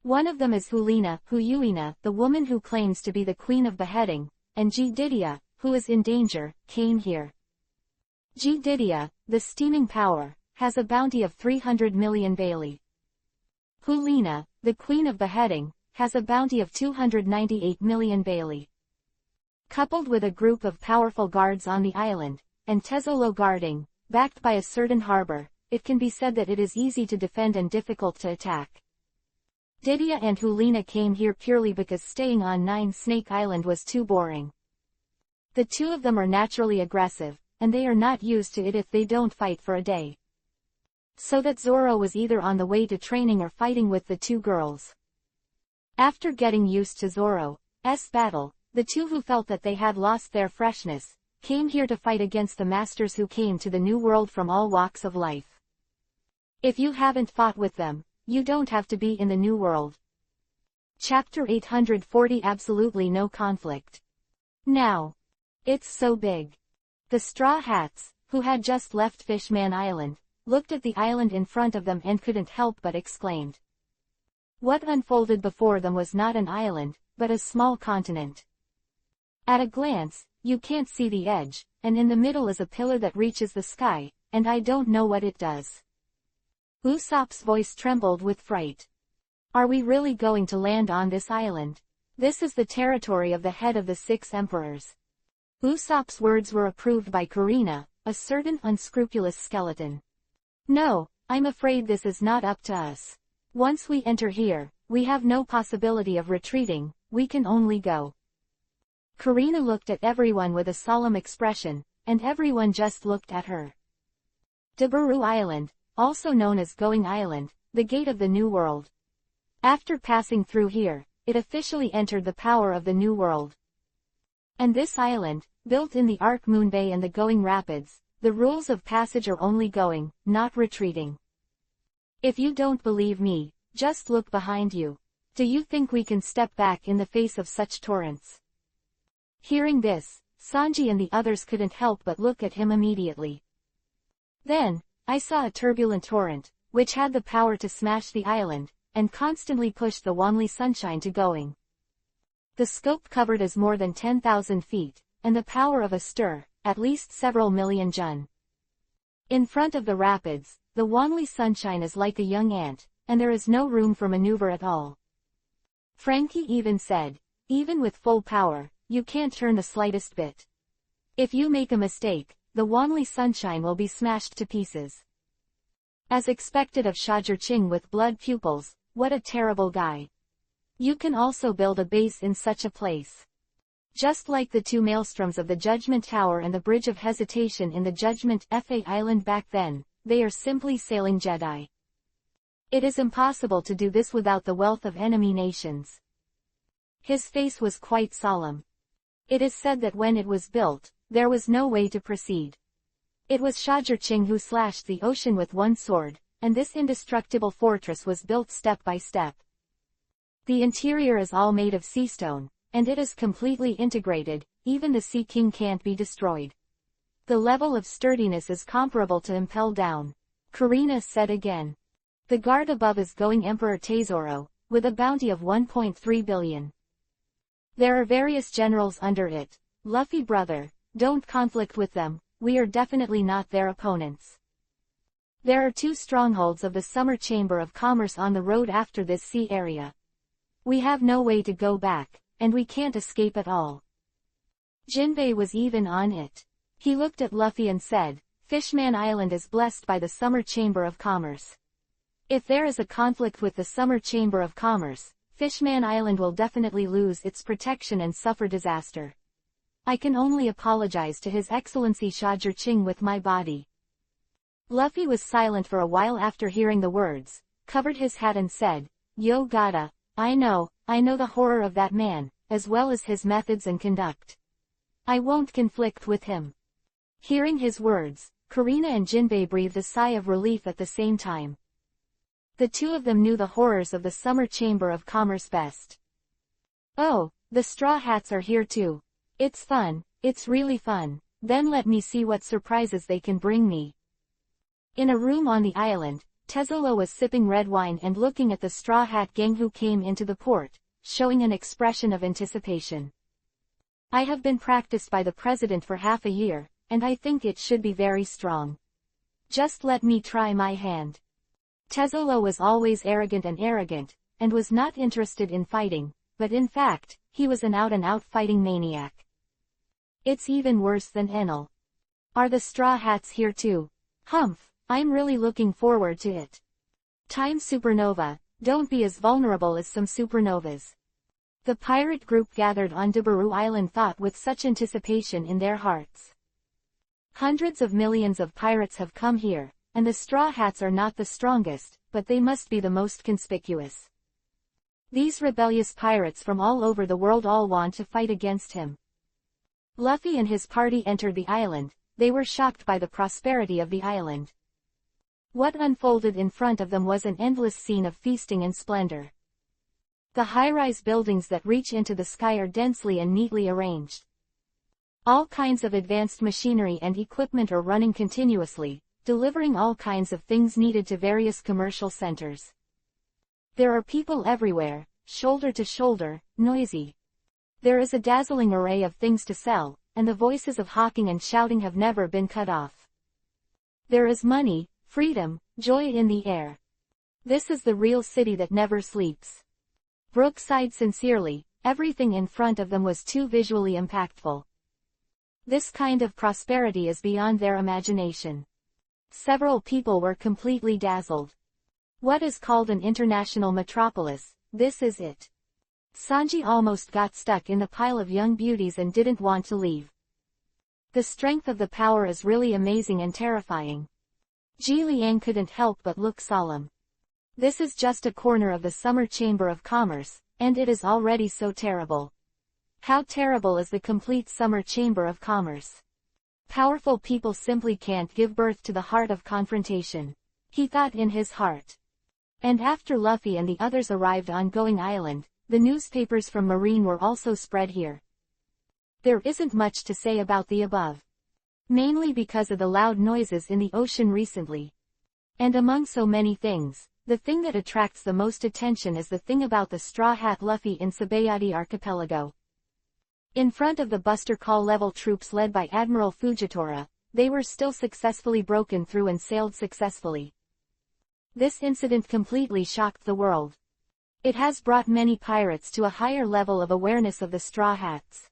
One of them is Huyuina, the woman who claims to be the Queen of Beheading, and Didia, who is in danger, came here. Didia, the steaming power, has a bounty of 300 million Bailey. Hulina, the Queen of Beheading, has a bounty of 298 million Bailey. Coupled with a group of powerful guards on the island, and Tezzolo guarding, backed by a certain harbor, it can be said that it is easy to defend and difficult to attack. Didia and Hulina came here purely because staying on 9 Snake Island was too boring. The two of them are naturally aggressive, and they are not used to it if they don't fight for a day. So that Zoro was either on the way to training or fighting with the 2 girls. After getting used to Zoro's battle, the 2 who felt that they had lost their freshness, came here to fight against the masters who came to the New World from all walks of life. If you haven't fought with them, you don't have to be in the New World. Chapter 840 Absolutely no conflict. Now. It's so big. The Straw Hats, who had just left Fishman Island, looked at the island in front of them and couldn't help but exclaimed. What unfolded before them was not an island, but a small continent. At a glance, you can't see the edge, and in the middle is a pillar that reaches the sky, and I don't know what it does. Usopp's voice trembled with fright. Are we really going to land on this island? This is the territory of the head of the 6 emperors. Usopp's words were approved by Kurina, a certain unscrupulous skeleton. No, I'm afraid this is not up to us. Once we enter here, we have no possibility of retreating, we can only go. Kurina looked at everyone with a solemn expression, and everyone just looked at her. Dabaru Island, also known as Going Island, the gate of the New World. After passing through here, it officially entered the power of the New World. And this island, built in the Arc Moon Bay and the Going Rapids, the rules of passage are only going, not retreating. If you don't believe me, just look behind you. Do you think we can step back in the face of such torrents? Hearing this, Sanji and the others couldn't help but look at him immediately. Then, I saw a turbulent torrent, which had the power to smash the island, and constantly pushed the Wanli Sunshine to going. The scope covered is more than 10,000 feet, and the power of a stir, at least several million jun. In front of the rapids, the Wanli Sunshine is like a young ant, and there is no room for maneuver at all. Frankie even said, even with full power, you can't turn the slightest bit. If you make a mistake, the Wanli Sunshine will be smashed to pieces. As expected of Shajirching with blood pupils, what a terrible guy. You can also build a base in such a place. Just like the two maelstroms of the Judgment Tower and the Bridge of Hesitation in the Judgment Fa Island back then, they are simply sailing Jedi. It is impossible to do this without the wealth of enemy nations. His face was quite solemn. It is said that when it was built, there was no way to proceed. It was Shajir-Ching who slashed the ocean with one sword, and this indestructible fortress was built step by step. The interior is all made of sea stone, and it is completely integrated, even the Sea King can't be destroyed. The level of sturdiness is comparable to Impel Down. Karina said again. The guard above is going Emperor Tesoro, with a bounty of 1.3 billion. There are various generals under it. Luffy brother, don't conflict with them, we are definitely not their opponents. There are 2 strongholds of the Summer Chamber of Commerce on the road after this sea area. We have no way to go back, and we can't escape at all. Jinbei was even on it. He looked at Luffy and said, Fishman Island is blessed by the Summer Chamber of Commerce. If there is a conflict with the Summer Chamber of Commerce, Fishman Island will definitely lose its protection and suffer disaster. I can only apologize to His Excellency Shajir-Ching with my body. Luffy was silent for a while after hearing the words, covered his hat and said, Yo Gata, I know the horror of that man, as well as his methods and conduct. I won't conflict with him. Hearing his words, Karina and Jinbei breathed a sigh of relief at the same time. The two of them knew the horrors of the Summer Chamber of Commerce best. Oh, the Straw Hats are here too. It's fun, it's really fun, then let me see what surprises they can bring me. In a room on the island, Tesoro was sipping red wine and looking at the Straw Hat gang who came into the port, showing an expression of anticipation. I have been practiced by the president for half a year, and I think it should be very strong. Just let me try my hand. Tesoro was always arrogant and was not interested in fighting, but in fact, he was an out-and-out fighting maniac. It's even worse than Enel. Are the Straw Hats here too? Humph, I'm really looking forward to it. Time supernova, don't be as vulnerable as some supernovas. The pirate group gathered on Dabaru Island thought with such anticipation in their hearts. Hundreds of millions of pirates have come here, and the Straw Hats are not the strongest, but they must be the most conspicuous. These rebellious pirates from all over the world all want to fight against him. Luffy and his party entered the island. They were shocked by the prosperity of the island. What unfolded in front of them was an endless scene of feasting and splendor. The high-rise buildings that reach into the sky are densely and neatly arranged. All kinds of advanced machinery and equipment are running continuously, delivering all kinds of things needed to various commercial centers. There are people everywhere, shoulder to shoulder, noisy. There is a dazzling array of things to sell, and the voices of hawking and shouting have never been cut off. There is money, freedom, joy in the air. This is the real city that never sleeps. Brooke sighed sincerely. Everything in front of them was too visually impactful. This kind of prosperity is beyond their imagination. Several people were completely dazzled. What is called an international metropolis, this is it. Sanji almost got stuck in the pile of young beauties and didn't want to leave. The strength of the power is really amazing and terrifying. Ji Liang couldn't help but look solemn. This is just a corner of the Summer Chamber of Commerce, and it is already so terrible. How terrible is the complete Summer Chamber of Commerce? Powerful people simply can't give birth to the heart of confrontation. He thought in his heart. And after Luffy and the others arrived on Going Island, the newspapers from Marine were also spread here. There isn't much to say about the above. Mainly because of the loud noises in the ocean recently. And among so many things, the thing that attracts the most attention is the thing about the Straw Hat Luffy in Sabayati Archipelago. In front of the Buster Call level troops led by Admiral Fujitora, they were still successfully broken through and sailed successfully. This incident completely shocked the world. It has brought many pirates to a higher level of awareness of the Straw Hats.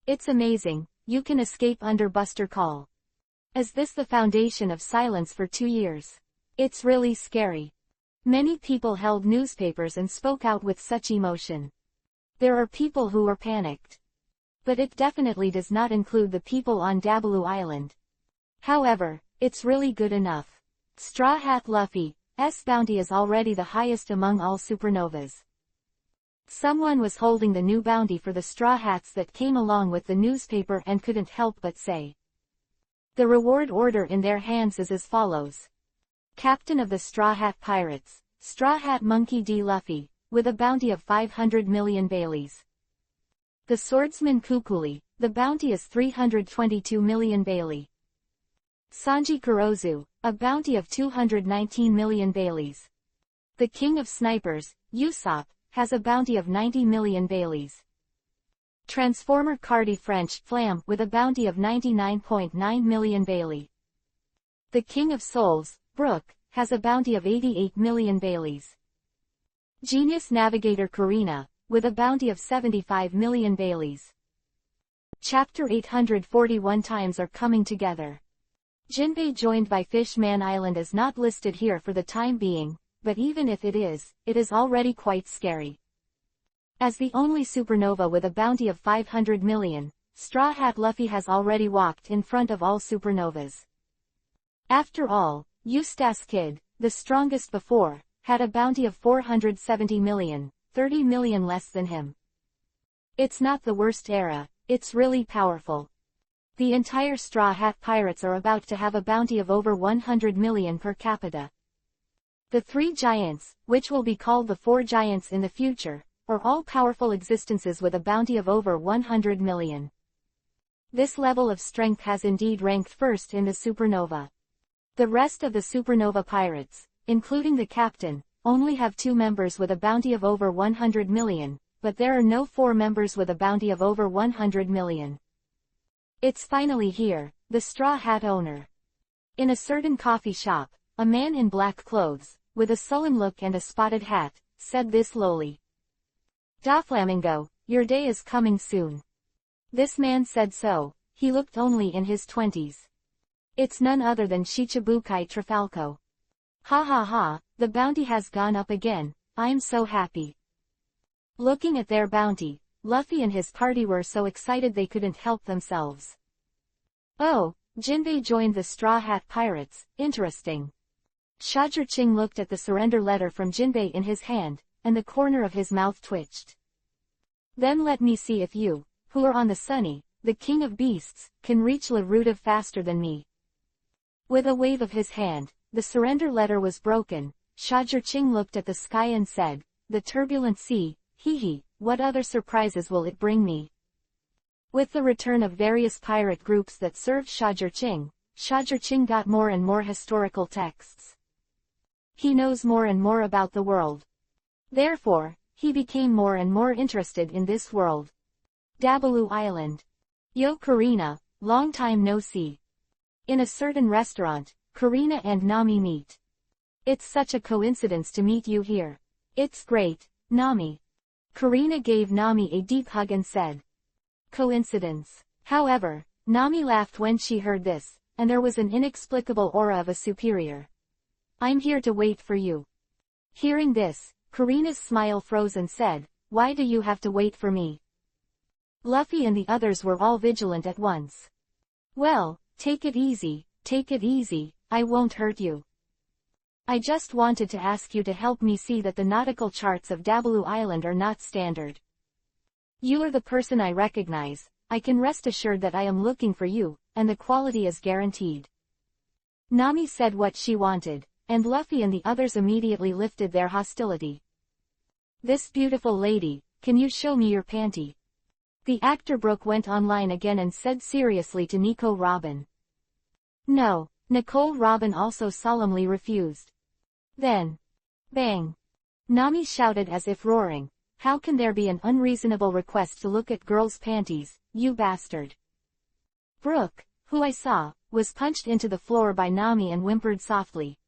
It's amazing, you can escape under Buster Call. Is this the foundation of silence for 2 years? It's really scary. Many people held newspapers and spoke out with such emotion. There are people who are panicked. But it definitely does not include the people on Dabalu Island. However, it's really good enough. Straw Hat Luffy's bounty is already the highest among all supernovas. Someone was holding the new bounty for the Straw Hats that came along with the newspaper and couldn't help but say. The reward order in their hands is as follows. Captain of the Straw Hat Pirates, Straw Hat Monkey D. Luffy, with a bounty of 500 million Baileys. The Swordsman Kukuli, the bounty is 322 million Bailey. Sanji Kurozu, a bounty of 219 million Baileys. The King of Snipers, Usopp, has a bounty of 90 million Baileys. Transformer Cardi French Flam with a bounty of 99.9 million Bailey. The King of Souls, Brook, has a bounty of 88 million Baileys. Genius Navigator Karina, with a bounty of 75 million Baileys. Chapter 841 Times are coming together. Jinbei joined by Fishman Island is not listed here for the time being, but even if it is already quite scary. As the only supernova with a bounty of 500 million, Straw Hat Luffy has already walked in front of all supernovas. After all, Eustace Kid, the strongest before, had a bounty of 470 million, 30 million less than him. It's not the worst era, it's really powerful. The entire Straw Hat Pirates are about to have a bounty of over 100 million per capita. The three giants, which will be called the four giants in the future, are all powerful existences with a bounty of over 100 million. This level of strength has indeed ranked first in the supernova. The rest of the supernova pirates, including the captain, only have 2 members with a bounty of over 100 million, but there are no 4 members with a bounty of over 100 million. It's finally here, the Straw Hat owner. In a certain coffee shop, a man in black clothes, with a sullen look and a spotted hat, said this lowly. Doflamingo, your day is coming soon. This man said so, he looked only in his 20s. It's none other than Shichibukai Trafalco. Ha ha ha, the bounty has gone up again, I'm so happy. Looking at their bounty, Luffy and his party were so excited they couldn't help themselves. Oh, Jinbei joined the Straw Hat Pirates, interesting. Shajirching looked at the surrender letter from Jinbei in his hand, and the corner of his mouth twitched. Then let me see if you, who are on the Sunny, the King of Beasts, can reach Laruda faster than me. With a wave of his hand, the surrender letter was broken. Shajirching looked at the sky and said, the turbulent sea, hee, what other surprises will it bring me? With the return of various pirate groups that served Shajirching got more and more historical texts. He knows more and more about the world. Therefore, he became more and more interested in this world. Dabalu Island. Yo Karina, long time no see. In a certain restaurant, Karina and Nami meet. It's such a coincidence to meet you here. It's great, Nami. Karina gave Nami a deep hug and said. Coincidence. However, Nami laughed when she heard this, and there was an inexplicable aura of a superior. I'm here to wait for you. Hearing this, Karina's smile froze and said, why do you have to wait for me? Luffy and the others were all vigilant at once. Well, take it easy, I won't hurt you. I just wanted to ask you to help me see that the nautical charts of Dabalu Island are not standard. You are the person I recognize, I can rest assured that I am looking for you, and the quality is guaranteed. Nami said what she wanted, and Luffy and the others immediately lifted their hostility. This beautiful lady, can you show me your panty? The actor Brooke went online again and said seriously to Nico Robin. No, Nicole Robin also solemnly refused. Then, bang! Nami shouted as if roaring, how can there be an unreasonable request to look at girls' panties, you bastard? Brooke, who I saw, was punched into the floor by Nami and whimpered softly.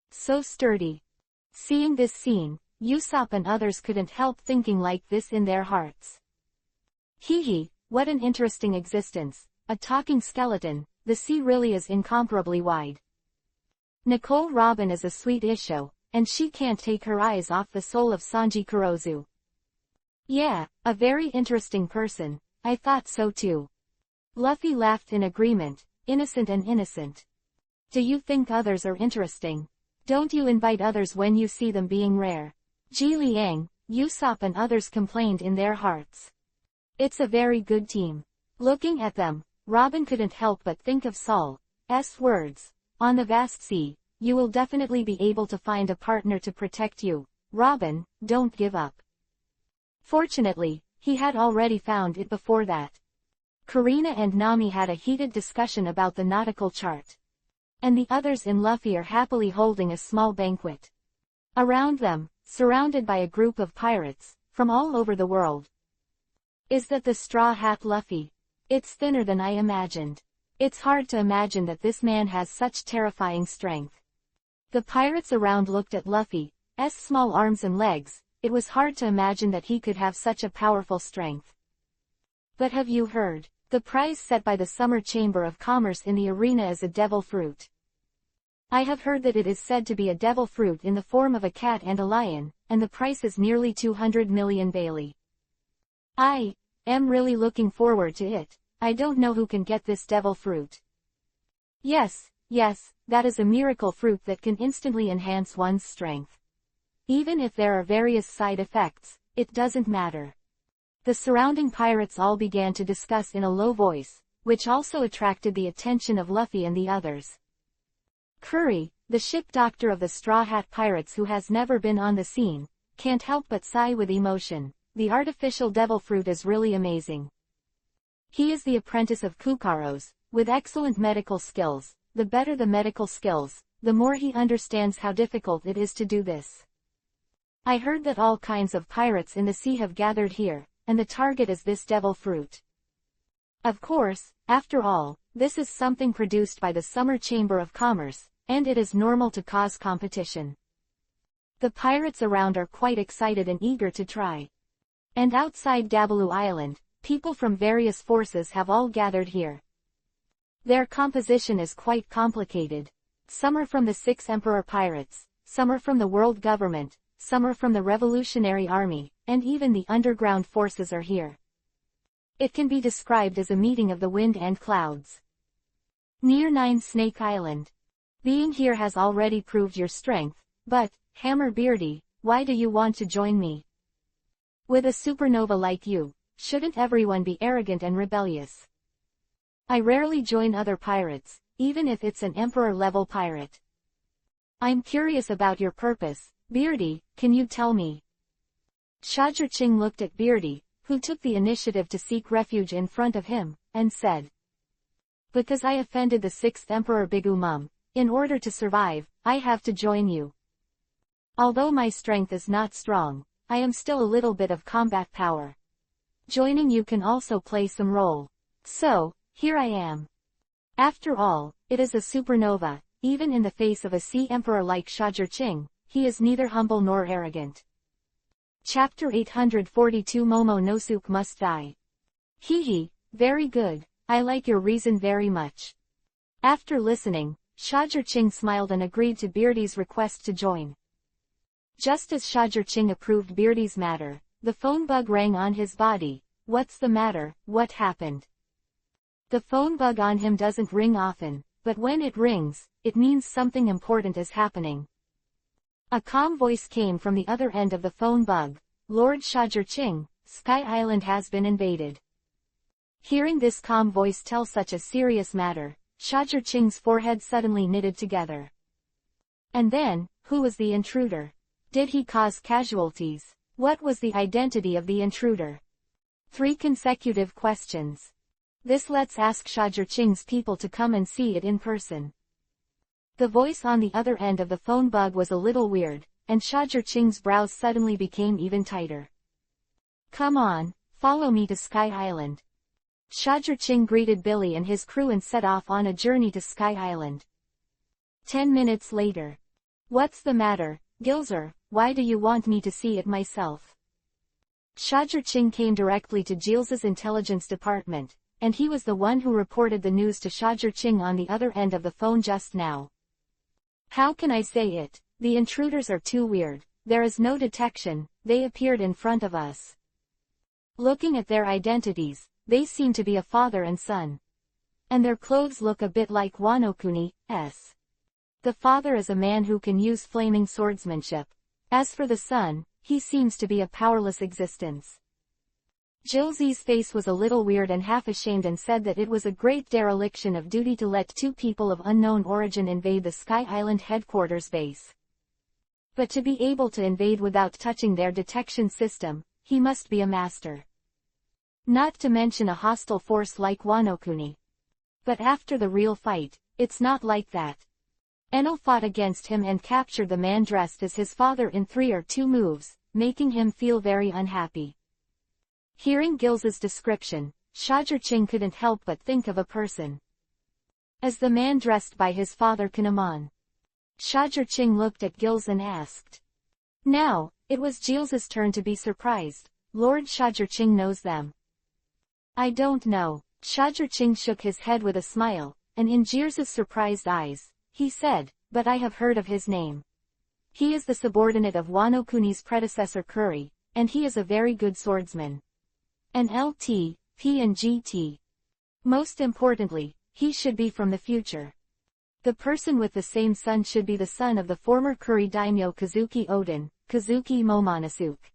So sturdy. Seeing this scene, Usopp and others couldn't help thinking like this in their hearts. Hee, what an interesting existence, a talking skeleton, the sea really is incomparably wide. Nicole Robin is a sweet issue, and she can't take her eyes off the soul of Sanji Kurozu. Yeah, a very interesting person, I thought so too. Luffy laughed in agreement, innocent and innocent. Do you think others are interesting? Don't you invite others when you see them being rare? Ji Liang, Usopp and others complained in their hearts. It's a very good team. Looking at them, Robin couldn't help but think of Saul's words. On the vast sea, you will definitely be able to find a partner to protect you. Robin, don't give up. Fortunately, he had already found it before that. Karina and Nami had a heated discussion about the nautical chart. And the others in Luffy are happily holding a small banquet. Around them, surrounded by a group of pirates, from all over the world. Is that the Straw Hat Luffy? It's thinner than I imagined. It's hard to imagine that this man has such terrifying strength. The pirates around looked at Luffy's small arms and legs. It was hard to imagine that he could have such a powerful strength. But have you heard? The prize set by the Summer Chamber of Commerce in the arena is a devil fruit. I have heard that it is said to be a devil fruit in the form of a cat and a lion, and the price is nearly 200 million Bailey. I am really looking forward to it. I don't know who can get this devil fruit. Yes, that is a miracle fruit that can instantly enhance one's strength. Even if there are various side effects, it doesn't matter. The surrounding pirates all began to discuss in a low voice, which also attracted the attention of Luffy and the others. Curry, the ship doctor of the Straw Hat Pirates who has never been on the scene, can't help but sigh with emotion. The artificial devil fruit is really amazing. He is the apprentice of Kukaros, with excellent medical skills. The better the medical skills, the more he understands how difficult it is to do this. I heard that all kinds of pirates in the sea have gathered here, and the target is this devil fruit. Of course, after all, this is something produced by the Summer Chamber of Commerce, and it is normal to cause competition. The pirates around are quite excited and eager to try. And outside Dabalu Island, people from various forces have all gathered here. Their composition is quite complicated. Some are from the 6 Emperor Pirates, some are from the world government, some are from the Revolutionary Army, and even the underground forces are here. It can be described as a meeting of the wind and clouds. Near 9 Snake Island. Being here has already proved your strength, but, Hammer Beardy, why do you want to join me? With a supernova like you, shouldn't everyone be arrogant and rebellious? I rarely join other pirates, even if it's an emperor-level pirate. I'm curious about your purpose, Beardy, can you tell me? Shajirching looked at Beardy, who took the initiative to seek refuge in front of him, and said. Because I offended the 6th Emperor Bigumum, in order to survive, I have to join you. Although my strength is not strong, I am still a little bit of combat power. Joining you can also play some role. So, here I am. After all, it is a supernova. Even in the face of a sea emperor like Shajirching, he is neither humble nor arrogant. Chapter 842 Momonosuke must die. Hee, very good, I like your reason very much. After listening, Shajirching smiled and agreed to Beardy's request to join. Just as Shajirching approved Beardy's matter, the phone bug rang on his body. What's the matter, what happened? The phone bug on him doesn't ring often, but when it rings, it means something important is happening. A calm voice came from the other end of the phone bug. Lord Shajirching, Sky Island has been invaded. Hearing this calm voice tell such a serious matter, Shajirching's forehead suddenly knitted together. And then, who was the intruder? Did he cause casualties? What was the identity of the intruder? 3 consecutive questions. This lets ask Shajirching's people to come and see it in person. The voice on the other end of the phone bug was a little weird, and Shajirching's brows suddenly became even tighter. Come on, follow me to Sky Island. Shajirching greeted Billy and his crew and set off on a journey to Sky Island. 10 minutes later. What's the matter, Gilzer, why do you want me to see it myself? Shajirching came directly to Giles's intelligence department, and he was the one who reported the news to Shajirching on the other end of the phone just now. How can I say it? The intruders are too weird. There is no detection, they appeared in front of us. Looking at their identities, they seem to be a father and son. And their clothes look a bit like Wano-kuni's. The father is a man who can use flaming swordsmanship. As for the son, he seems to be a powerless existence. Jilzi's face was a little weird and half ashamed and said that it was a great dereliction of duty to let two people of unknown origin invade the Sky Island headquarters base. But to be able to invade without touching their detection system, he must be a master. Not to mention a hostile force like Wano-kuni. But after the real fight, it's not like that. Enno fought against him and captured the man dressed as his father in 3 or 2 moves, making him feel very unhappy. Hearing Gilz's description, Shajirching couldn't help but think of a person as the man dressed by his father Kinemon. Shajirching looked at Gilz and asked. Now, it was Gilz's turn to be surprised. Lord Shajirching knows them. I don't know. Shajirching shook his head with a smile, and in Gilz's surprised eyes, he said, but I have heard of his name. He is the subordinate of Wano-kuni's predecessor Kuri, and he is a very good swordsman. An LT, P and GT. Most importantly, he should be from the future. The person with the same son should be the son of the former Kuri daimyo Kazuki Odin, Kazuki Momonosuke.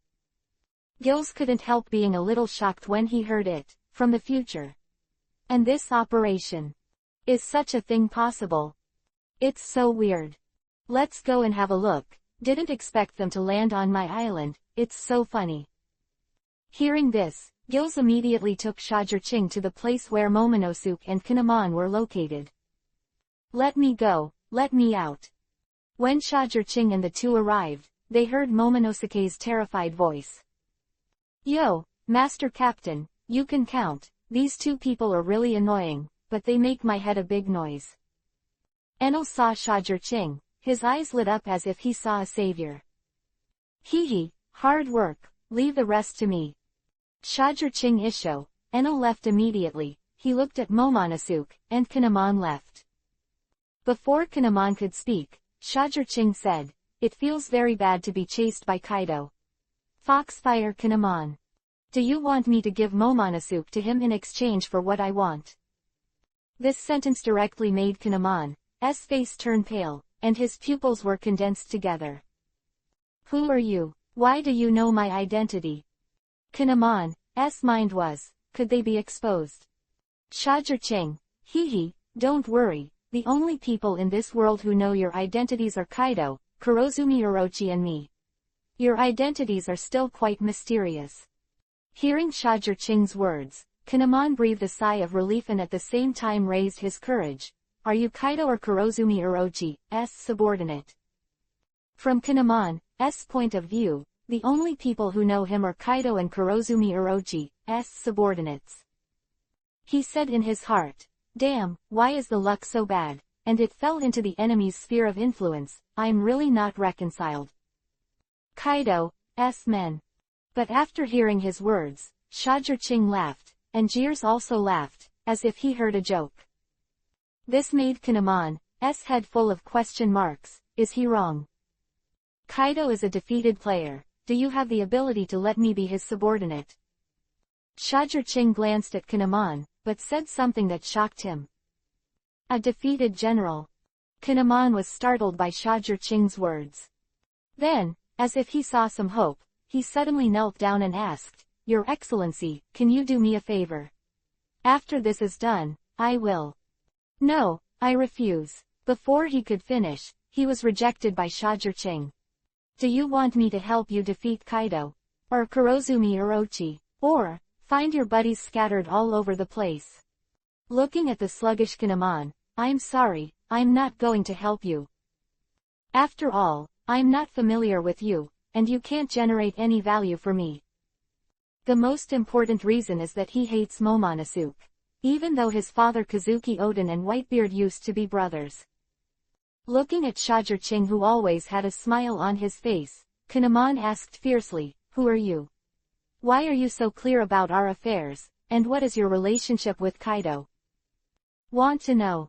Gilz couldn't help being a little shocked when he heard it, from the future. And this operation. Is such a thing possible? It's so weird. Let's go and have a look. Didn't expect them to land on my island, it's so funny. Hearing this, Gilz immediately took Shajirching to the place where Momonosuke and Kinemon were located. Let me go, let me out. When Shajirching and the two arrived, they heard Momonosuke's terrified voice. Yo, Master Captain, you can count, these two people are really annoying, but they make my head a big noise. Enno saw Shajirching, his eyes lit up as if he saw a savior. Hee, hard work, leave the rest to me. Shajirching Isho, Enno left immediately, he looked at Momonosuke, and Kinemon left. Before Kinemon could speak, Shajirching said, it feels very bad to be chased by Kaido. Foxfire Kinemon. Do you want me to give Momonosuke to him in exchange for what I want? This sentence directly made Kinemon's face turn pale, and his pupils were condensed together. Who are you? Why do you know my identity? Kinemon's mind was, could they be exposed? Shajirching, hee, don't worry, the only people in this world who know your identities are Kaido, Kurozumi Orochi and me. Your identities are still quite mysterious. Hearing Shajirching's words, Kinemon breathed a sigh of relief and at the same time raised his courage. Are you Kaido or Kurozumi Orochi's subordinate? From Kinemon's point of view, the only people who know him are Kaido and Kurozumi Orochi's subordinates. He said in his heart, damn, why is the luck so bad, and it fell into the enemy's sphere of influence, I'm really not reconciled. Kaido's men. But after hearing his words, Shajirching laughed, and Gilz also laughed, as if he heard a joke. This made Kinemon's head full of question marks, is he wrong? Kaido is a defeated player, do you have the ability to let me be his subordinate? Shajirching glanced at Kinemon, but said something that shocked him. A defeated general. Kinemon was startled by Shajirching's words. Then, as if he saw some hope, he suddenly knelt down and asked, Your Excellency, can you do me a favor? After this is done, I will. No, I refuse. Before he could finish, he was rejected by Shajirching. Do you want me to help you defeat Kaido? Or Kurozumi Orochi? Or, find your buddies scattered all over the place? Looking at the sluggish Kinemon, I'm sorry, I'm not going to help you. After all, I'm not familiar with you, and you can't generate any value for me. The most important reason is that he hates Momonosuke. Even though his father Kazuki Odin and Whitebeard used to be brothers. Looking at Shajirching who always had a smile on his face, Kinemon asked fiercely, Who are you? Why are you so clear about our affairs, and what is your relationship with Kaido? Want to know?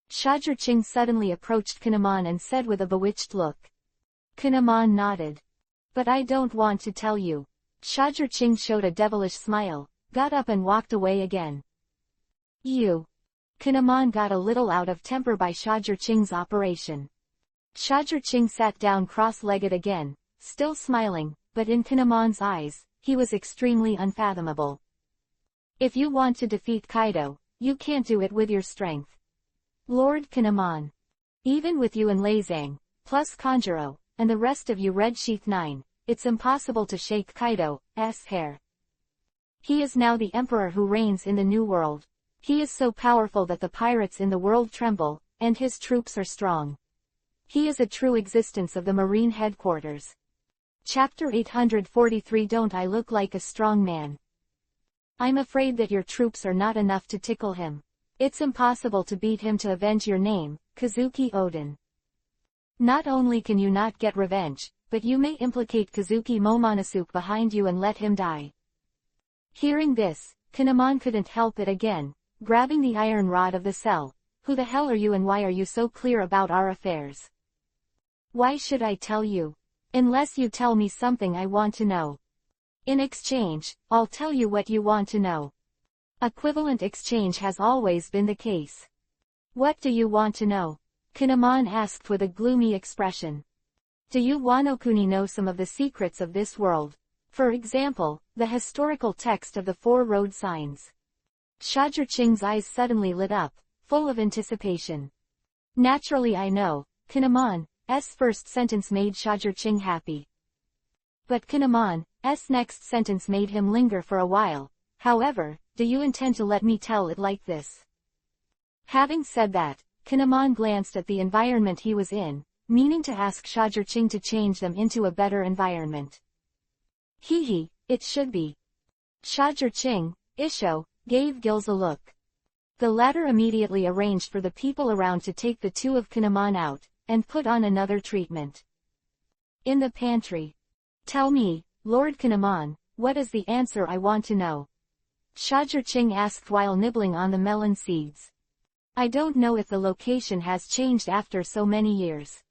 Shajirching suddenly approached Kinemon and said with a bewitched look. Kinemon nodded. But I don't want to tell you. Shajirching showed a devilish smile, got up and walked away again. You. Kinnamon got a little out of temper by Shajurching's operation. Shajurching sat down cross-legged again, still smiling, but in Kinnamon's eyes, he was extremely unfathomable. If you want to defeat Kaido, you can't do it with your strength. Lord Kinnamon. Even with you and Leizang, plus Kanjuro, and the rest of you Red Sheath 9, it's impossible to shake Kaido's hair. He is now the emperor who reigns in the New World. He is so powerful that the pirates in the world tremble, and his troops are strong. He is a true existence of the Marine headquarters. Chapter 843. Don't I look like a strong man? I'm afraid that your troops are not enough to tickle him. It's impossible to beat him to avenge your name, Kazuki Oden. Not only can you not get revenge, but you may implicate Kazuki Momonosuke behind you and let him die. Hearing this, Kinnamon couldn't help it again, grabbing the iron rod of the cell. Who the hell are you and why are you so clear about our affairs? Why should I tell you? Unless you tell me something I want to know. In exchange, I'll tell you what you want to know. Equivalent exchange has always been the case. What do you want to know? Kinnamon asked with a gloomy expression. Do you Wano-kuni know some of the secrets of this world? For example, the historical text of the 4 road signs. Shajurching's eyes suddenly lit up, full of anticipation. Naturally I know. Kinnamon's first sentence made Shajurching happy. But Kinnamon's next sentence made him linger for a while. However, do you intend to let me tell it like this? Having said that, Kinnamon glanced at the environment he was in, meaning to ask Shajurching to change them into a better environment. It should be. Shajurching, Isho, gave Gills a look. The latter immediately arranged for the people around to take the 2 of Kinnamon out, and put on another treatment. In the pantry. Tell me, Lord Kinnamon, what is the answer I want to know? Shajurching asked while nibbling on the melon seeds. I don't know if the location has changed after so many years.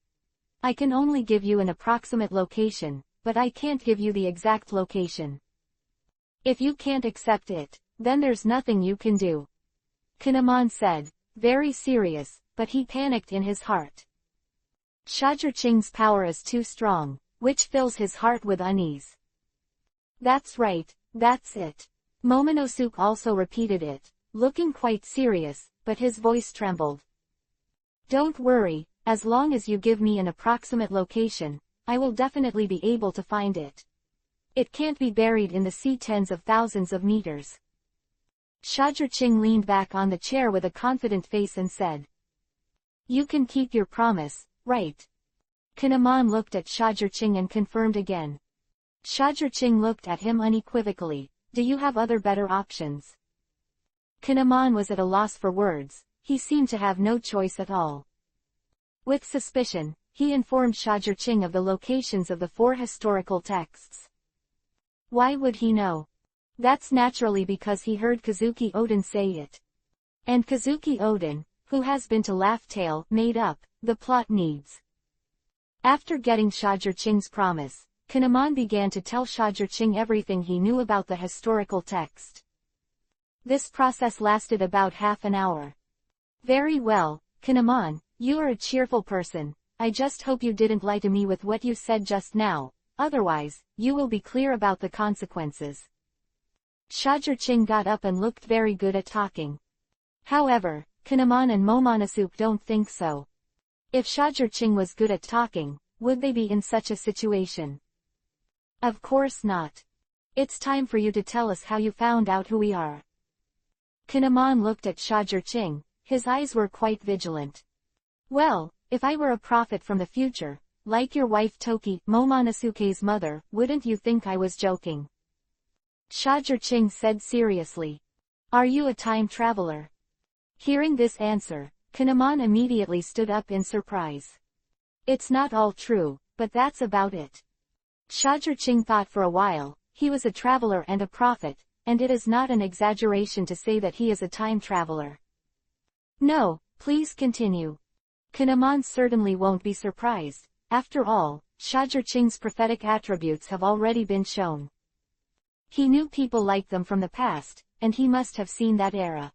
I can only give you an approximate location, but I can't give you the exact location. If you can't accept it, then there's nothing you can do. Kinnamon said, very serious, but he panicked in his heart. Shajurching's power is too strong, which fills his heart with unease. That's right, that's it. Momonosuke also repeated it, looking quite serious, but his voice trembled. Don't worry, as long as you give me an approximate location, I will definitely be able to find it. It can't be buried in the sea tens of thousands of meters. Shajurching leaned back on the chair with a confident face and said. You can keep your promise, right? Kinnamon looked at Shajurching and confirmed again. Shajurching looked at him unequivocally. Do you have other better options? Kinnamon was at a loss for words. He seemed to have no choice at all. With suspicion, he informed Shajurching of the locations of the 4 historical texts. Why would he know? That's naturally because he heard Kazuki Oden say it. And Kazuki Oden, who has been to Laugh Tale, made up, the plot needs. After getting Shajurching's promise, Kinnamon began to tell Shajurching everything he knew about the historical text. This process lasted about half an hour. Very well, Kinnamon, you are a cheerful person. I just hope you didn't lie to me with what you said just now, otherwise, you will be clear about the consequences. Shajurching got up and looked very good at talking. However, Kinnamon and Momonosuke don't think so. If Shajurching was good at talking, would they be in such a situation? Of course not. It's time for you to tell us how you found out who we are. Kinnamon looked at Shajurching, his eyes were quite vigilant. Well, if I were a prophet from the future, like your wife Toki, Momonosuke's mother, wouldn't you think I was joking? Shajurching said seriously. Are you a time traveler? Hearing this answer, Kinnamon immediately stood up in surprise. It's not all true, but that's about it. Shajurching thought for a while. He was a traveler and a prophet, and it is not an exaggeration to say that he is a time traveler. No, please continue. Kinnamon certainly won't be surprised. After all, Shajurching's prophetic attributes have already been shown. He knew people like them from the past, and he must have seen that era.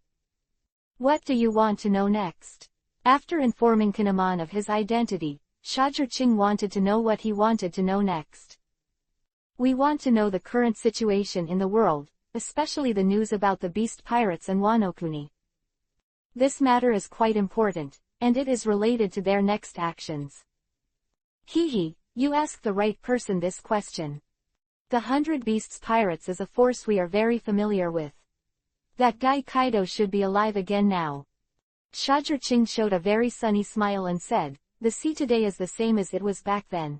What do you want to know next? After informing Kinemon of his identity, Shajirching wanted to know what he wanted to know next. We want to know the current situation in the world, especially the news about the beast pirates and Wanokuni. This matter is quite important, and it is related to their next actions. Hehe, you ask the right person this question. The 100 Beasts Pirates is a force we are very familiar with. That guy Kaido should be alive again now. Shajirching showed a very sunny smile and said, the sea today is the same as it was back then.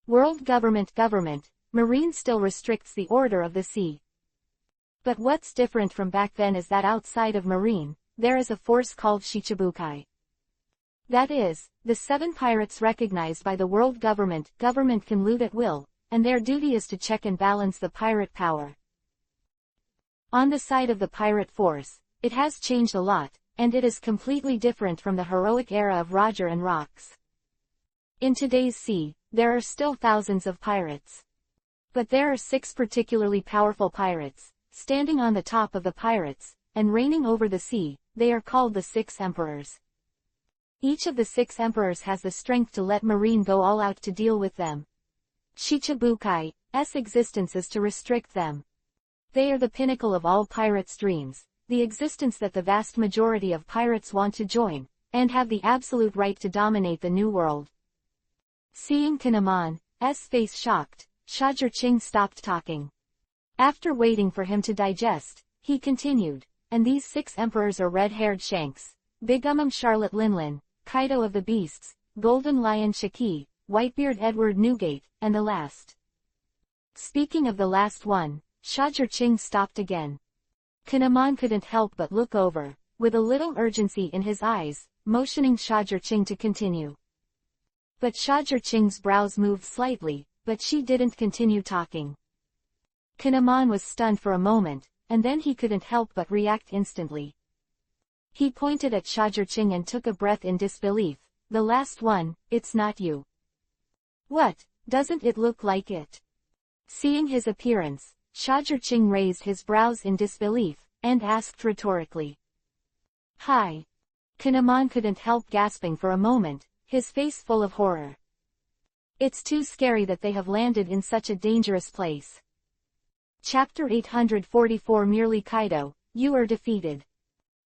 World government, Marine still restricts the order of the sea. But what's different from back then is that outside of Marine, there is a force called Shichibukai. That is, the 7 pirates recognized by the world government can loot at will, and their duty is to check and balance the pirate power. On the side of the pirate force, it has changed a lot, and it is completely different from the heroic era of Roger and Rocks. In today's sea, there are still thousands of pirates. But there are 6 particularly powerful pirates, standing on the top of the pirates, and reigning over the sea. They are called the 6 emperors. Each of the 6 emperors has the strength to let Marine go all out to deal with them. Shichibukai's existence is to restrict them. They are the pinnacle of all pirates' dreams, the existence that the vast majority of pirates want to join, and have the absolute right to dominate the new world. Seeing Kinemon's face shocked, Shajirching stopped talking. After waiting for him to digest, he continued, and these 6 emperors are red-haired Shanks, Big Charlotte Linlin, Kaido of the Beasts, Golden Lion Shiki, Whitebeard Edward Newgate, and the last. Speaking of the last one, Shajirching stopped again. Kinemon couldn't help but look over, with a little urgency in his eyes, motioning Shajirching to continue. But Shajirching's brows moved slightly, but she didn't continue talking. Kinemon was stunned for a moment, and then he couldn't help but react instantly. He pointed at Shajirching and took a breath in disbelief. The last one, it's not you. What, doesn't it look like it? Seeing his appearance, Shajirching raised his brows in disbelief, and asked rhetorically. Hi. Kinemon couldn't help gasping for a moment, his face full of horror. It's too scary that they have landed in such a dangerous place. Chapter 844 Merely Kaido, you are defeated.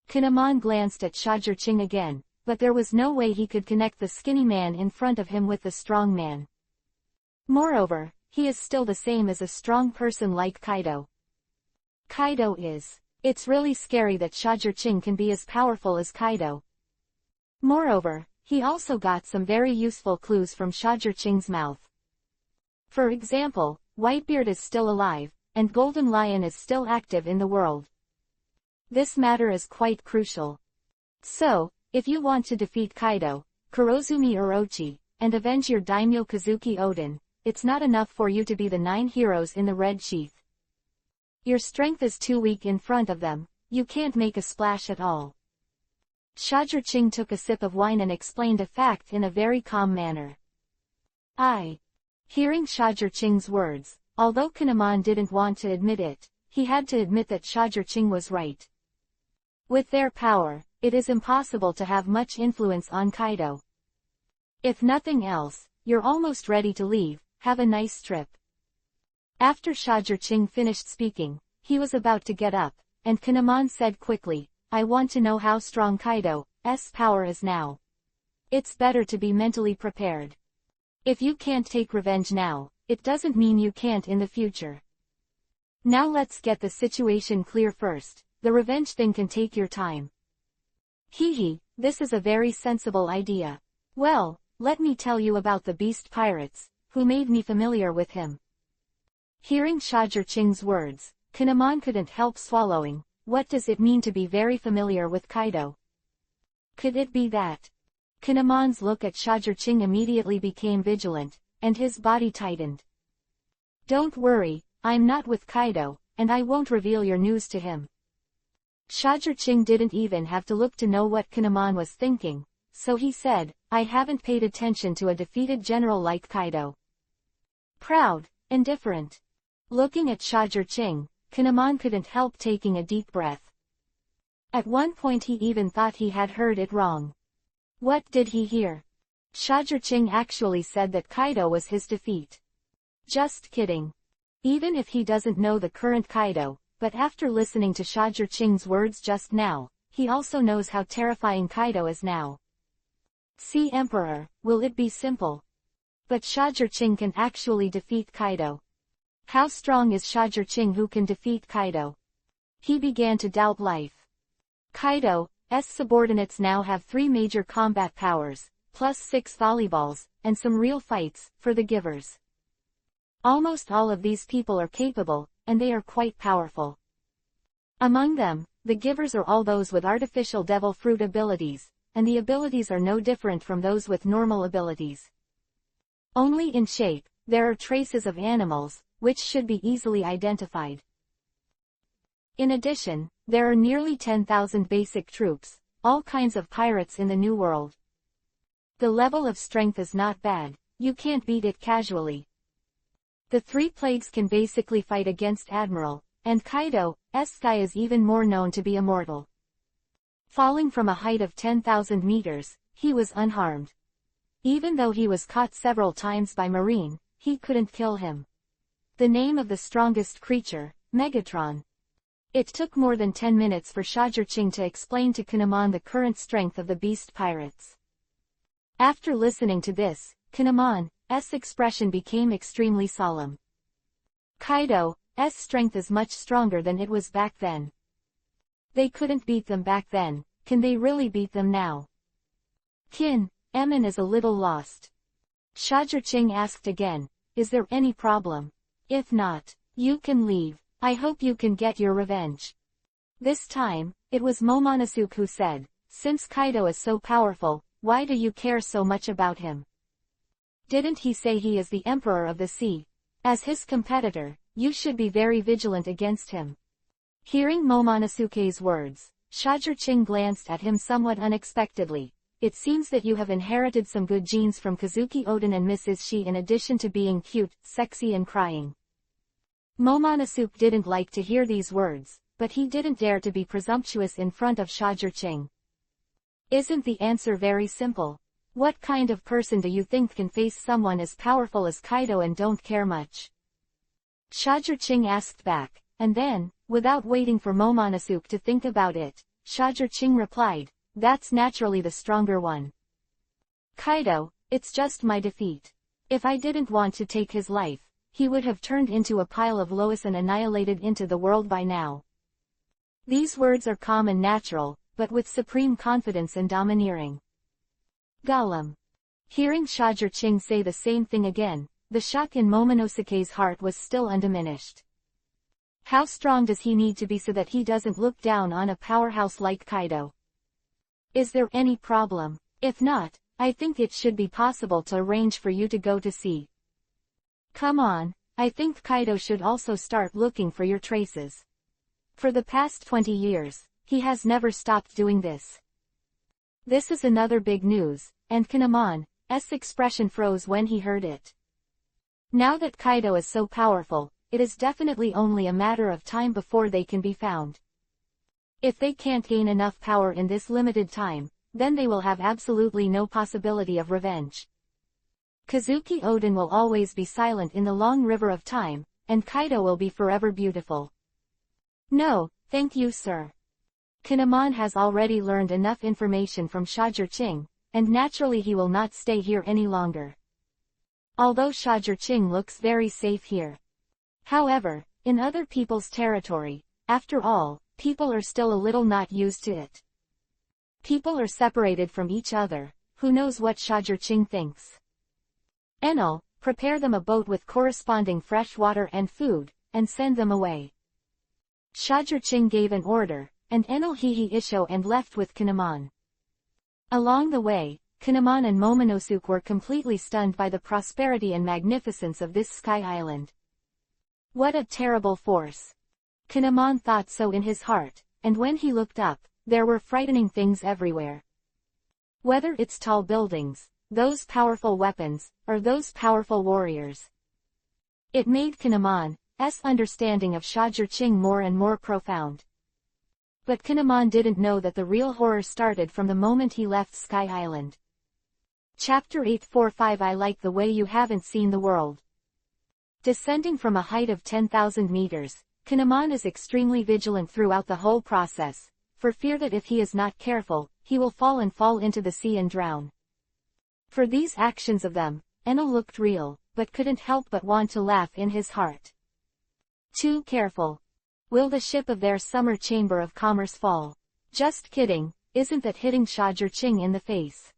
Kinemon glanced at Shajirching again, but there was no way he could connect the skinny man in front of him with the strong man. Moreover, he is still the same as a strong person like Kaido. Kaido is. It's really scary that Shajirching can be as powerful as Kaido. Moreover, he also got some very useful clues from Shajirching's mouth. For example, Whitebeard is still alive, and Golden Lion is still active in the world. This matter is quite crucial. So, if you want to defeat Kaido, Kurozumi Orochi, and avenge your daimyo Kazuki Oden, it's not enough for you to be the 9 heroes in the red sheath. Your strength is too weak in front of them, you can't make a splash at all. Shajirching took a sip of wine and explained a fact in a very calm manner. Hearing Shajirching's words, although Kinemon didn't want to admit it, he had to admit that Shajirching was right. With their power, it is impossible to have much influence on Kaido. If nothing else, you're almost ready to leave, have a nice trip. After Shajirching finished speaking, he was about to get up, and Kinemon said quickly, I want to know how strong Kaido's power is now. It's better to be mentally prepared. If you can't take revenge now, it doesn't mean you can't in the future. Now let's get the situation clear first, the revenge thing can take your time. This is a very sensible idea. Well, let me tell you about the beast pirates, who made me familiar with him. Hearing Shajirching's words, Kinemon couldn't help swallowing. What does it mean to be very familiar with Kaido? Could it be that? Kinemon's look at Shajirching immediately became vigilant, and his body tightened. Don't worry, I'm not with Kaido, and I won't reveal your news to him. Shajirching didn't even have to look to know what Kinemon was thinking, so he said, I haven't paid attention to a defeated general like Kaido. Proud, indifferent. Looking at Shajir-Ching, Kinemon couldn't help taking a deep breath. At one point he even thought he had heard it wrong. What did he hear? Shajir-Ching actually said that Kaido was his defeat. Just kidding. Even if he doesn't know the current Kaido, but after listening to Shajir-Ching's words just now, he also knows how terrifying Kaido is now. See Emperor, will it be simple? But Shajir-Ching can actually defeat Kaido. How strong is Shajir-Ching who can defeat Kaido? He began to doubt life. Kaido's subordinates now have 3 major combat powers, plus 6 volleyballs, and some real fights, for the givers. Almost all of these people are capable, and they are quite powerful. Among them, the givers are all those with artificial devil fruit abilities, and the abilities are no different from those with normal abilities. Only in shape, there are traces of animals, which should be easily identified. In addition, there are nearly 10,000 basic troops, all kinds of pirates in the New World. The level of strength is not bad, you can't beat it casually. The 3 plagues can basically fight against Admiral, and Kaido's guy is even more known to be immortal. Falling from a height of 10,000 meters, he was unharmed. Even though he was caught several times by Marine, he couldn't kill him. The name of the strongest creature, Megatron. It took more than 10 minutes for Shajir-Ching to explain to Kinemon the current strength of the beast pirates. After listening to this, Kinemon's expression became extremely solemn. Kaido's strength is much stronger than it was back then. They couldn't beat them back then, can they really beat them now? Kinemon is a little lost. Shajir-Ching asked again, is there any problem? If not, you can leave. I hope you can get your revenge. This time, it was Momonosuke who said, since Kaido is so powerful, why do you care so much about him? Didn't he say he is the Emperor of the Sea? As his competitor, you should be very vigilant against him. Hearing Momonosuke's words, Shajir-Ching glanced at him somewhat unexpectedly. It seems that you have inherited some good genes from Kazuki Oden and Mrs. Shi in addition to being cute, sexy and crying. Momonosuke didn't like to hear these words, but he didn't dare to be presumptuous in front of Shajir-Ching. Isn't the answer very simple? What kind of person do you think can face someone as powerful as Kaido and don't care much? Shajir-Ching asked back, and then, without waiting for Momonosuke to think about it, Shajir-Ching replied, that's naturally the stronger one. Kaido, it's just my defeat. If I didn't want to take his life, he would have turned into a pile of loess and annihilated into the world by now. These words are calm and natural, but with supreme confidence and domineering. Gollum. Hearing Shajir-Ching say the same thing again, the shock in Momonosuke's heart was still undiminished. How strong does he need to be so that he doesn't look down on a powerhouse like Kaido? Is there any problem? If not, I think it should be possible to arrange for you to go to sea. Come on, I think Kaido should also start looking for your traces. For the past 20 years, he has never stopped doing this. This is another big news, and Kinemon's expression froze when he heard it. Now that Kaido is so powerful, it is definitely only a matter of time before they can be found. If they can't gain enough power in this limited time, then they will have absolutely no possibility of revenge. Kazuki Oden will always be silent in the long river of time, and Kaido will be forever beautiful. No, thank you sir. Kinemon has already learned enough information from Shajir-Ching, and naturally he will not stay here any longer. Although Shajir-Ching looks very safe here. However, in other people's territory, after all, people are still a little not used to it. People are separated from each other, who knows what Shajir-Ching thinks. Enel, prepare them a boat with corresponding fresh water and food, and send them away. Shajir-Ching gave an order, and Enel Hihi-Isho and left with Kinemon. Along the way, Kinemon and Momonosuke were completely stunned by the prosperity and magnificence of this sky island. What a terrible force! Kinemon thought so in his heart, and when he looked up, there were frightening things everywhere. Whether it's tall buildings, those powerful weapons, or those powerful warriors. It made Kinemon's understanding of Shajir-Ching more and more profound. But Kinemon didn't know that the real horror started from the moment he left Sky Island. Chapter 845 I like the way you haven't seen the world. Descending from a height of 10,000 meters, Kinemon is extremely vigilant throughout the whole process, for fear that if he is not careful, he will fall into the sea and drown. For these actions of them, Enel looked real, but couldn't help but want to laugh in his heart. Too careful. Will the ship of their summer chamber of commerce fall? Just kidding, isn't that hitting Shajir-Ching in the face?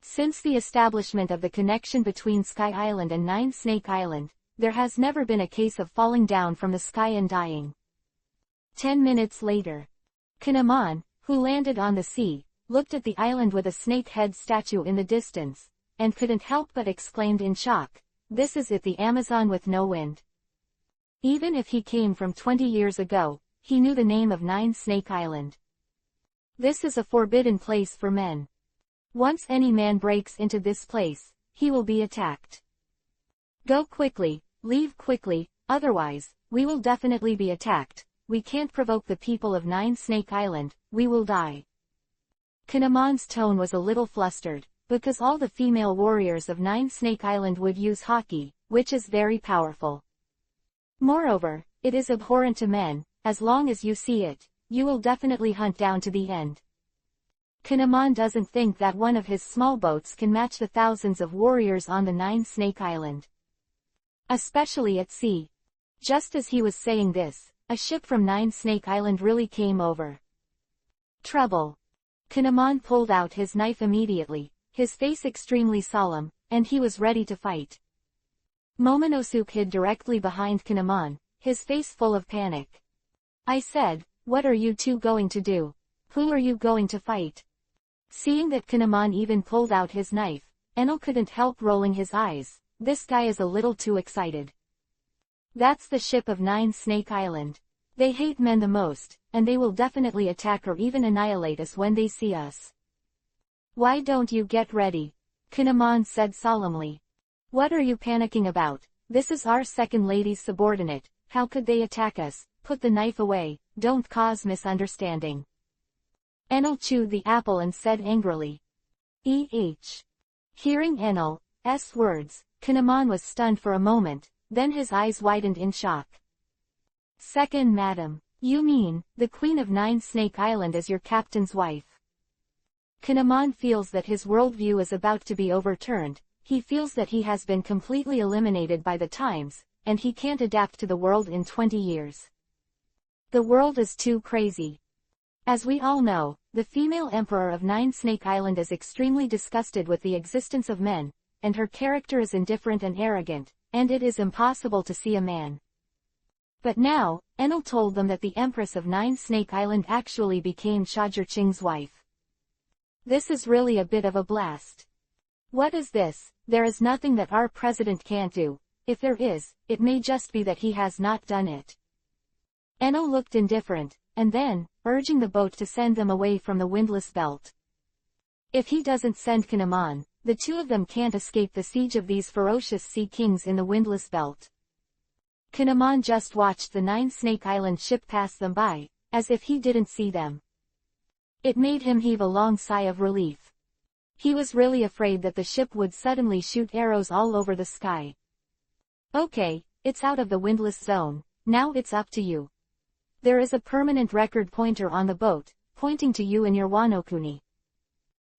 Since the establishment of the connection between Sky Island and Nine Snake Island, there has never been a case of falling down from the sky and dying. 10 minutes later, Kinemon, who landed on the sea, looked at the island with a snake head statue in the distance, and couldn't help but exclaimed in shock, "This is it, the Amazon with no wind." Even if he came from 20 years ago, he knew the name of Nine Snake Island. This is a forbidden place for men. Once any man breaks into this place, he will be attacked. Go quickly, leave quickly, otherwise, we will definitely be attacked. We can't provoke the people of Nine Snake Island, we will die. Kinemon's tone was a little flustered, because all the female warriors of Nine Snake Island would use haki, which is very powerful. Moreover, it is abhorrent to men. As long as you see it, you will definitely hunt down to the end. Kinemon doesn't think that one of his small boats can match the thousands of warriors on the Nine Snake Island. Especially at sea. Just as he was saying this, a ship from Nine Snake Island really came over. Trouble. Kinemon pulled out his knife immediately, his face extremely solemn, and he was ready to fight. Momonosuke hid directly behind Kinemon, his face full of panic. I said, what are you two going to do? Who are you going to fight? Seeing that Kinemon even pulled out his knife, Enel couldn't help rolling his eyes. This guy is a little too excited. That's the ship of Nine Snake Island. They hate men the most, and they will definitely attack or even annihilate us when they see us. Why don't you get ready? Kinemon said solemnly. What are you panicking about? This is our second lady's subordinate. How could they attack us? Put the knife away, don't cause misunderstanding. Enel chewed the apple and said angrily. Hearing Enel's words, Kinemon was stunned for a moment, then his eyes widened in shock. Second madam, you mean, the Queen of Nine Snake Island is your captain's wife? Kinemon feels that his worldview is about to be overturned. He feels that he has been completely eliminated by the times, and he can't adapt to the world in 20 years. The world is too crazy. As we all know, the female emperor of Nine Snake Island is extremely disgusted with the existence of men, and her character is indifferent and arrogant, and it is impossible to see a man. But now, Enel told them that the Empress of Nine Snake Island actually became Shajir-Ching's wife. This is really a bit of a blast. What is this? There is nothing that our president can't do. If there is, it may just be that he has not done it. Enel looked indifferent, and then, urging the boat to send them away from the windless belt. If he doesn't send Kinemon, the two of them can't escape the siege of these ferocious sea kings in the windless belt. Kinemon just watched the Nine Snake Island ship pass them by, as if he didn't see them. It made him heave a long sigh of relief. He was really afraid that the ship would suddenly shoot arrows all over the sky. Okay, it's out of the windless zone, now it's up to you. There is a permanent record pointer on the boat, pointing to you in your Wano-kuni.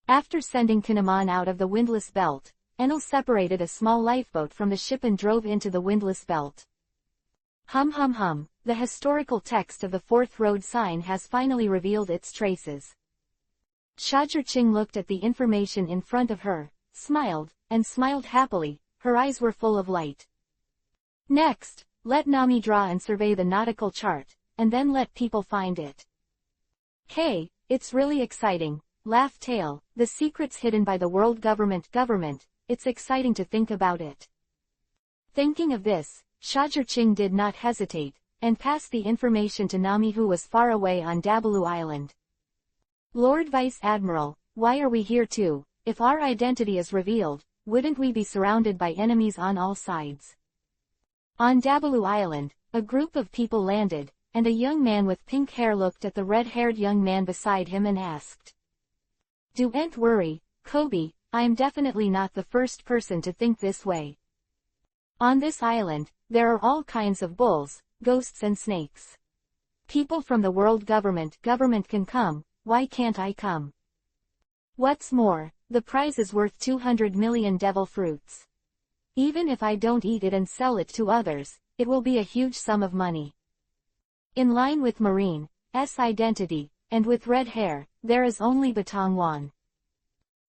After sending Kinemon out of the windless belt, Enel separated a small lifeboat from the ship and drove into the windless belt. The historical text of the fourth road sign has finally revealed its traces. Shajir-Ching looked at the information in front of her, smiled, and smiled happily. Her eyes were full of light. Next, let Nami draw and survey the nautical chart, and then let people find it. Hey, it's really exciting, laughed Tail, the secrets hidden by the world government, it's exciting to think about it. Thinking of this, Shajir-Ching did not hesitate, and passed the information to Nami, who was far away on Dabalu Island. Lord Vice Admiral, why are we here too? If our identity is revealed, wouldn't we be surrounded by enemies on all sides? On Dabalu Island, A group of people landed, and a young man with pink hair looked at the red-haired young man beside him and asked. "Don't worry, Kobe, I am definitely not the first person to think this way. On this island, there are all kinds of bulls, ghosts and snakes. People from the world government can come, why can't I come? What's more, the prize is worth 200 million devil fruits. Even if I don't eat it and sell it to others, it will be a huge sum of money." In line with Marine's identity, and with red hair, there is only Batang Wan.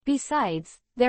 Besides, there